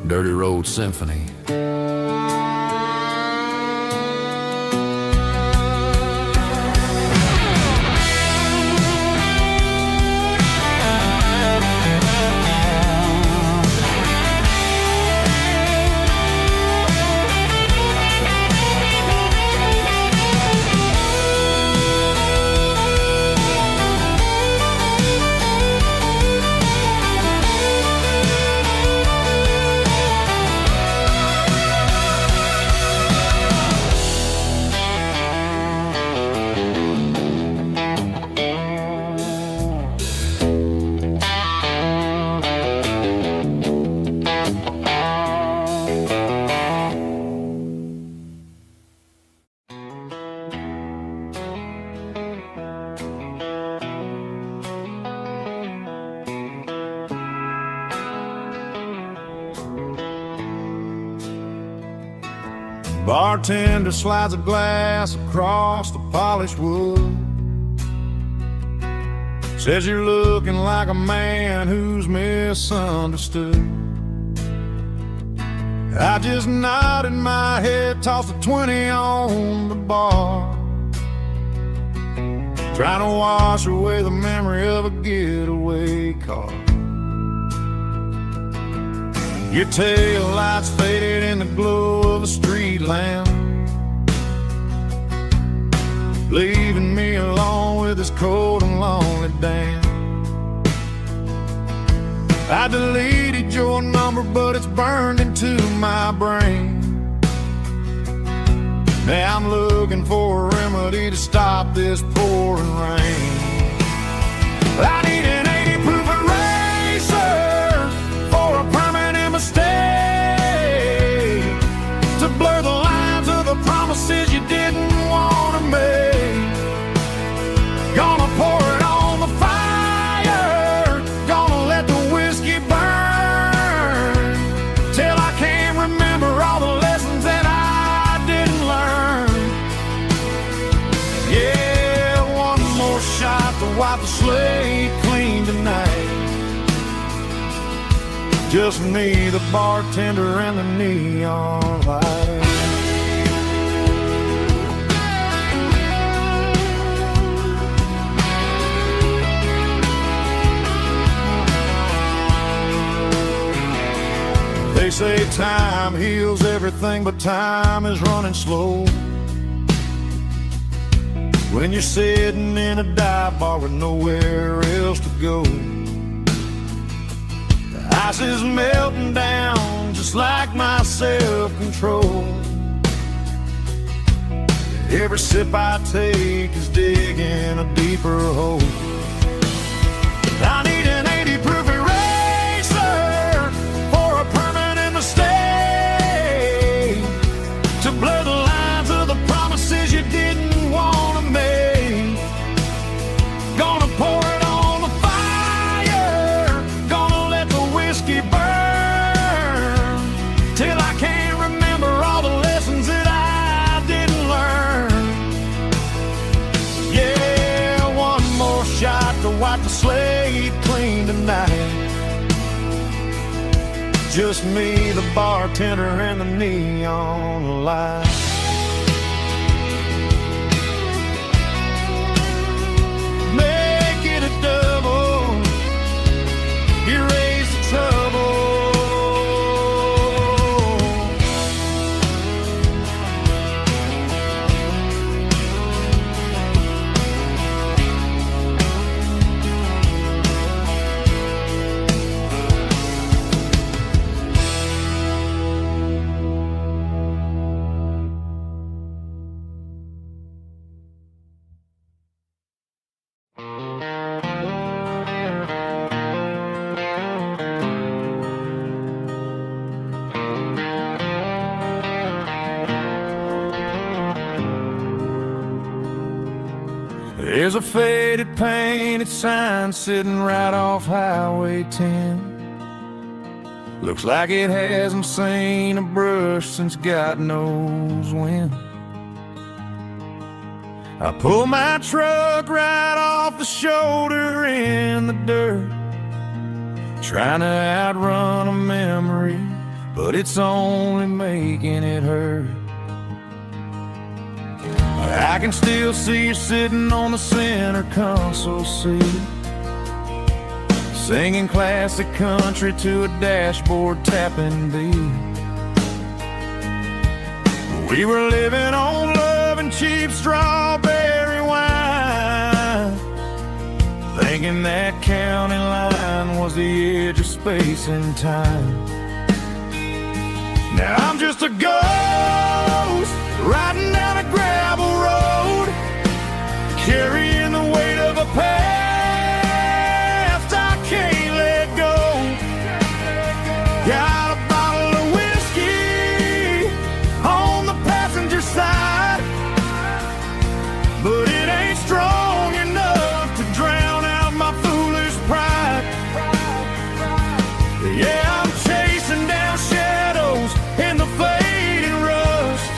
Dirty Road Symphony. Bartender slides a glass across the polished wood. Says you're looking like a man who's misunderstood. I just nodded my head, tossed a 20 on the bar, trying to wash away the memory of a getaway car. Your tail lights faded in the glow of a street lamp, leaving me alone with this cold and lonely damn. I deleted your number, but it's burned into my brain. Now I'm looking for a remedy to stop this pouring rain. I need an 80 proof eraser for a permanent mistake, to blur the lines of the promises you didn't want to make. Gonna pour it on the fire, gonna let the whiskey burn, till I can't remember all the lessons that I didn't learn. Yeah, one more shot to wipe the slate clean tonight. Just me, the bartender, and the neon light. They say time heals everything, but time is running slow when you're sitting in a dive bar with nowhere else to go. The ice is melting down just like my self-control. Every sip I take is digging a deeper hole. I need an 80 proof eraser for a permanent mistake, to blur the lines of the promises you didn't want to make. Gonna pour it on the fire, gonna let the whiskey burn, till I can't remember all the lessons that I didn't learn. Yeah, one more shot to wipe the slate clean tonight. Just me, the bartender, and the neon light. Make it a double, erase the trouble. There's a faded painted sign sitting right off Highway 10. Looks like it hasn't seen a brush since God knows when. I pull my truck right off the shoulder in the dirt, trying to outrun a memory, but it's only making it hurt. I can still see you sitting on the center console seat, singing classic country to a dashboard tapping beat. We were living on love and cheap strawberry wine, thinking that county line was the edge of space and time. Now I'm just a ghost riding down a gravel road, carrying the weight of a past I can't let go. Got a bottle of whiskey on the passenger side, but it ain't strong enough to drown out my foolish pride. Yeah, I'm chasing down shadows in the fading rust,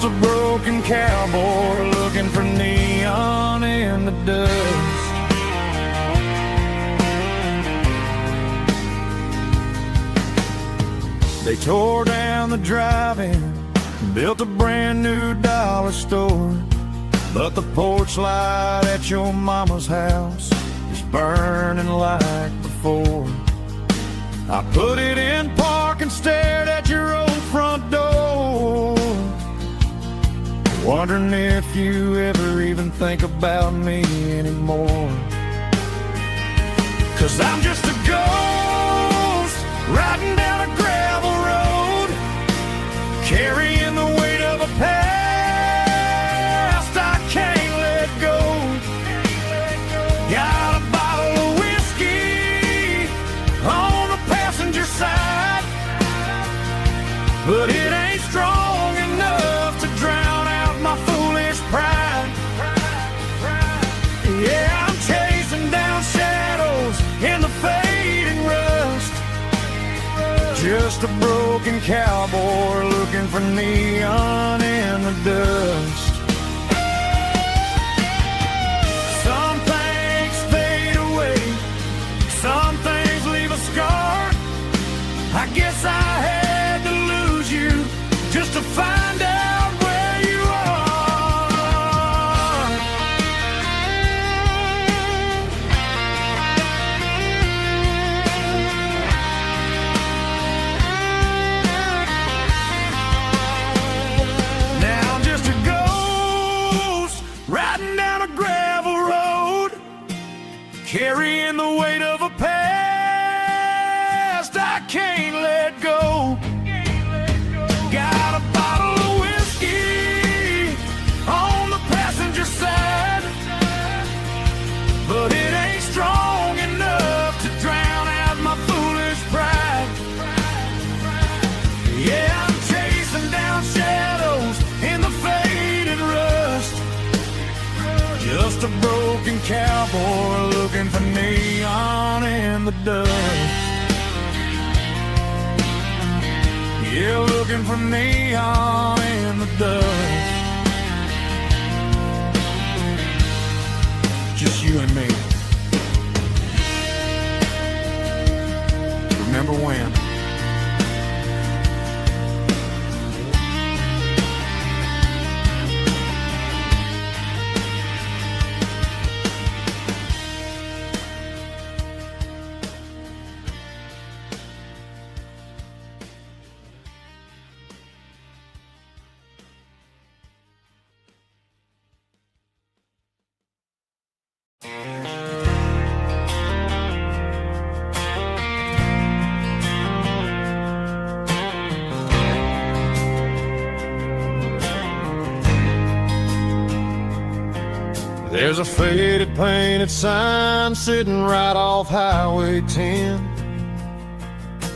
a broken cowboy looking for neon in the dust. They tore down the drive-in, built a brand new dollar store, but the porch light at your mama's house is burning like before. I put it in park and stared at your old front door, wondering if you ever even think about me anymore. 'Cause I'm just a ghost riding down a gravel road, carrying the weight of a past I can't let go. Got a bottle of whiskey on the passenger side, but it ain't strong enough to drown out my foolish pride. Yeah, I'm chasing down shadows in the fading rust, just a broken cowboy looking for neon in the dust. Some things fade away, some things leave a scar. I guess I had to lose you just to find out where you are. Now I'm just a ghost riding down a gravel road, carrying the weight of a past I can't let go. Got a bottle of whiskey on the passenger side, but it ain't strong enough to drown out my foolish pride. Yeah, I'm chasing down shadows in the faded rust, just a broken cowboy looking for neon in the dust. Yeah, looking for neon in the dust. Just you and me. Remember when? There's a faded painted sign sitting right off Highway 10.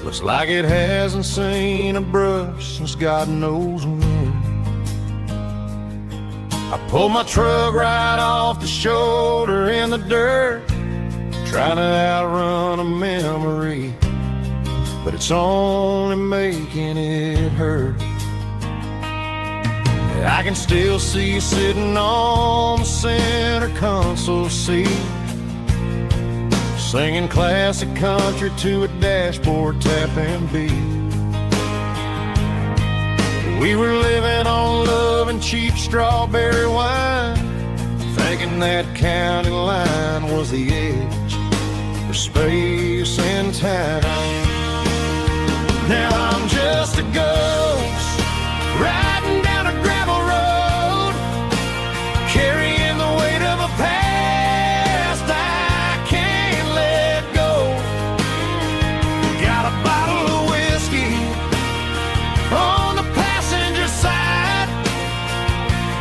Looks like it hasn't seen a brush since God knows when. I pulled my truck right off the shoulder in the dirt, trying to outrun a memory, but it's only making it hurt. I can still see you sitting on the center console seat, singing classic country to a dashboard tapping beat. We were living on love and cheap strawberry wine, thinking that county line was the edge for space and time. Now I'm just a ghost riding down a gravel road, carrying the weight of a past I can't let go. Got a bottle of whiskey on the passenger side,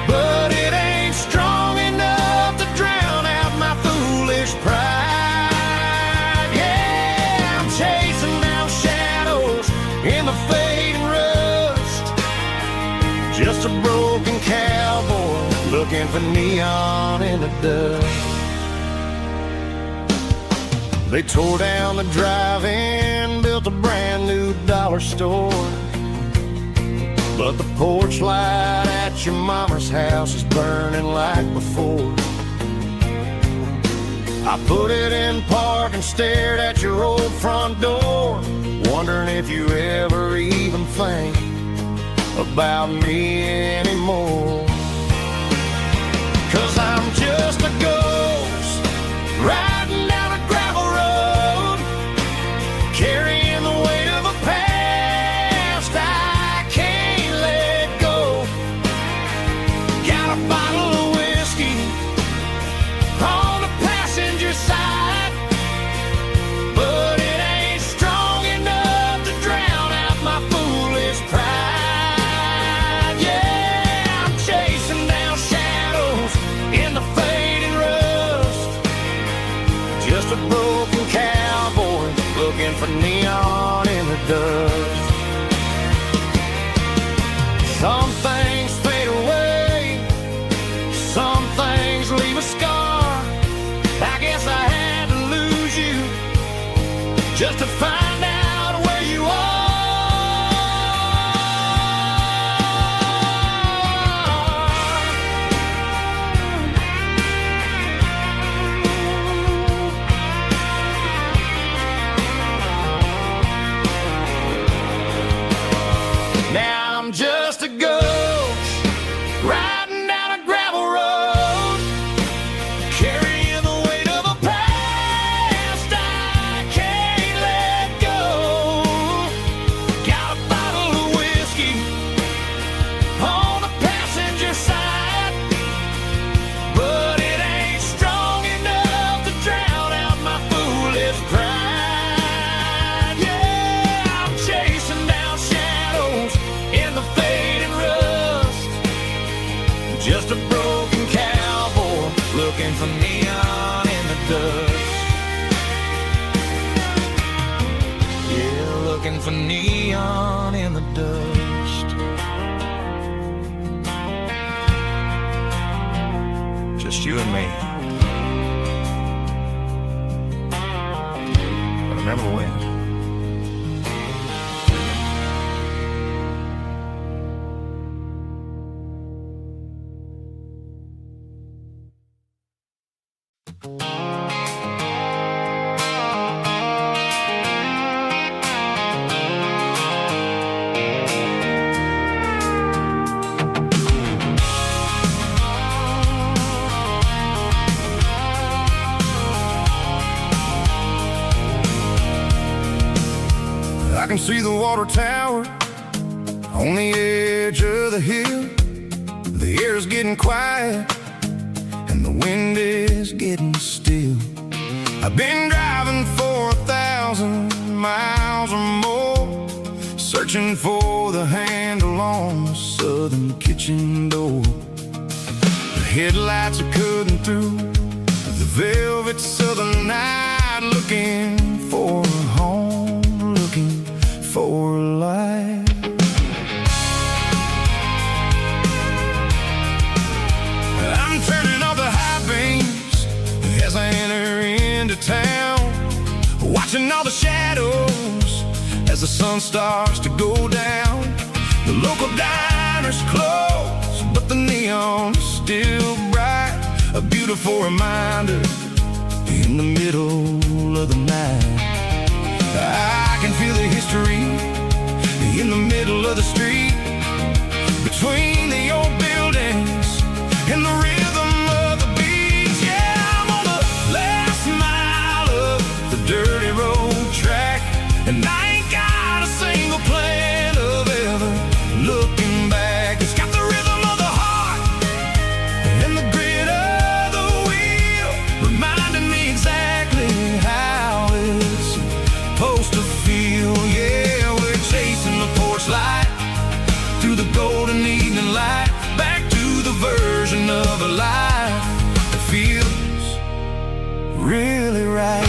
but it ain't strong enough to drown out my foolish pride. Yeah, I'm chasing down shadows in the fading rust, just a broken cowboy looking for neon in the dust. They tore down the drive-in, built a brand new dollar store, but the porch light at your mama's house is burning like before. I put it in park and stared at your old front door, wondering if you ever even think about me anymore. 'Cause I'm just a ghost riding down a gravel road, carrying the weight of a past I can't let go. Got a bottle of whiskey on the passenger side, but it ain't strong enough to drown out my foolish pride. Yeah, I'm chasing down shadows in the fading rust, just a broken cowboy looking for neon in the dust. Some things fade away, some things leave a scar. I guess I had to lose you just to find out where you are. Now I'm just a ghost riding down a gravel road, carrying the weight of a past I can't let go. Got a bottle of whiskey on the passenger side, but it ain't strong enough to drown out my foolish pride. Yeah, I'm chasing down shadows in the fading rust, just a broken cowboy looking for neon in the dust. Yeah, looking for neon in the dust. Just you and me. But remember when? I can see the water tower on the edge of the hill. The air's getting quiet and the wind is getting still. I've been driving for 1,000 miles or more, searching for the handle on the southern kitchen door. The headlights are cutting through the velvet southern night, looking for a home, looking for life. I'm turning off the high beams as I enter into town, watching all the shadows as the sun starts to go down. The local diner's closed, but the neon's still bright, a beautiful reminder in the middle of the night. I can feel the history in the middle of the street, between the old buildings and the rhythm of the beats. Yeah, I'm on the last mile of the dirty road track, and I ain't got a single plan of ever looking back. It's got the rhythm of the heart and the grit of the wheel, reminding me exactly how it's supposed to feel. Yeah, we're chasing the porch light through the golden evening light, back to the version of a life that feels really right.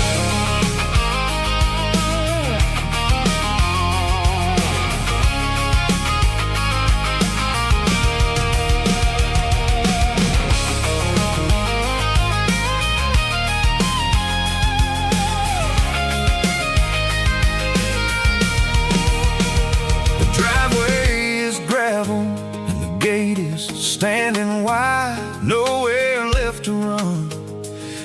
standing wide, nowhere left to run,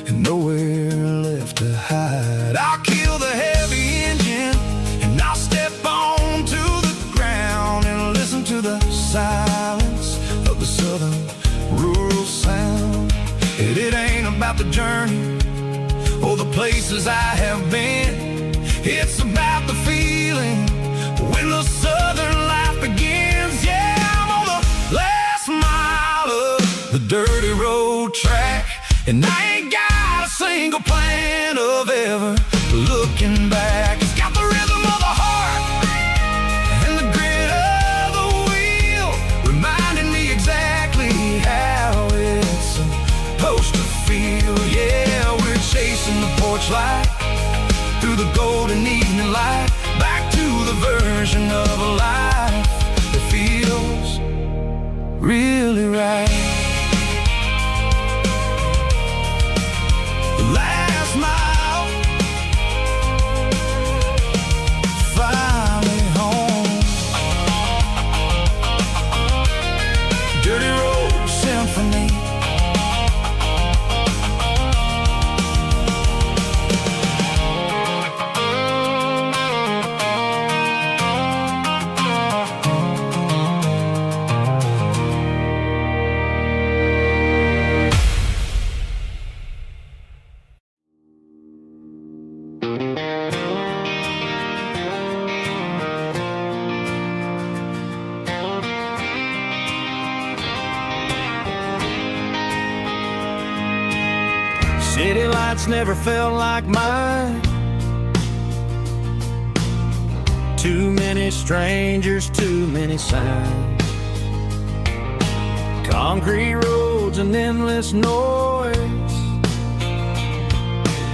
and nowhere left to hide. I'll kill the heavy engine, and I'll step onto the ground and listen to the silence of the southern rural sound. It ain't about the journey or the places I have been. It's about the feeling when the southern life begins. Yeah, I'm on the last mile of the dirty road track, and I ain't got a single plan of ever looking back. It's got the rhythm of the heart and the grit of the wheel, reminding me exactly how it's supposed to feel. Yeah, we're chasing the porch light through the golden evening light, back to the version of a life that feels really right. Last mile, finally home. Dirty road symphony. City lights never felt like mine. Too many strangers, too many signs. Concrete roads and endless noise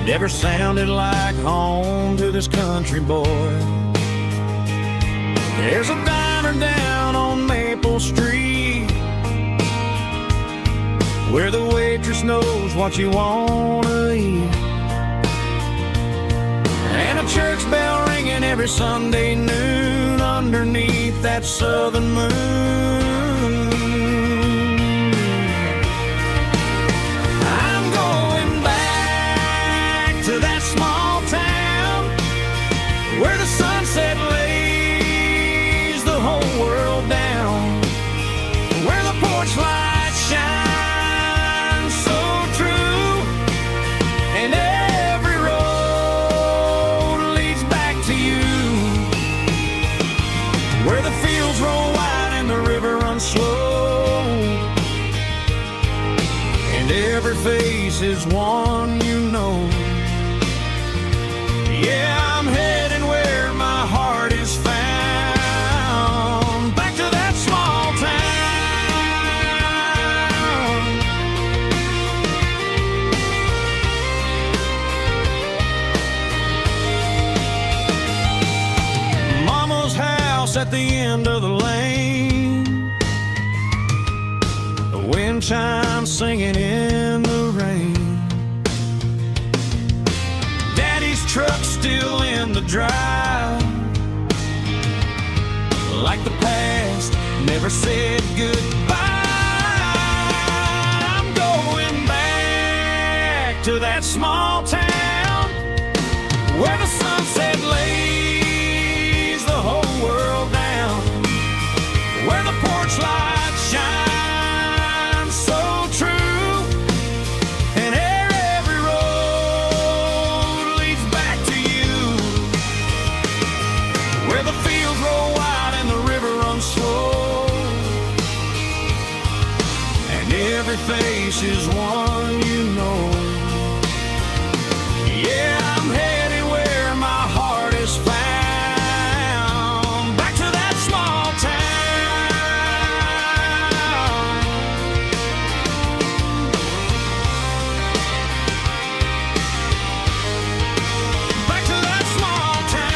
never sounded like home to this country boy. There's a diner down on Maple Street where the waitress knows what you wanna eat, and a church bell ringing every Sunday noon underneath that southern moon. I'm going back to that small town where the sunset lays the whole world down, where the porch lights shine slow, and every face is one you know. Yeah, I'm heading where my heart is found, back to that small town. Mama's house at the end of the lane, wind chimes singing in the rain. Daddy's truck still in the drive, like the past never said goodbye. I'm going back to that small town where the sunset lays the whole world down, where the porch lights shine face is one you know. Yeah, I'm headed where my heart is found, back to that small town. Back to that small town.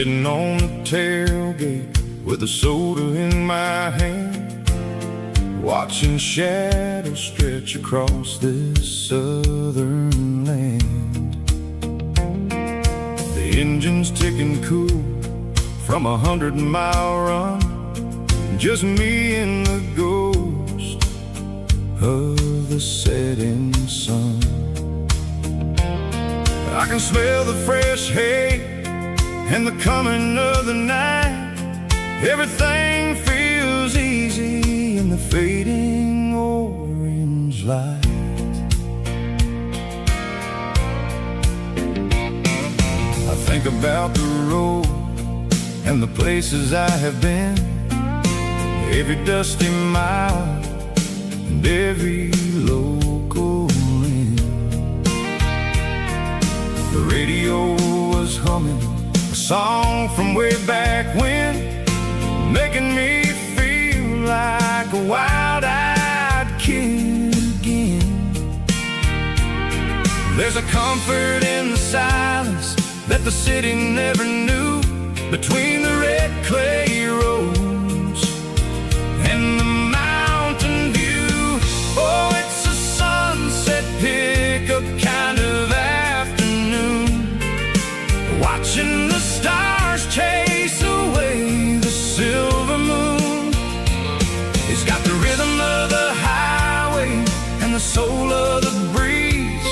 Sitting on the tailgate with a soda in my hand, watching shadows stretch across this southern land. The engine's ticking cool from 100-mile run, just me and the ghost of the setting sun. I can smell the fresh hay and the coming of the night. Everything feels easy in the fading orange light. I think about the road and the places I have been, every dusty mile and every local inn. The radio was humming a song from way back when, making me feel like a wild-eyed kid again. There's a comfort in the silence that the city never knew, between the red clay roads and the mountain view. Oh, it's a sunset pickup kind of afternoon, watching the stars chase away the silver moon. It's got the rhythm of the highway and the soul of the breeze,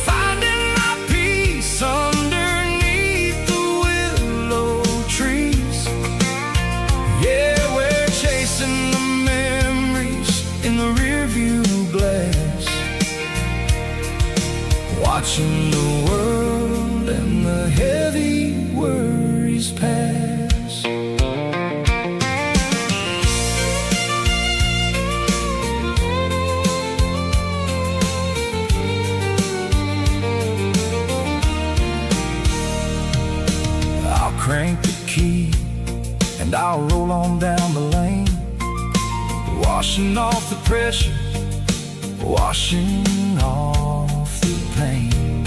finding my peace underneath the willow trees. Yeah, we're chasing the memories in the rearview glass, watching the world and the heavy worries pass. I'll crank the key and I'll roll on down the lane, washing off the pressure, washing off the pain.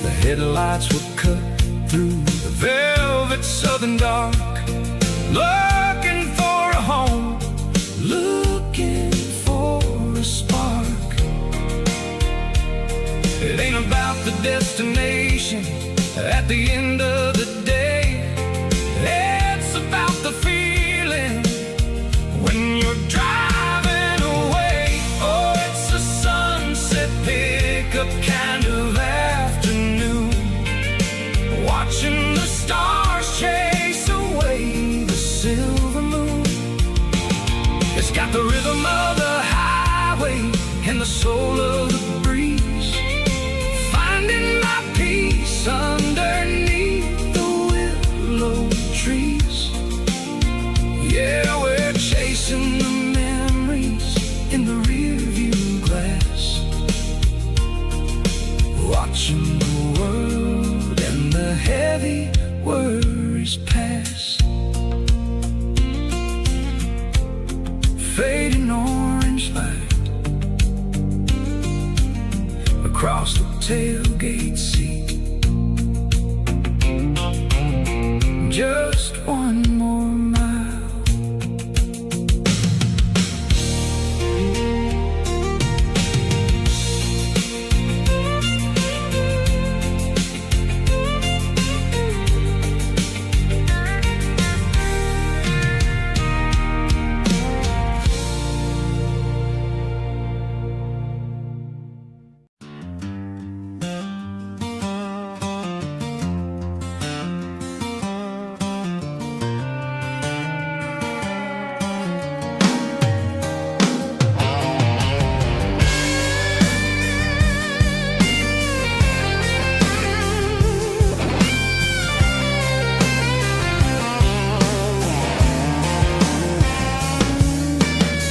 The headlights will cut through the velvet southern dark, looking for a home, looking for a spark. It ain't about the destination at the end of the day, it's about the feeling when you're driving away. Oh, it's a sunset pickup kind of afternoon, watching the stars chase away the silver moon. It's got the rhythm of the highway and the soul of the breeze, finding my peace underneath the willow trees. Yeah, we're chasing the memories in the rearview glass, watching the world and the heavy worries pass. Fading orange light across the tailgate seat. Just one more mile.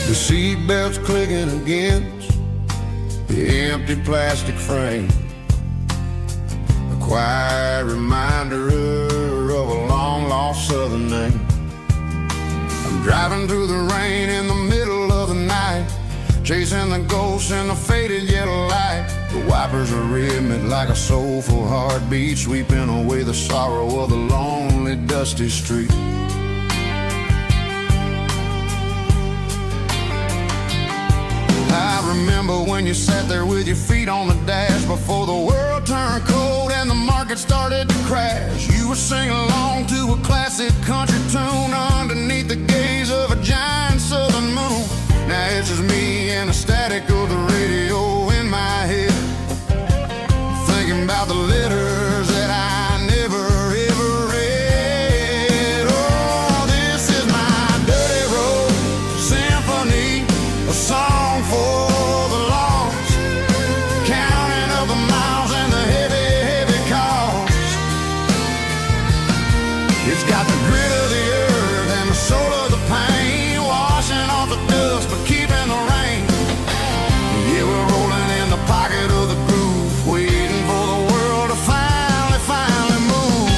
The seatbelt's clicking against the empty plastic frame, a quiet reminder of a long-lost southern name. I'm driving through the rain in the middle of the night, chasing the ghosts in the faded yellow light. The wipers are rhythmic like a soulful heartbeat, sweeping away the sorrow of the lonely, dusty street. I remember when you sat there with your feet on the dash before the world turned cold and the market started to crash. You were singing along to a classic country tune underneath the gaze of a giant southern moon. Now it's just me and the static of the radio in my head, thinking about the letters that I never ever read. Oh, this is my dirty road symphony, a song for the lost, counting up the miles and the heavy, heavy cost. It's got the grit of the earth and the soul of the pain, washing off the dust but keeping the rain. Yeah, we're rolling in the pocket of the groove, waiting for the world to finally move.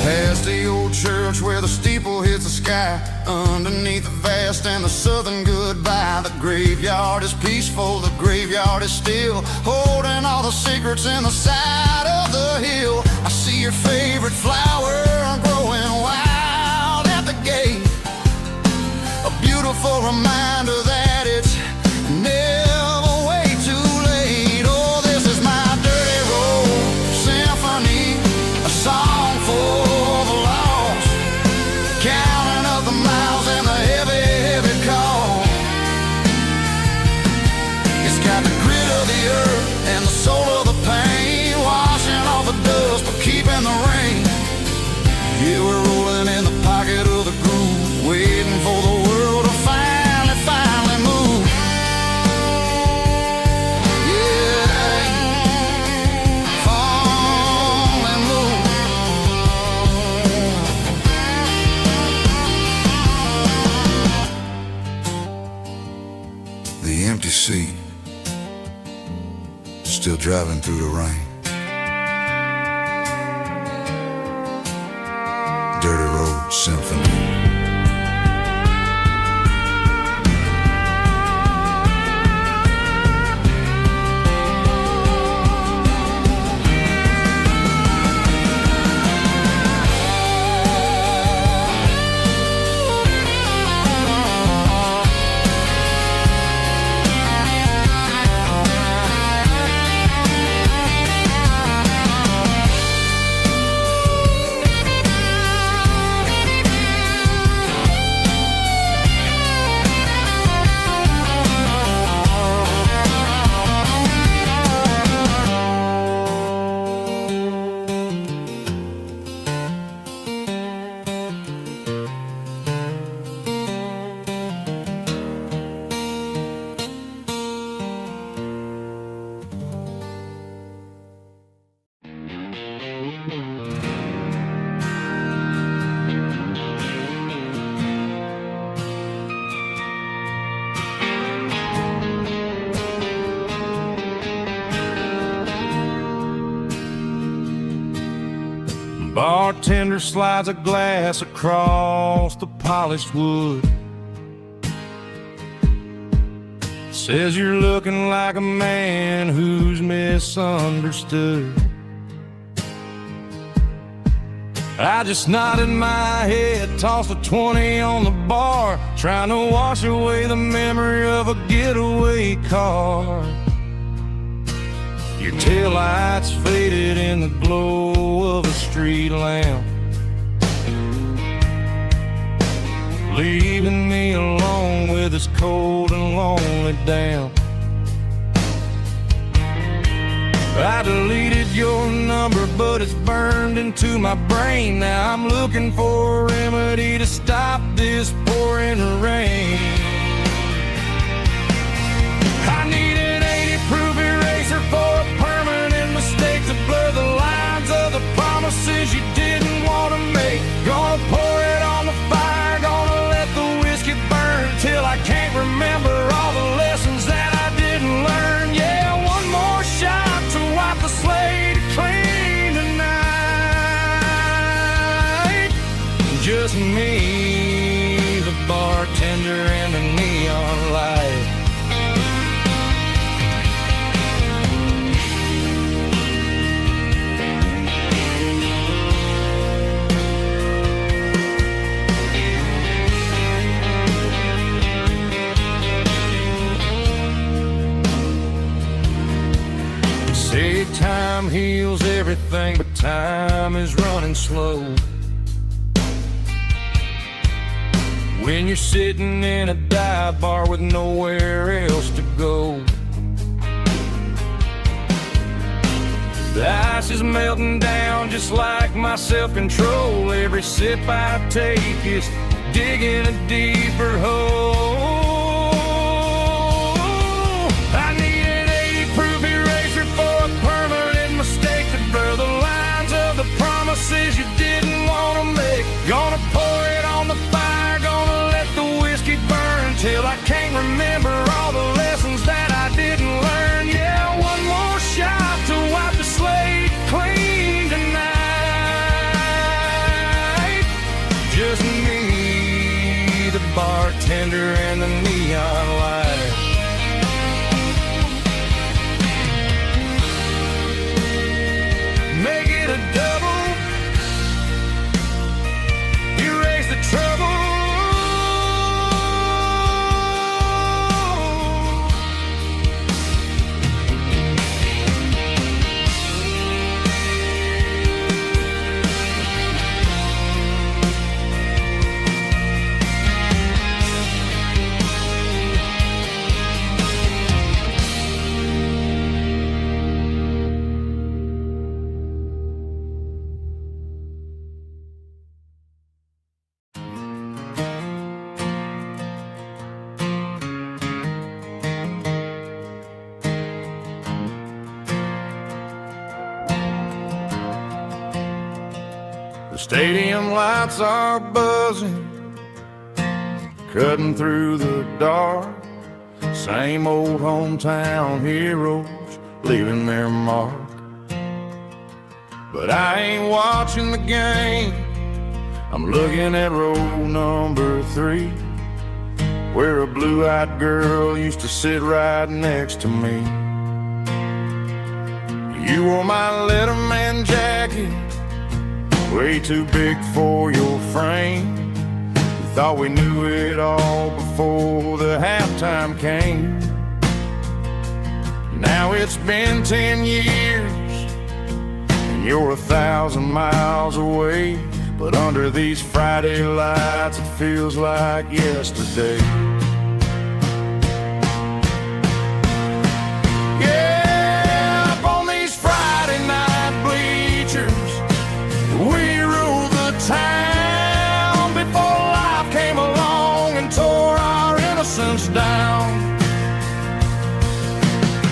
Past the old church where the steeple hits the sky, underneath the vast and the southern goodbye. The graveyard is peaceful, the graveyard is still, holding all the secrets in the side of the hill. I see your favorite flower growing wild at the gate, a beautiful reminder that it's never way too late. Oh, this is my dirty road symphony, a song for the lost, counting up the miles and the heavy, heavy call. It's got the grit of the earth and the soul of the pain, washing off the dust but keeping the rain. Yeah, we're rolling in the pocket of the groove, waiting for the world to finally move. Yeah, finally move. The empty seat, still driving through the rain. Dirty Road Symphony. Bartender slides a glass across the polished wood, says you're looking like a man who's misunderstood. I just nodded my head, tossed a 20 on the bar, trying to wash away the memory of a getaway car. Your taillights faded in the glow of a street lamp, leaving me alone with this cold and lonely damp. I deleted your number, but it's burned into my brain. Now I'm looking for a remedy to stop this pouring rain. I need an 80-proof eraser for a permanent mistake to blur the lines of the promises you didn't want to make. Gonna pour it on the fire, gonna let the whiskey burn till I can't remember all the lessons that I didn't learn. Yeah, one more shot to wipe the slate clean tonight. in the neon light. Say time heals everything, but time is running slow. When you're sitting in a dive bar with nowhere else to go, the ice is melting down just like my self-control. Every sip I take is digging a deeper hole. I need an 80-proof eraser for a permanent mistake to blur the lines of the promises you didn't want to make. Gonna pour it on the fire, gonna let the whiskey burn till I can't remember all the lessons that I didn't learn. Yeah, one more shot to wipe the slate clean tonight. Just me, the bartender, and the neon light. Make it a double, erase the trouble. The stadium lights are buzzing, cutting through the dark. Same old hometown heroes leaving their mark. But I ain't watching the game, I'm looking at row number 3, where a blue-eyed girl used to sit right next to me. You wore my Letterman jacket, way too big for your frame. We thought we knew it all before the halftime came. Now it's been 10 years and you're 1,000 miles away, but under these Friday lights it feels like yesterday. Yeah, up on these Friday night bleachers, we ruled the town before life came along and tore our innocence down.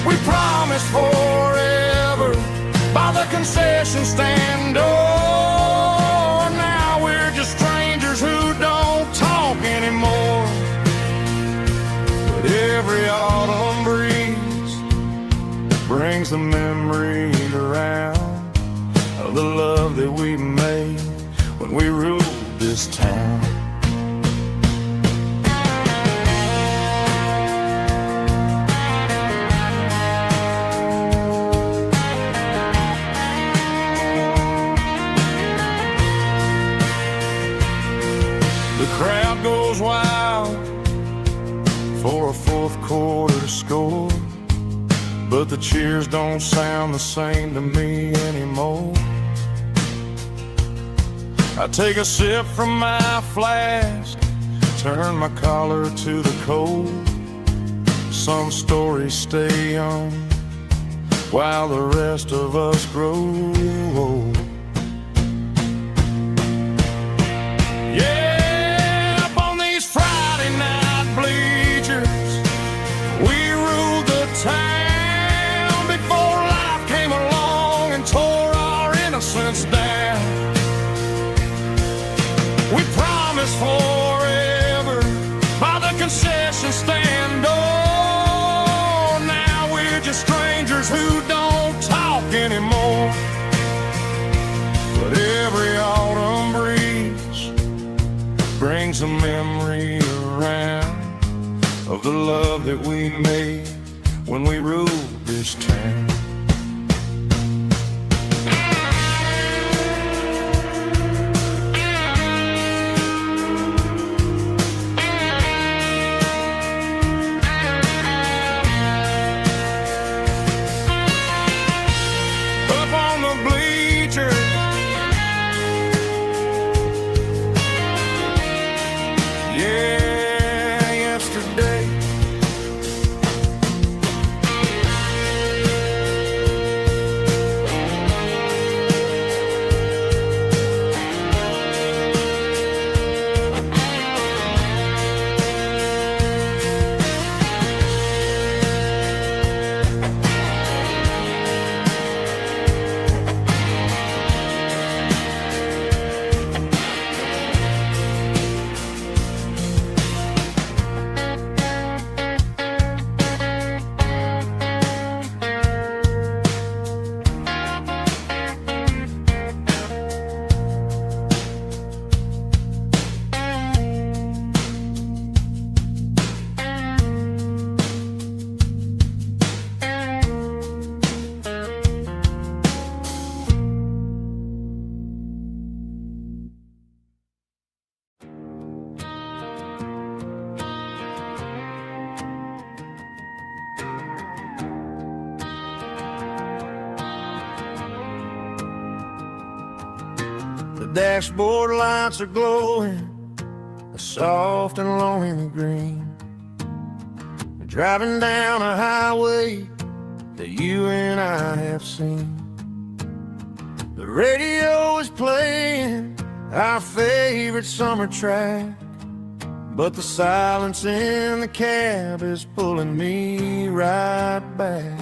We promised forever by the concession stand door. Now we're just strangers who don't talk anymore. But every autumn breeze brings the memory around of the love that we made when we ruled this town. The crowd goes wild for a fourth quarter score, but the cheers don't sound the same to me anymore. I take a sip from my flask, turn my collar to the cold. Some stories stay young while the rest of us grow old. Yeah, up on these Friday night bleachers, we ruled the town before life came along and tore our innocence down. We promised forever by the concession stand door. Now we're just strangers who don't talk anymore. of the love that we made when we ruled this town. Dashboard lights are glowing, a soft and lonely green. Driving down a highway that you and I have seen. The radio is playing our favorite summer track, but the silence in the cab is pulling me right back.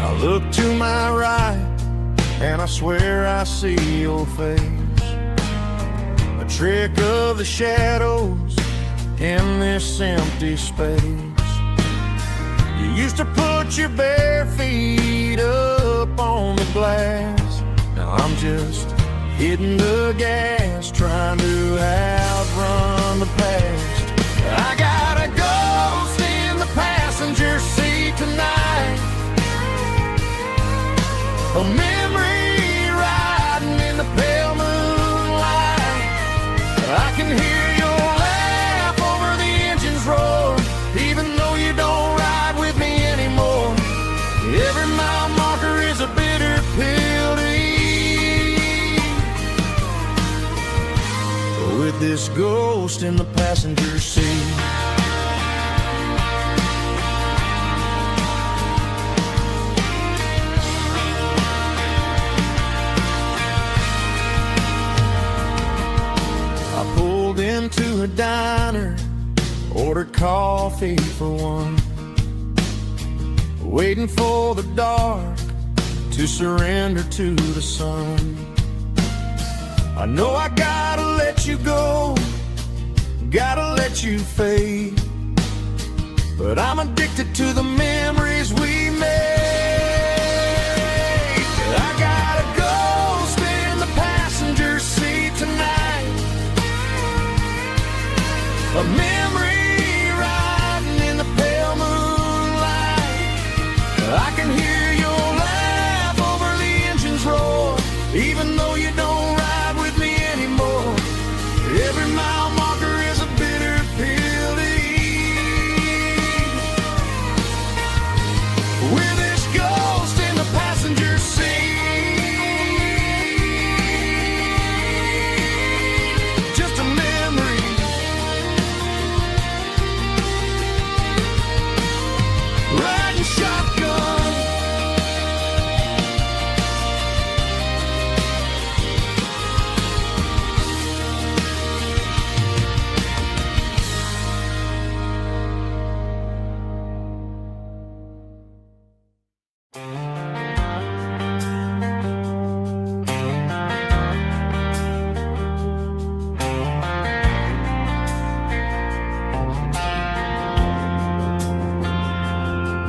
I look to my right and I swear I see your face, a trick of the shadows in this empty space. You used to put your bare feet up on the glass. Now I'm just hitting the gas, trying to outrun the past. I got a ghost in the passenger seat tonight, a memory riding in the pale moonlight. I can hear your laugh over the engine's roar, even though you don't ride with me anymore. Every mile marker is a bitter pill to eat, with this ghost in the passenger seat. Into a diner, ordered coffee for one, waiting for the dark to surrender to the sun. I know I gotta let you go, gotta let you fade, but I'm addicted to the memories we made. I got a ghost in the passenger seat tonight, a memory riding in the pale moonlight. I can hear your laugh over the engine's roar, even though you don't ride with me anymore. Every mile marker is a bitter pill to eat, with this ghost in the passenger seat. Just a memory, riding shotgun.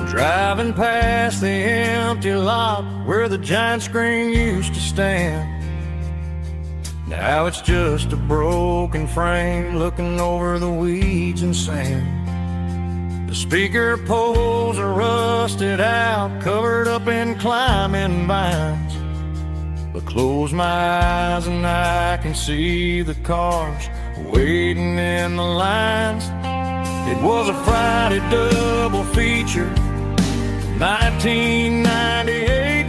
Driving past the empty lot where the giant screen used to stand. Now it's just a broken frame looking over the weeds and sand. The speaker poles are rusted out, covered up in climbing vines. But close my eyes and I can see the cars waiting in the lines. It was a Friday double feature, 1998.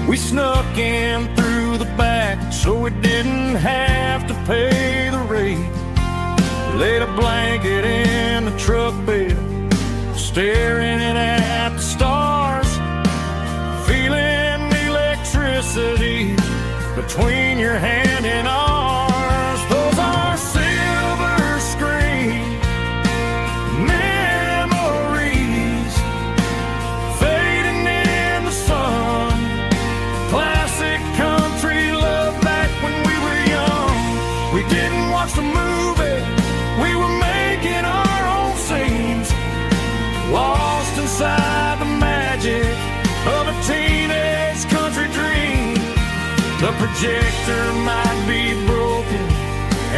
We snuck in through the back so we didn't have to pay the rate. Laid a blanket in the truck bed, staring at the stars, feeling the electricity between your hand and ours. Those are silver screen memories fading in the sun. Classic country love back when we were young. We didn't watch the movie, we were making our own scenes, lost inside the magic of a teenage country dream. The projector might be broken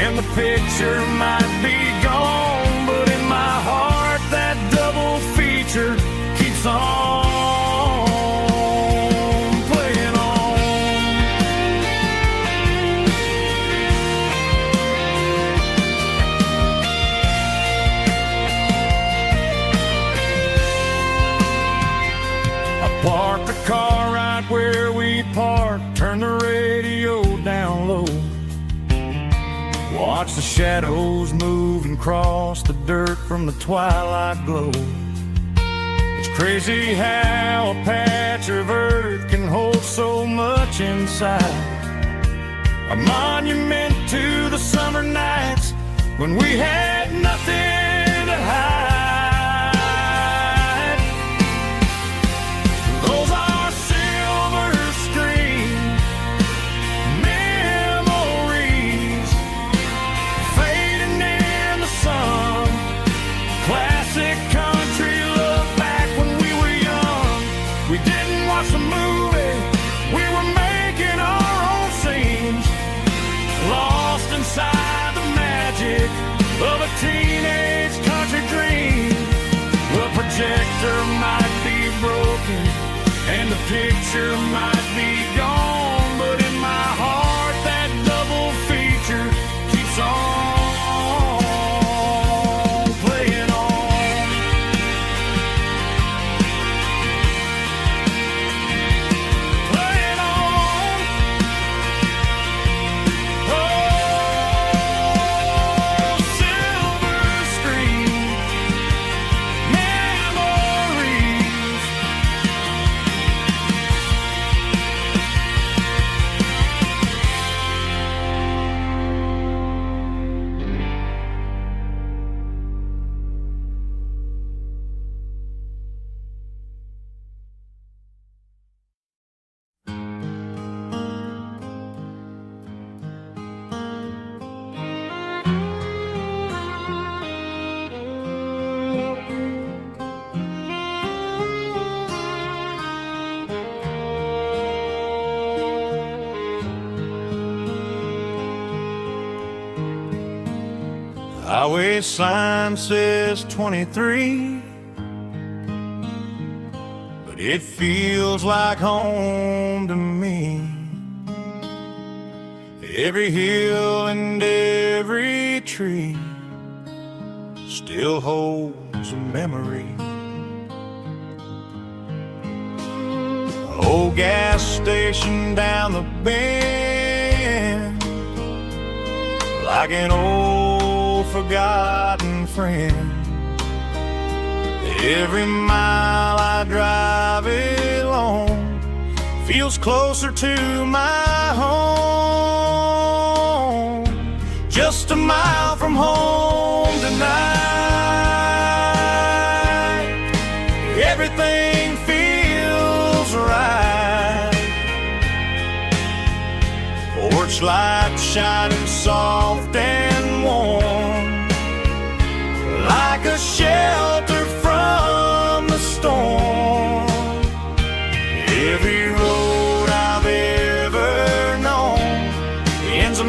and the picture might be gone, but in my heart that double feature keeps on playing on. I parked the car right where we parked, turned the radio down low, watch the shadows move and cross the dirt from the twilight glow. It's crazy how a patch of earth can hold so much inside. A monument to the summer nights when we had nothing to hide. Those are silver screen memories fading in the sun. Classic country love back when we were young. We didn't watch the movie, we were making our own scenes, lost inside the magic of a teenage country dream. The projector might be broken and the picture might be gone, but in my heart that double feature keeps on playing on. Playing on. Oh, silver screen memories. Highway sign says 23, but it feels like home to me. Every hill and every tree still holds a memory. Old gas station down the bend, like an old forgotten friend. Every mile I drive it along feels closer to my home. Just a mile from home tonight, everything feels right. Porch light shining soft and warm, like a shelter from the storm. Every road I've ever known ends a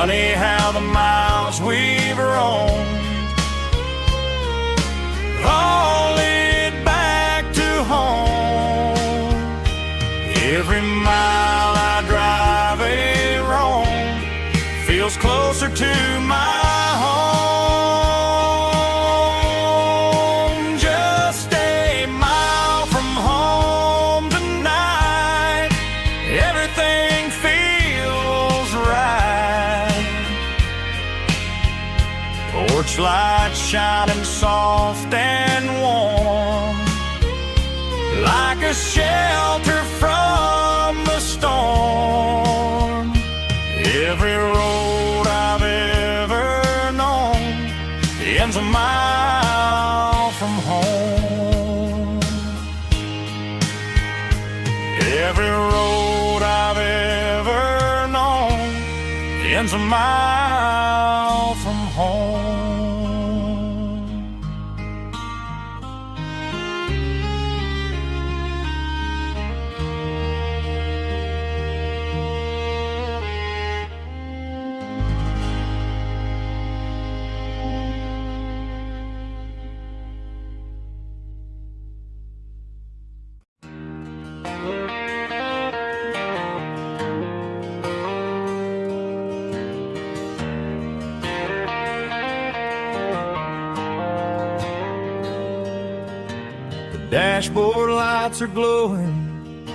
Funny how the miles we've roamed all lead back to home. Every mile I drive a roam feels closer to my home. Just a mile from home tonight, everything feels right. Porch lights shining soft and warm, like a shelter from the storm. Every road I've ever known ends a mile from home. Every road I've ever known ends a mile from home. Dashboard lights are glowing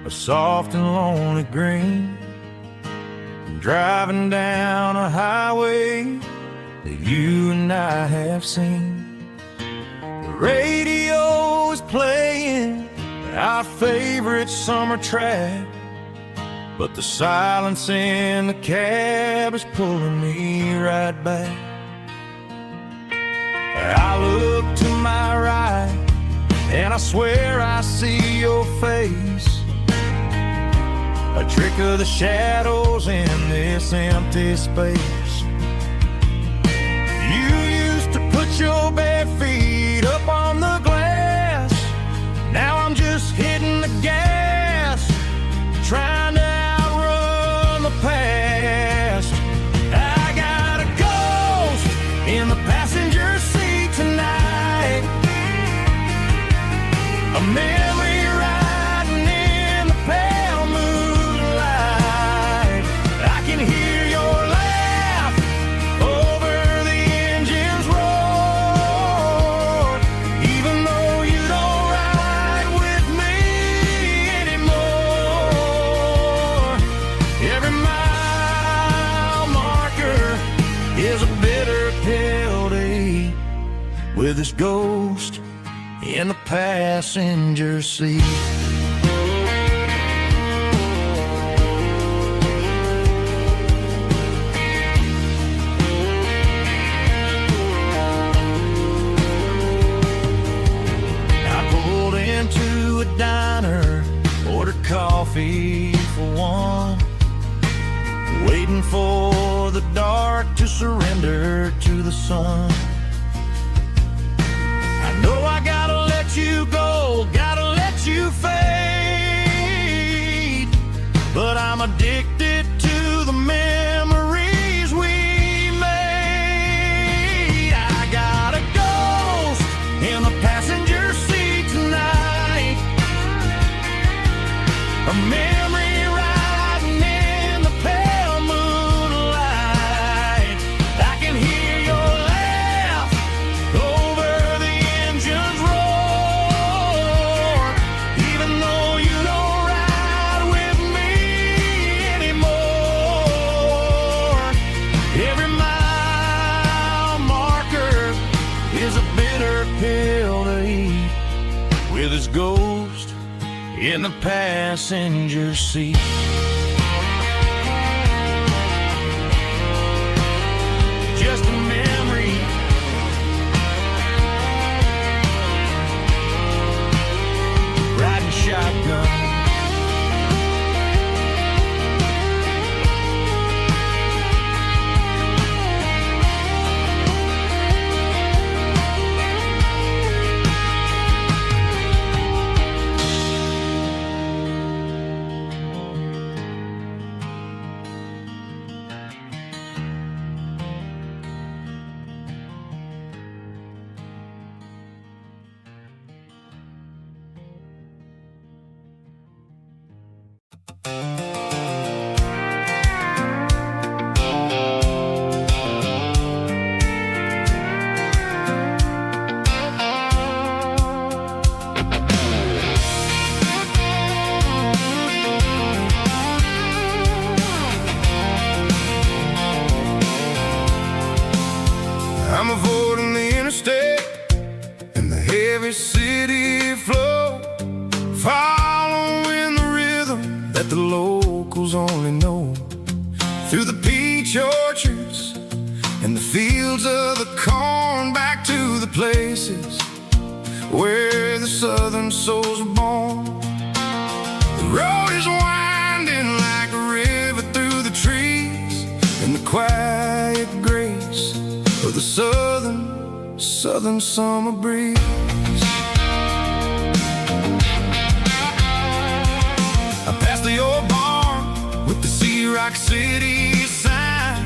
a soft and lonely green. Driving down a highway that you and I have seen. The radio is playing our favorite summer track, but the silence in the cab is pulling me right back. I look to my right and I swear I see your face, a trick of the shadows in this empty space. You used to put your bare feet up on the glass. Now I'm just hitting the gas, trying to outrun the past. I got a ghost in the passenger seat tonight, a memory riding in the pale moonlight. I can hear your laugh over the engine's roar, even though you don't ride with me anymore. Every mile marker is a bitter pill to eat, with this ghost in the passenger seat. I pulled into a diner, ordered coffee for one, waiting for the dark to surrender to the sun. I know I gotta let you go, gotta let you fade, but I'm addicted to the memories we made. I got a ghost in the passenger seat tonight, a memory riding in the pale moonlight. I can hear your laugh over the engine's roar, even though you don't ride with me anymore. Every mile marker is a bitter pill to eat, with his ghost in the passenger seat. Just a memory, riding shotgun. city flow, following the rhythm that the locals only know. Through the peach orchards and the fields of the corn, back to the places where the southern souls were born. The road is winding like a river through the trees, in the quiet grace of the southern summer breeze. I passed the old barn with the Rock City sign,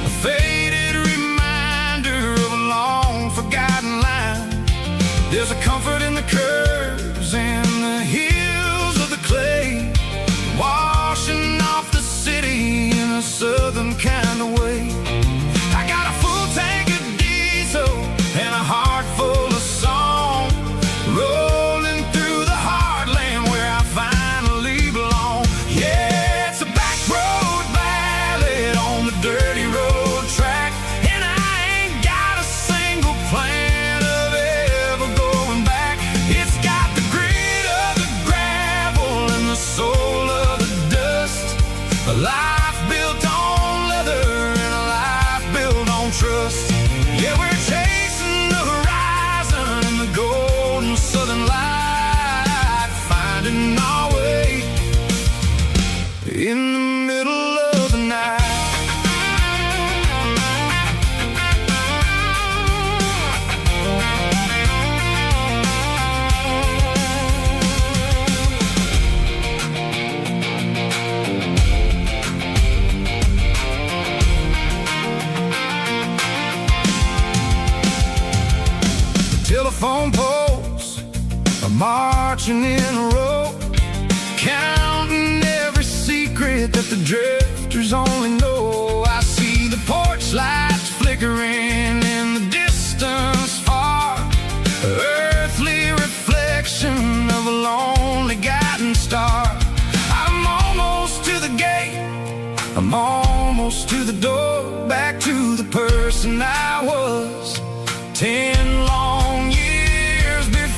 a faded reminder of a long forgotten line. There's a comfort in the curves and the hills of the clay, washing off the city in a southern kind of way. I got a full tank of diesel and a heart full of song, rolling through the heartland where I finally belong. Yeah, it's a back road ballad on the dirty road track, and I ain't got a single plan of ever going back. It's got the grit of the gravel and the soul of the dust, a life built on leather and a life built on trust. Yeah, we're chasing the horizon in the golden southern light, finding our way in the middle of the night. Telephone poles are marching in a row, counting every secret that the drifters only know. I see the porch lights flickering in the distance far, earthly reflection of a lonely guiding star. I'm almost to the gate, I'm almost to the door, back to the person I was 10 long years before.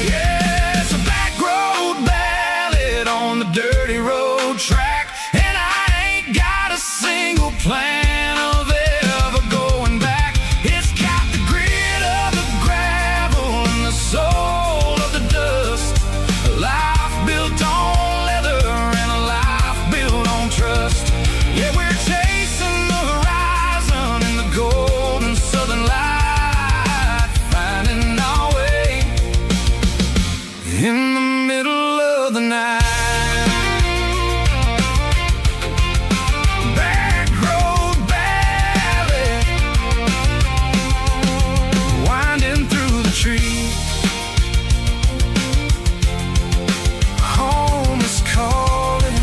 Yeah, it's a back road ballad on the dirty road track, and I ain't got a single plan of ever going back. It's got the grit of the gravel and the soul of the dust, a life built on leather and a life built on trust. Yeah, we're chasing the horizon in the golden southern light, finding our way in the middle of the night. Back road ballad, winding through the trees. Home is calling.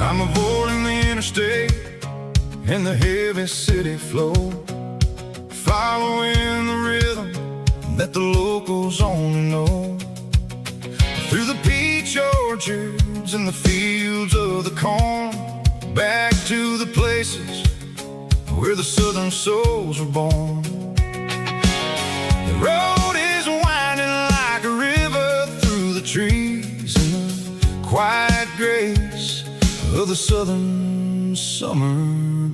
I'm avoiding the interstate and the heavy city flow, following the rhythm that the locals only know. Through the peach orchards and the fields of the corn, back to the places where the southern souls were born. The road is winding like a river through the trees in the quiet grace of the southern summer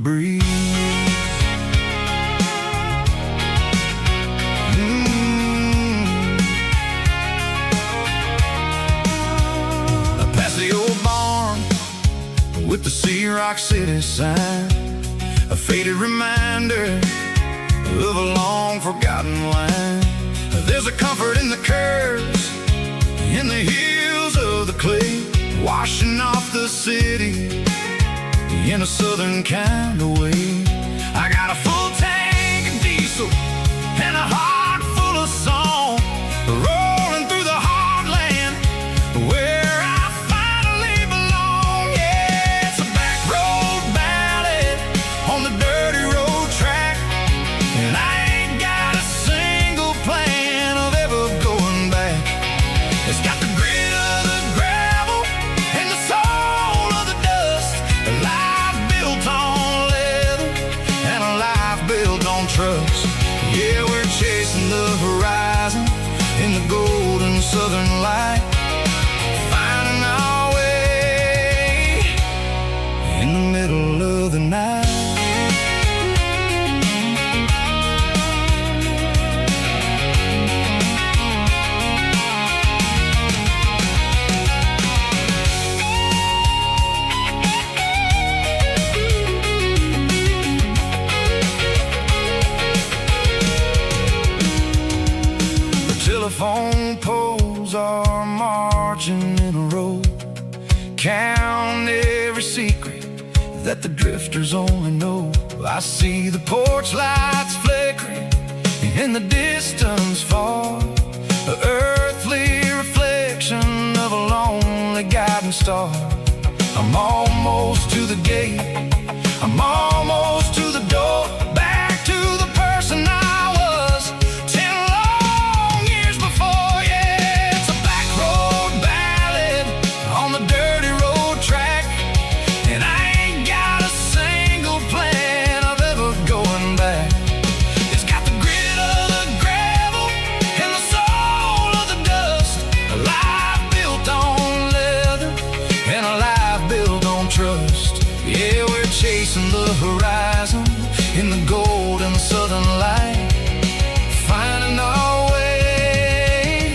breeze. I passed the old barn with the Rock City sign, a faded reminder of a long forgotten line. There's a comfort in the curves, in the heels of the clay, washing off the city in a southern kind of way. I got a full tank of diesel and a heart full of song, rolling through the heartland where I finally belong. Yeah, it's a back road ballad on the dirty road track, and I ain't got a single plan of ever going back. It's got the grit of the gravel and the soul of the dust, a life built on leather and a life built on trust. Yeah, we're chasing the horizon in the golden southern light, finding our way in the middle of the night. Telephone poles are marching in a row, count every secret that the drifters only know. I see the porch lights flickering in the distance far, an earthly reflection of a lonely guiding star. I'm almost to the gate, I'm almost to the door, back to the person I was 10 long years before. Yeah, it's a back road ballad on the dirty road track, and I ain't got a single plan of ever going back. It's got the grit of the gravel and the soul of the dust, a life built on leather and a life built on trust. Yeah, we're chasing the horizon in the golden southern light, finding our way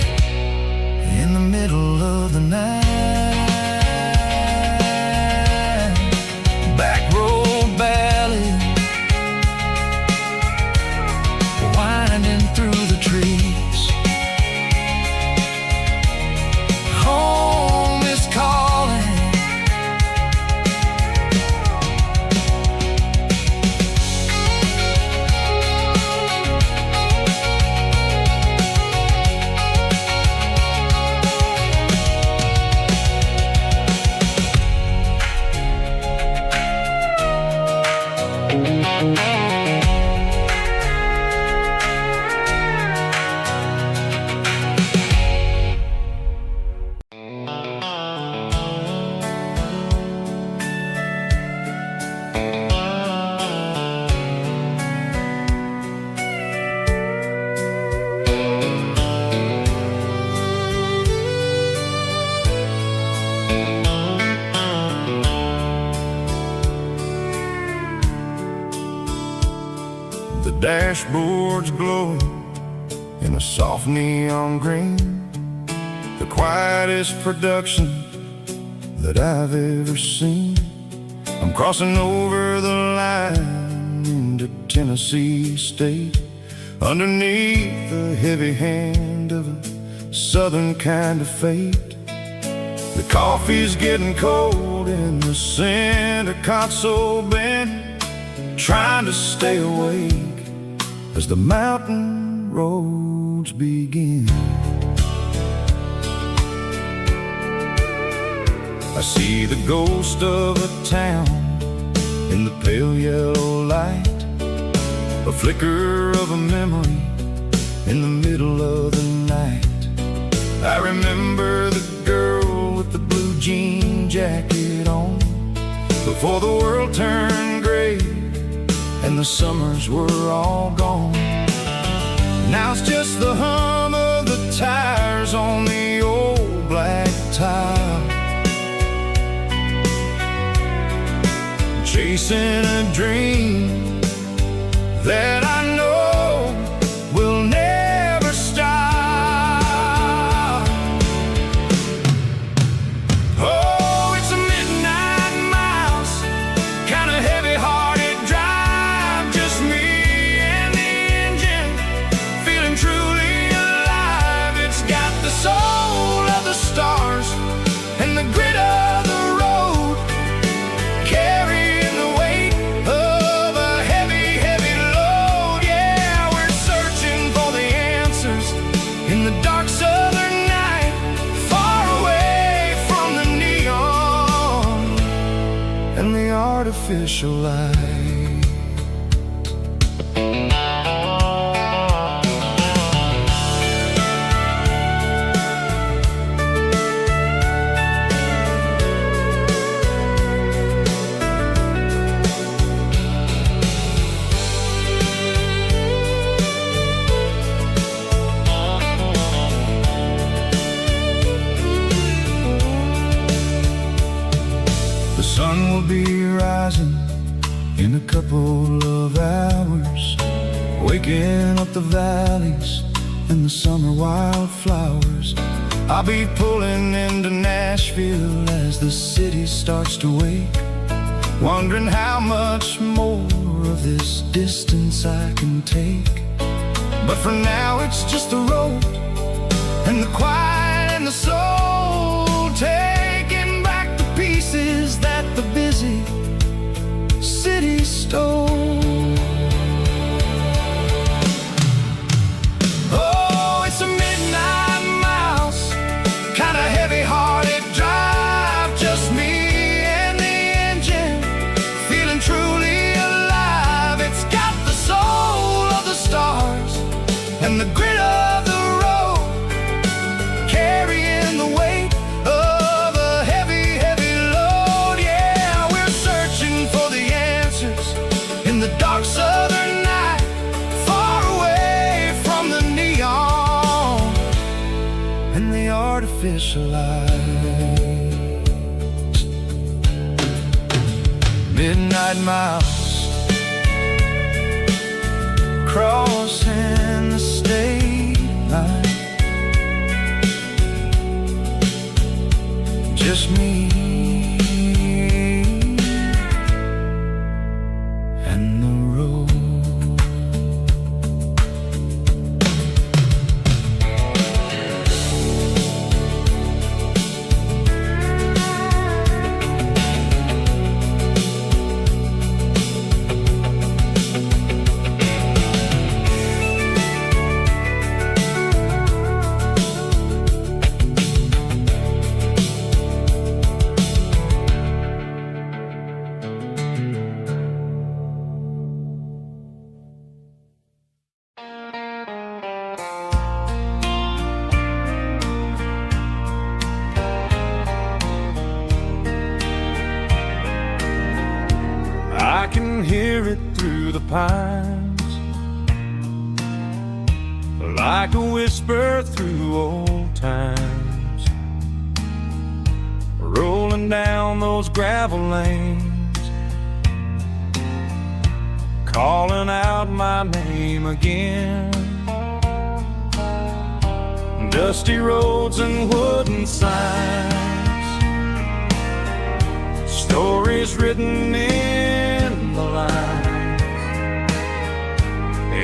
in the middle of the night. Back road ballad, winding through the trees. Home is calling. The dashboard's glowing in a soft neon green, the quietest production that I've ever seen. I'm crossing over the line into Tennessee State, underneath the heavy hand of a southern kind of fate. The coffee's getting cold in the center console bin, trying to stay awake as the mountain roads begin. I see the ghost of a town in the pale yellow light, a flicker of a memory in the middle of the night. I remember the girl with the blue jean jacket on, before the world turned gray and the summers were all gone. Now it's just the hum of the tires on the old black tile, chasing a dream that I know will never stop. Oh, it's a midnight miles, kind of heavy-hearted drive, artificial light. The sun will be rising in a couple of hours, waking up the valleys and the summer wildflowers. I'll be pulling into Nashville as the city starts to wake, wondering how much more of this distance I can take. But for now it's just the road and the quiet and the soul, taking back the pieces that the busy city stole. Oh, it's a midnight mouse, kinda heavy-hearted drive, just me and the engine, feeling truly alive. It's got the soul of the stars and the grit of the road, carrying the weight of a heavy, heavy load. Yeah, we're searching for the answers in the dark southern night, far away from the neon and the artificial lights. Midnight mouse, crossing the state line, just me and the road. I can hear it through the pines, like a whisper through old times, rolling down those gravel lanes, calling out my name again. Dusty roads and wooden signs, stories written in the lines.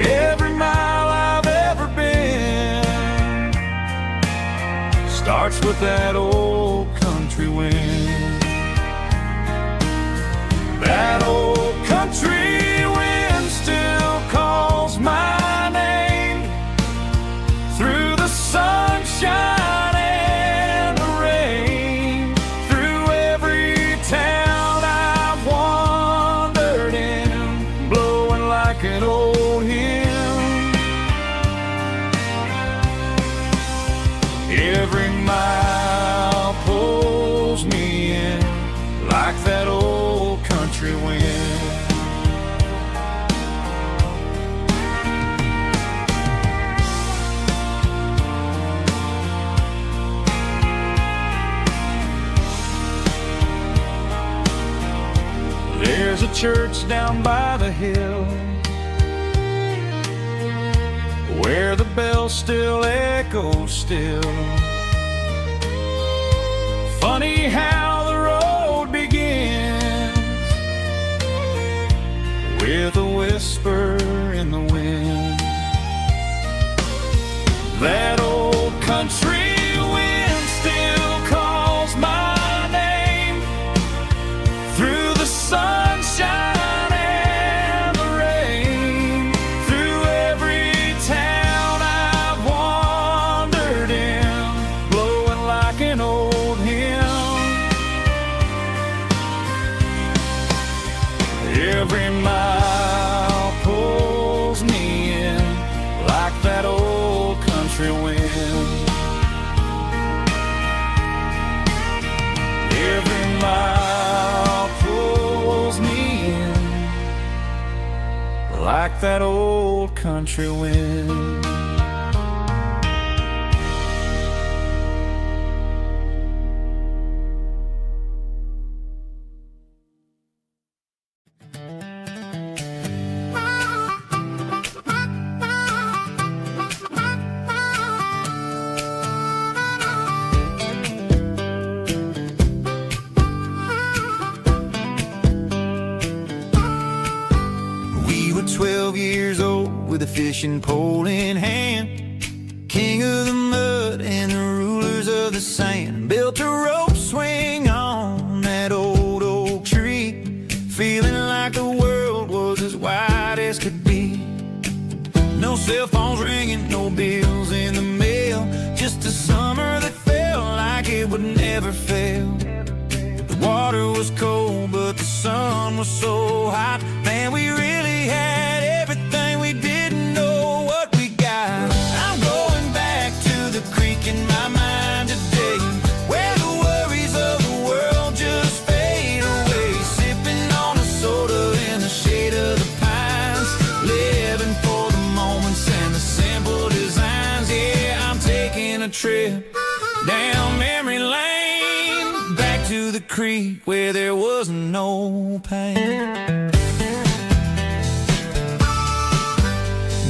Every mile I've ever been starts with that old country wind. That old country wind still calls my name through the sunshine and the rain, through every town I've wandered in, blowing like an old hymn. Every mile pulls me in like that old country wind. There's a church down by the hill where the bells still echo still. Funny how the road begins with a whisper in the wind. That old country wind still calls my name through the sunshine and the rain, through every town I've wandered in, blowing like an old hymn. like that old country wind. We were 12 years old with a fishing pole in hand, king of the mud and the rulers of the sand. Built a rope swing on that old oak tree, feeling like the world was as wide as could be. No cell phones ringing, no bills in the mail, just a summer that felt like it would never fail. The water was cold, but the sun was so hot. Man, we really had everything, we didn't know what we got. I'm going back to the creek in my mind today, where the worries of the world just fade away. Sipping on a soda in the shade of the pines, living for the moments and the simple designs. Yeah, I'm taking a trip down memory lane, back to the creek where there was no pain.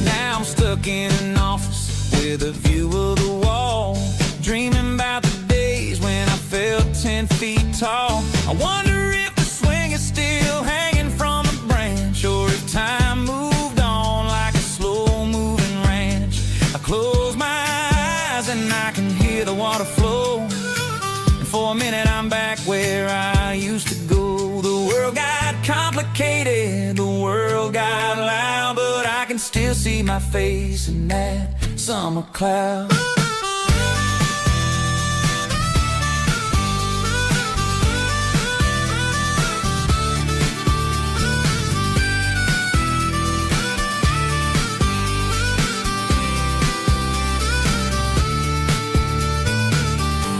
Now I'm stuck in an office with a view of the wall, dreaming about the days when I felt 10 feet tall. I wonder if the swing is still hanging from a branch, or if time moved on like a slow-moving ranch. I close my eyes and I can hear the water flow, and for a minute I'm back where I used to go. The world got complicated, the world got loud, but I can still see my face in that summer cloud.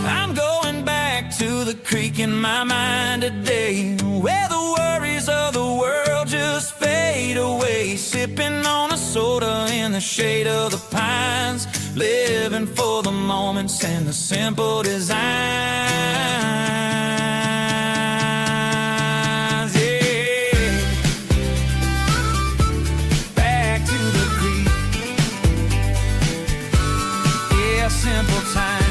I'm going back to the creek in my mind today, where the worries of the world just fade away. Sipping on a soda in the shade of the pines, living for the moments and the simple designs. Yeah, back to the creek. Yeah, simple times.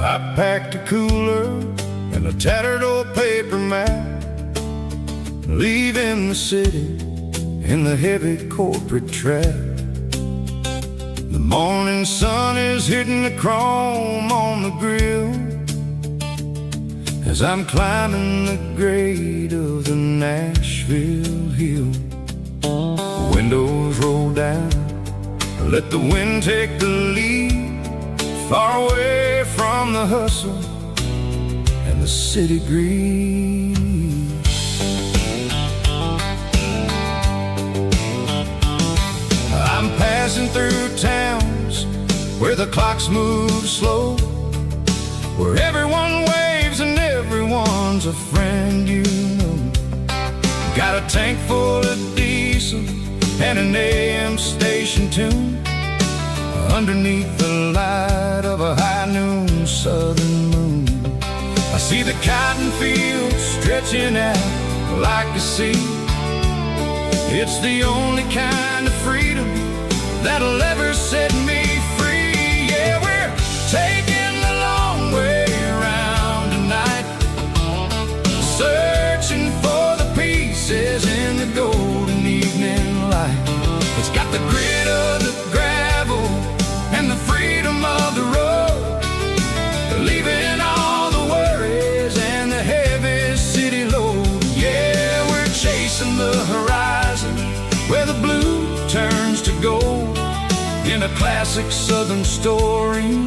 I packed a cooler and a tattered old paper map, leaving the city in the heavy corporate trap. The morning sun is hitting the chrome on the grill as I'm climbing the grade of the Nashville hill. Windows roll down, let the wind take the lead, far away from the hustle and the city greed. I'm passing through towns where the clocks move slow, where everyone waves and everyone's a friend you know. Got a tank full of diesel and an AM station tune, underneath the light of a high noon southern moon. I see the cotton fields stretching out like a sea. It's the only kind of freedom that'll ever set me free. Yeah, we're taking the long way around tonight, searching for the pieces in the golden evening light. It's got the grit of the gravel and the freedom of the road, leaving all the worries and the heavy city load. Yeah, we're chasing the horizon where the blue in a classic Southern story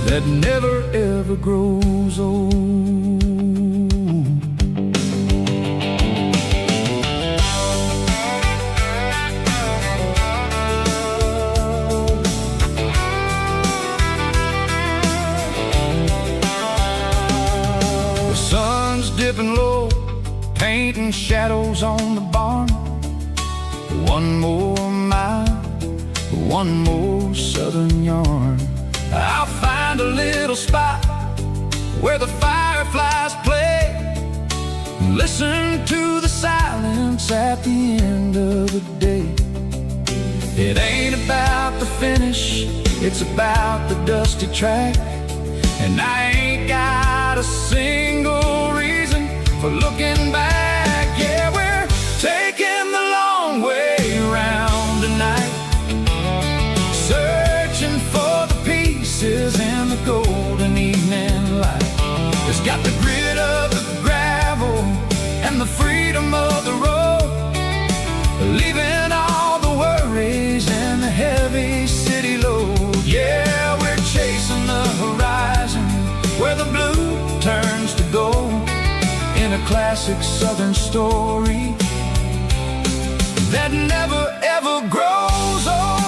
that never ever grows old. The sun's dipping low, painting shadows on the barn. One more mile, one more Southern yarn. I'll find a little spot where the fireflies play, listen to the silence at the end of the day. It ain't about the finish, it's about the dusty track. And I ain't got a single reason for looking back. Yeah, we're taking the long way round tonight, searching for the pieces in the golden evening light. It's got the grit of the gravel and the freedom of the road, leaving all the worries and the heavy city load. Yeah, we're chasing the horizon where the blue turns to gold, in a classic Southern story that never ever grows old.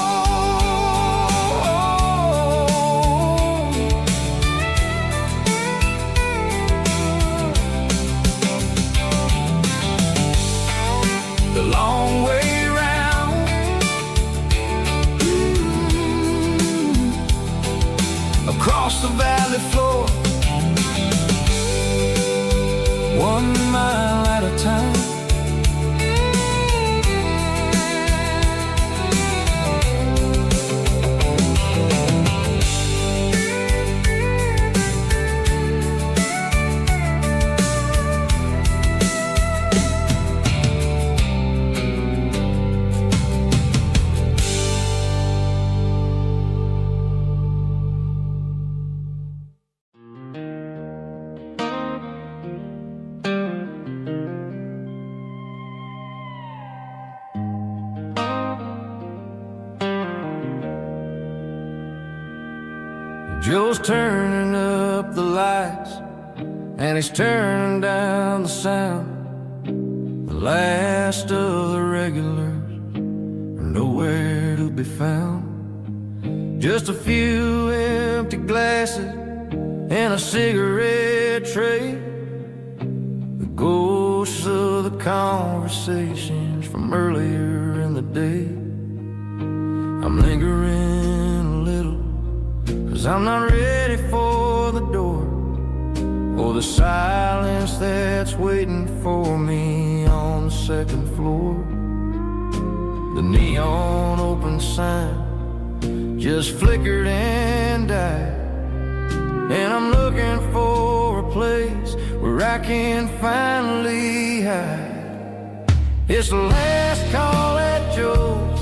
The long way round, across the valley floor, 1 mile at a time. Joe's turning up the lights, and he's turning down the sound. The last of the regulars are nowhere to be found. Just a few empty glasses and a cigarette tray, the ghosts of the conversations from earlier in the day. I'm lingering a little, 'cause I'm not ready for the door, or the silence that's waiting for me on the second floor. The neon open sign just flickered and died, and I'm looking for a place where I can finally hide. It's the last call at Joe's,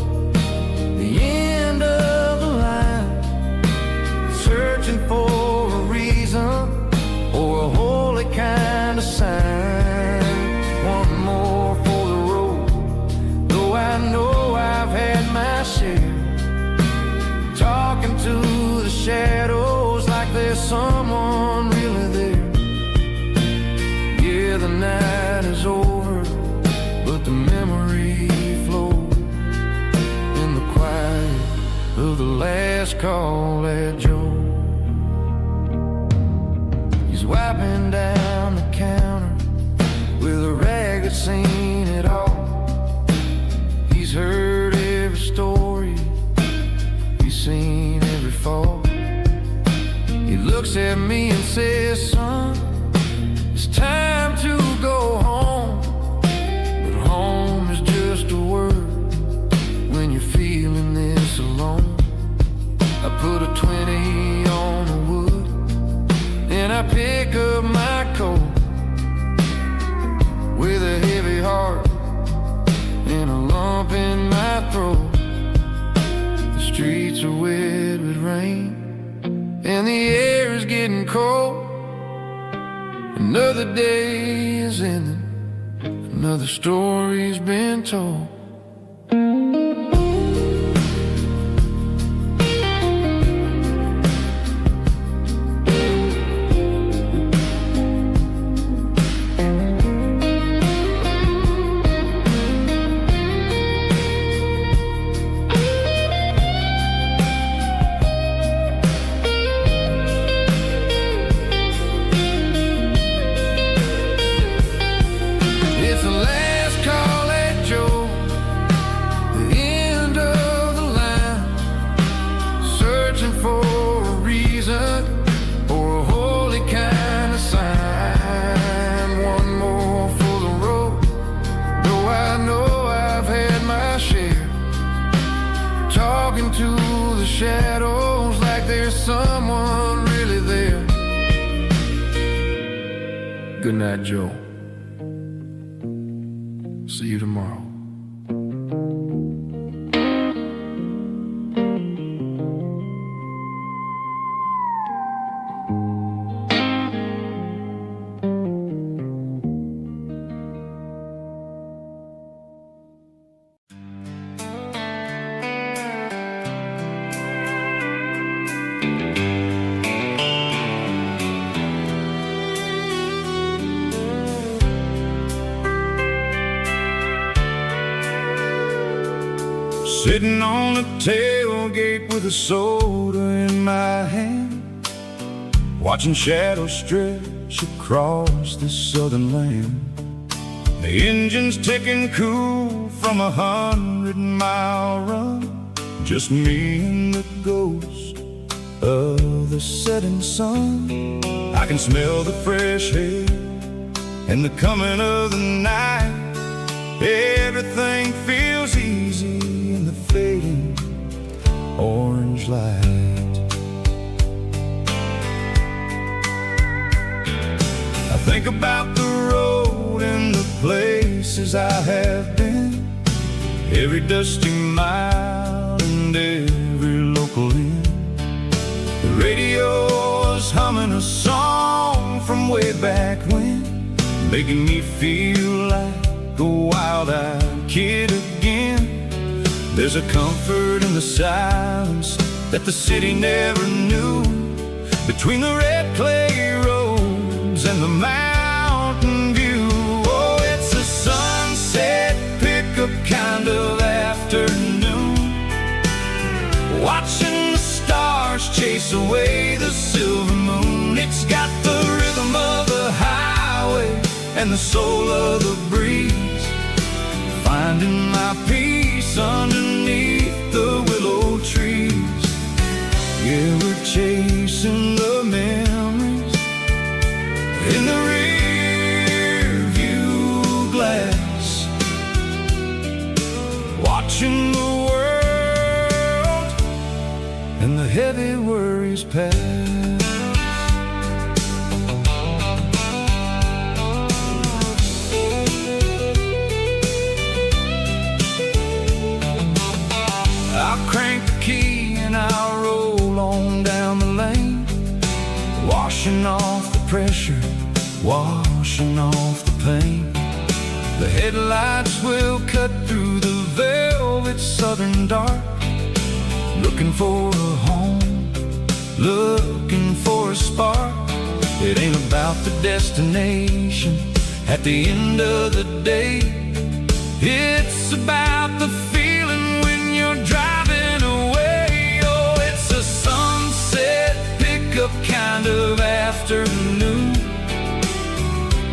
the end of the line, searching for a reason or a holy kind of sign. One more for the road, though I know I've had my share, talking to the shadows like there's someone really there. Yeah, the night is over, but the memory flows in the quiet of the last call at Joe. He's wiping down the counter with a rag that's seen it all. He's heard every story, he's seen every fall. He looks at me and says, son, it's time to go home. But home is just a word when you're feeling this alone. I put a 20 on the wood, and I pick up my coat with a heavy heart and a lump in my throat. The streets are wet with rain, and the air is getting cold. Another day is ending, another story's been told. shadows like there's someone really there. Good night, Joe. See you tomorrow. Sitting on the tailgate with a soda in my hand, watching shadows stretch across this southern land. The engine's ticking cool from 100-mile run, just me and the ghost of the setting sun. I can smell the fresh air and the coming of the night. Everything feels easy in the fading orange light. I think about the road and the places I have been, every dusty mile and every local inn. The radio is humming a song from way back when, making me feel like a wild-eyed kid again. There's a comfort in the silence that the city never knew, between the red clay roads and the mountain view. Oh, it's a sunset pickup kind of afternoon, watching the stars chase away the silver moon. It's got the rhythm of the highway and the soul of the breeze, finding my peace underneath the willow trees. Yeah, we're chasing the memories in the rear view glass, watching the world and the heavy worries pass. Crank the key and I'll roll on down the lane, washing off the pressure, washing off the pain. The headlights will cut through the velvet southern dark, looking for a home, looking for a spark. It ain't about the destination at the end of the day, it's about the feeling when you're driving away. Oh, it's a sunset pickup kind of afternoon,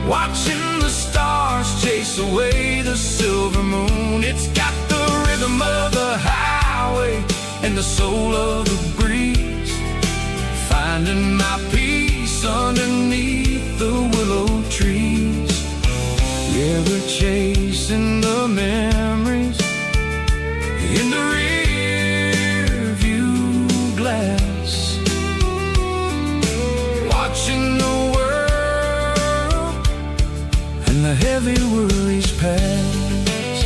watching the stars chase away the silver moon. It's got the rhythm of the highway and the soul of the breeze, finding my peace underneath the willow trees. Yeah, we're chasing the memories in the rear view glass, watching the world and the heavy worries pass.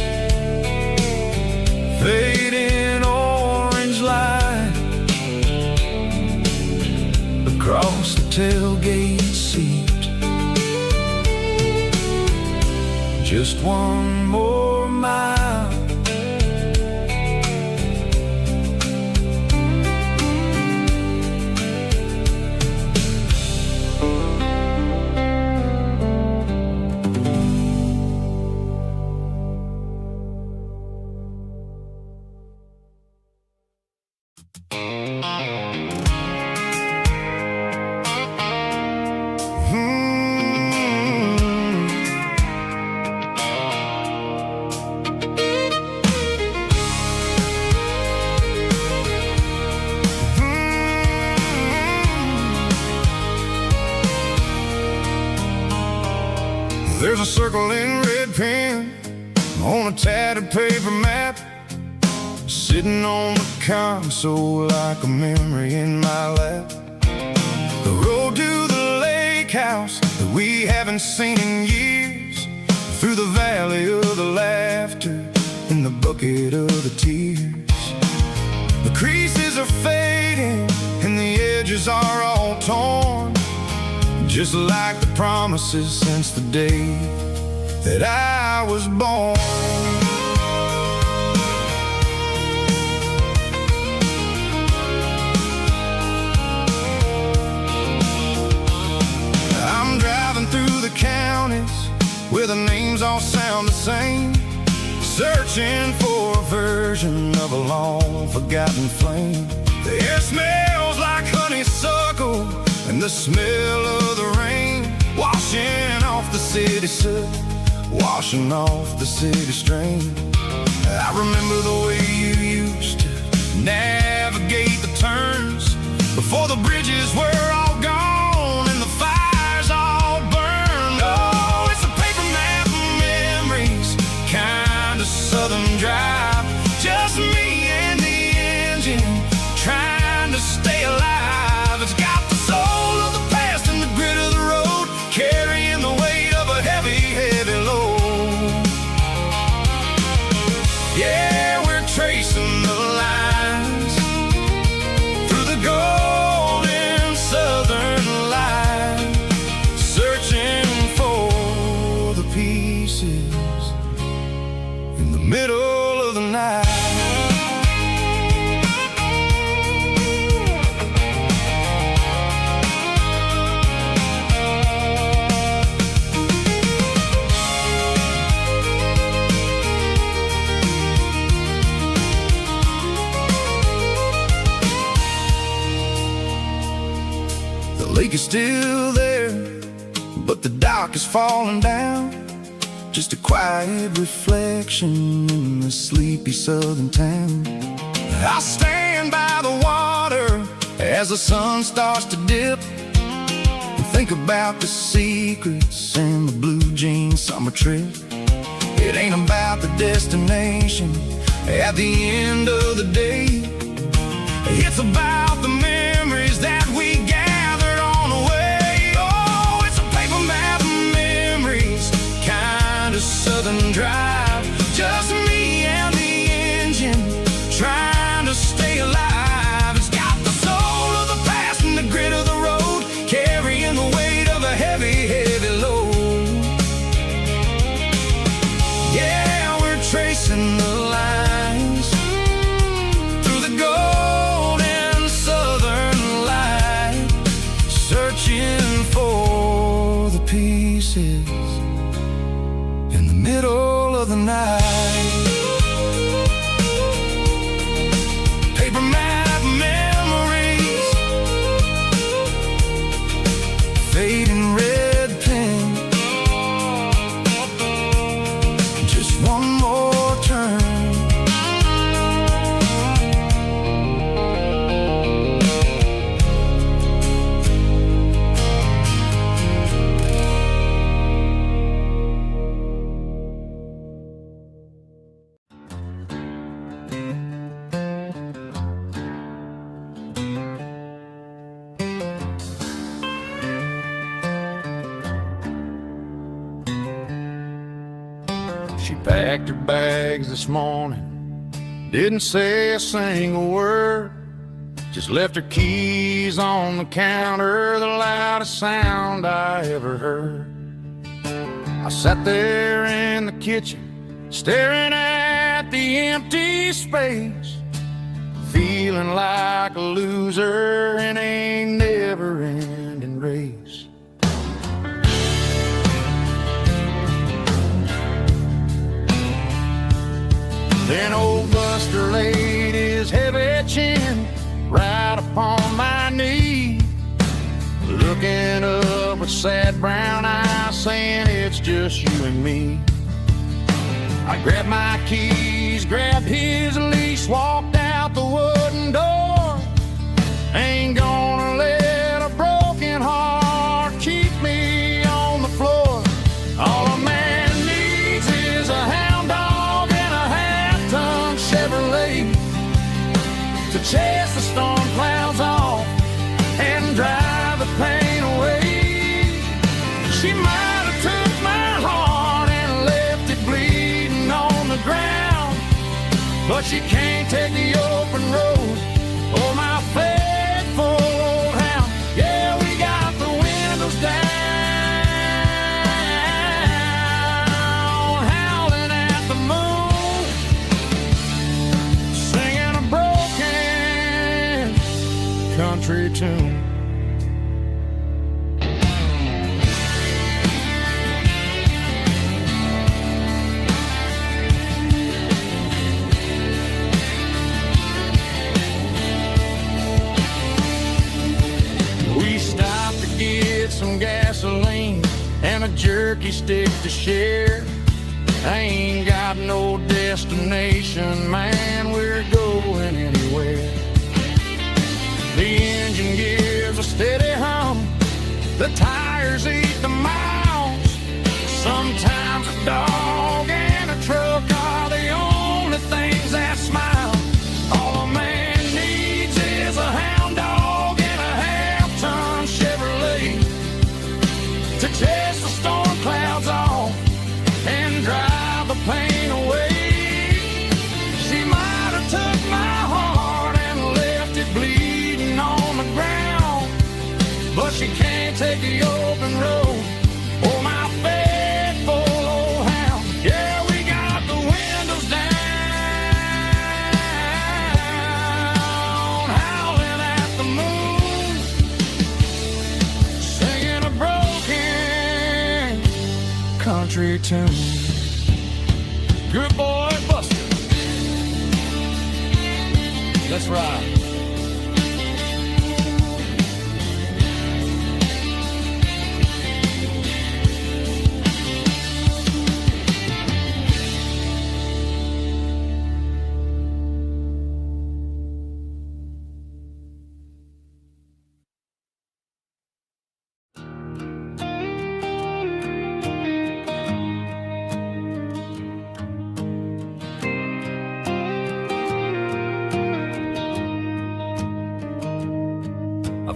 Fading orange light across the tailgate seat, just one more mile. There's a circle in red pen on a tattered paper map, sitting on the console like a memory in my lap. The road to the lake house that we haven't seen in years, through the valley of the laughter in the bucket of the tears. The creases are fading and the edges are all torn, just like the promises since the day that I was born. I'm driving through the counties where the names all sound the same, searching for a version of a long forgotten flame. The air smells like honeysuckle and the smell of the rain, washing off the city soot, washing off the city strain. I remember the way you used to navigate the turns before the bridges were all gone and the fires all burned. Oh, it's a paper map of memories, kind of southern drive, just me and the engine trying to stay alive. It's got the soul of the past and the grit of the road, carrying the weight of a heavy, heavy load. Yeah, we're tracing the lines through the golden southern light, searching for the pieces in the middle of the night. The lake is still there, but the dock is falling down, just a quiet reflection in the sleepy southern town. I stand by the water as the sun starts to dip and think about the secrets and the blue jean summer trip. It ain't about the destination at the end of the day, it's about the memories that we gathered on the way. Oh, it's a paper map of memories, kind of southern drive, just me and the engine trying to stay alive. It's got the soul of the past and the grit of the road, carrying the weight of a heavy, heavy load. Yeah, we're tracing the lines through the golden southern light, searching for the pieces in the middle of the night. Paper map memories, fading red pen, just one more turn. She packed her bags this morning, didn't say a single word, just left her keys on the counter, the loudest sound I ever heard. I sat there in the kitchen, staring at the empty space, feeling like a loser in a never-ending race. Then old Buster laid his heavy chin right upon my knee, looking up with sad brown eyes, saying it's just you and me. I grabbed my keys, grabbed his leash, walked out the wooden door. Ain't gonna let a broken heart keep me on the floor. All a man needs is a hound dog and a half-ton Chevrolet. to chase the storm clouds off and drive the pain away. She might have took my heart and left it bleeding on the ground, but she can't take the open road or my faithful old hound. Yeah, we got the windows down, howling at the moon, singing a broken country tune. Some gasoline and a jerky stick to share. I ain't got no destination, man, we're going anywhere. The engine gives a steady hum, the tires eat the miles. Sometimes a dog and a truck are the only things that smile. All a man needs is a hound dog and a half-ton Chevrolet to chase the storm clouds off and drive the pain away. She might have took my heart and left it bleeding on the ground, but she can't take the open road or my faithful old hound. Yeah, we got the windows down, howling at the moon, singing a broken country tune. Good boy, Buster. Let's ride.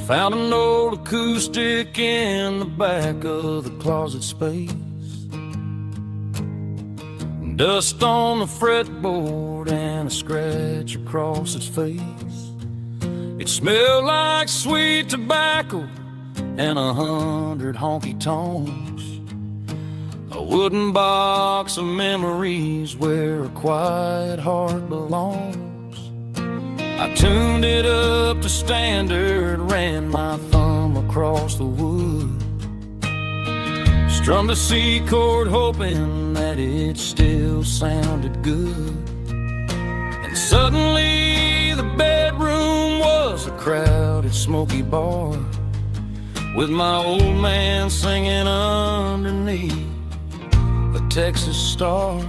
Found an old acoustic in the back of the closet space. Dust on the fretboard and a scratch across its face. It smelled like sweet tobacco and 100 honky-tonks. A wooden box of memories where a quiet heart belongs. I tuned it up to standard, ran my thumb across the wood, strummed a C chord hoping that it still sounded good. And suddenly the bedroom was a crowded smoky bar, with my old man singing underneath the Texas star.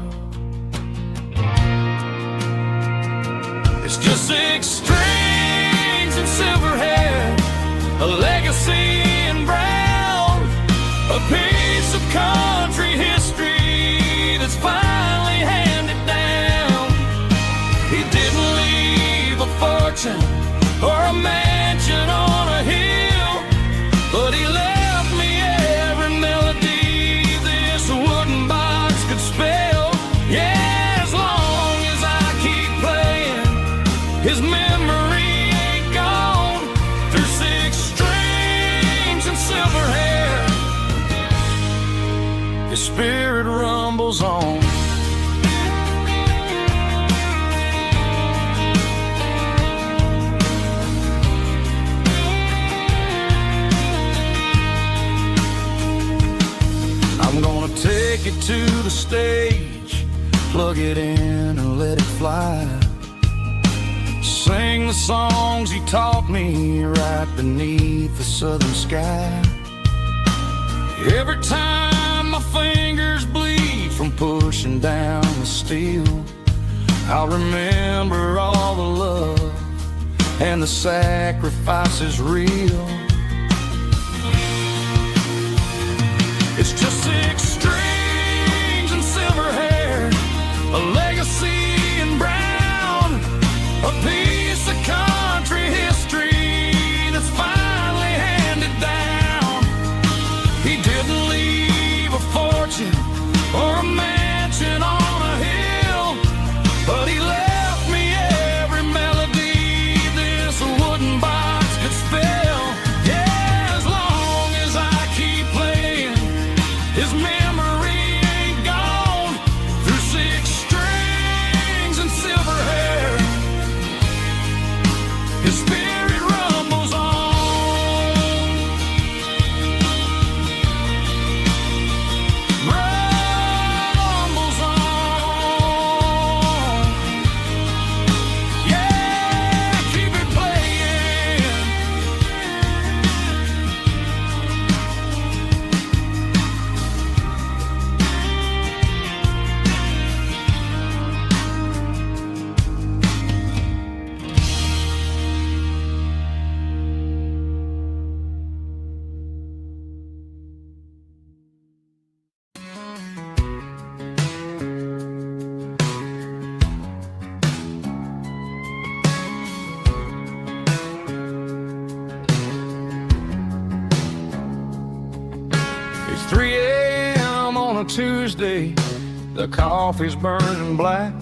It's just 6 strings and silver hair, a legacy in brown, a piece of country history that's finally handed down. He didn't leave a fortune or a mansion on a hill, but he left me every melody this wooden box could spell. Yeah, as long as I keep playing, his memory ain't gone. Through 6 strings and silver hair, his spirit rumbles on. I'm gonna take it to the stage, plug it in and let it fly. Sing the songs he taught me right beneath the southern sky. Every time my fingers bleed from pushing down the steel, I'll remember all the love and the sacrifices real. It's just 6 strings and silver hair, a legacy in brown, a piece of Tuesday, the coffee's burning black.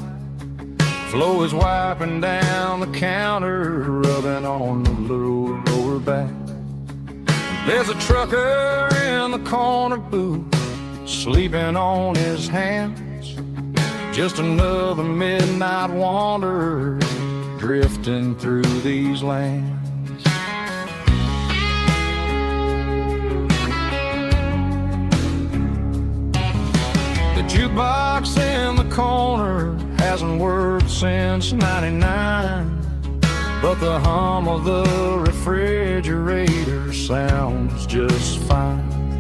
Flo is wiping down the counter, rubbing on the lower back. There's a trucker in the corner booth, sleeping on his hands. Just another midnight wanderer, drifting through these lands. The jukebox in the corner hasn't worked since '99, but the hum of the refrigerator sounds just fine.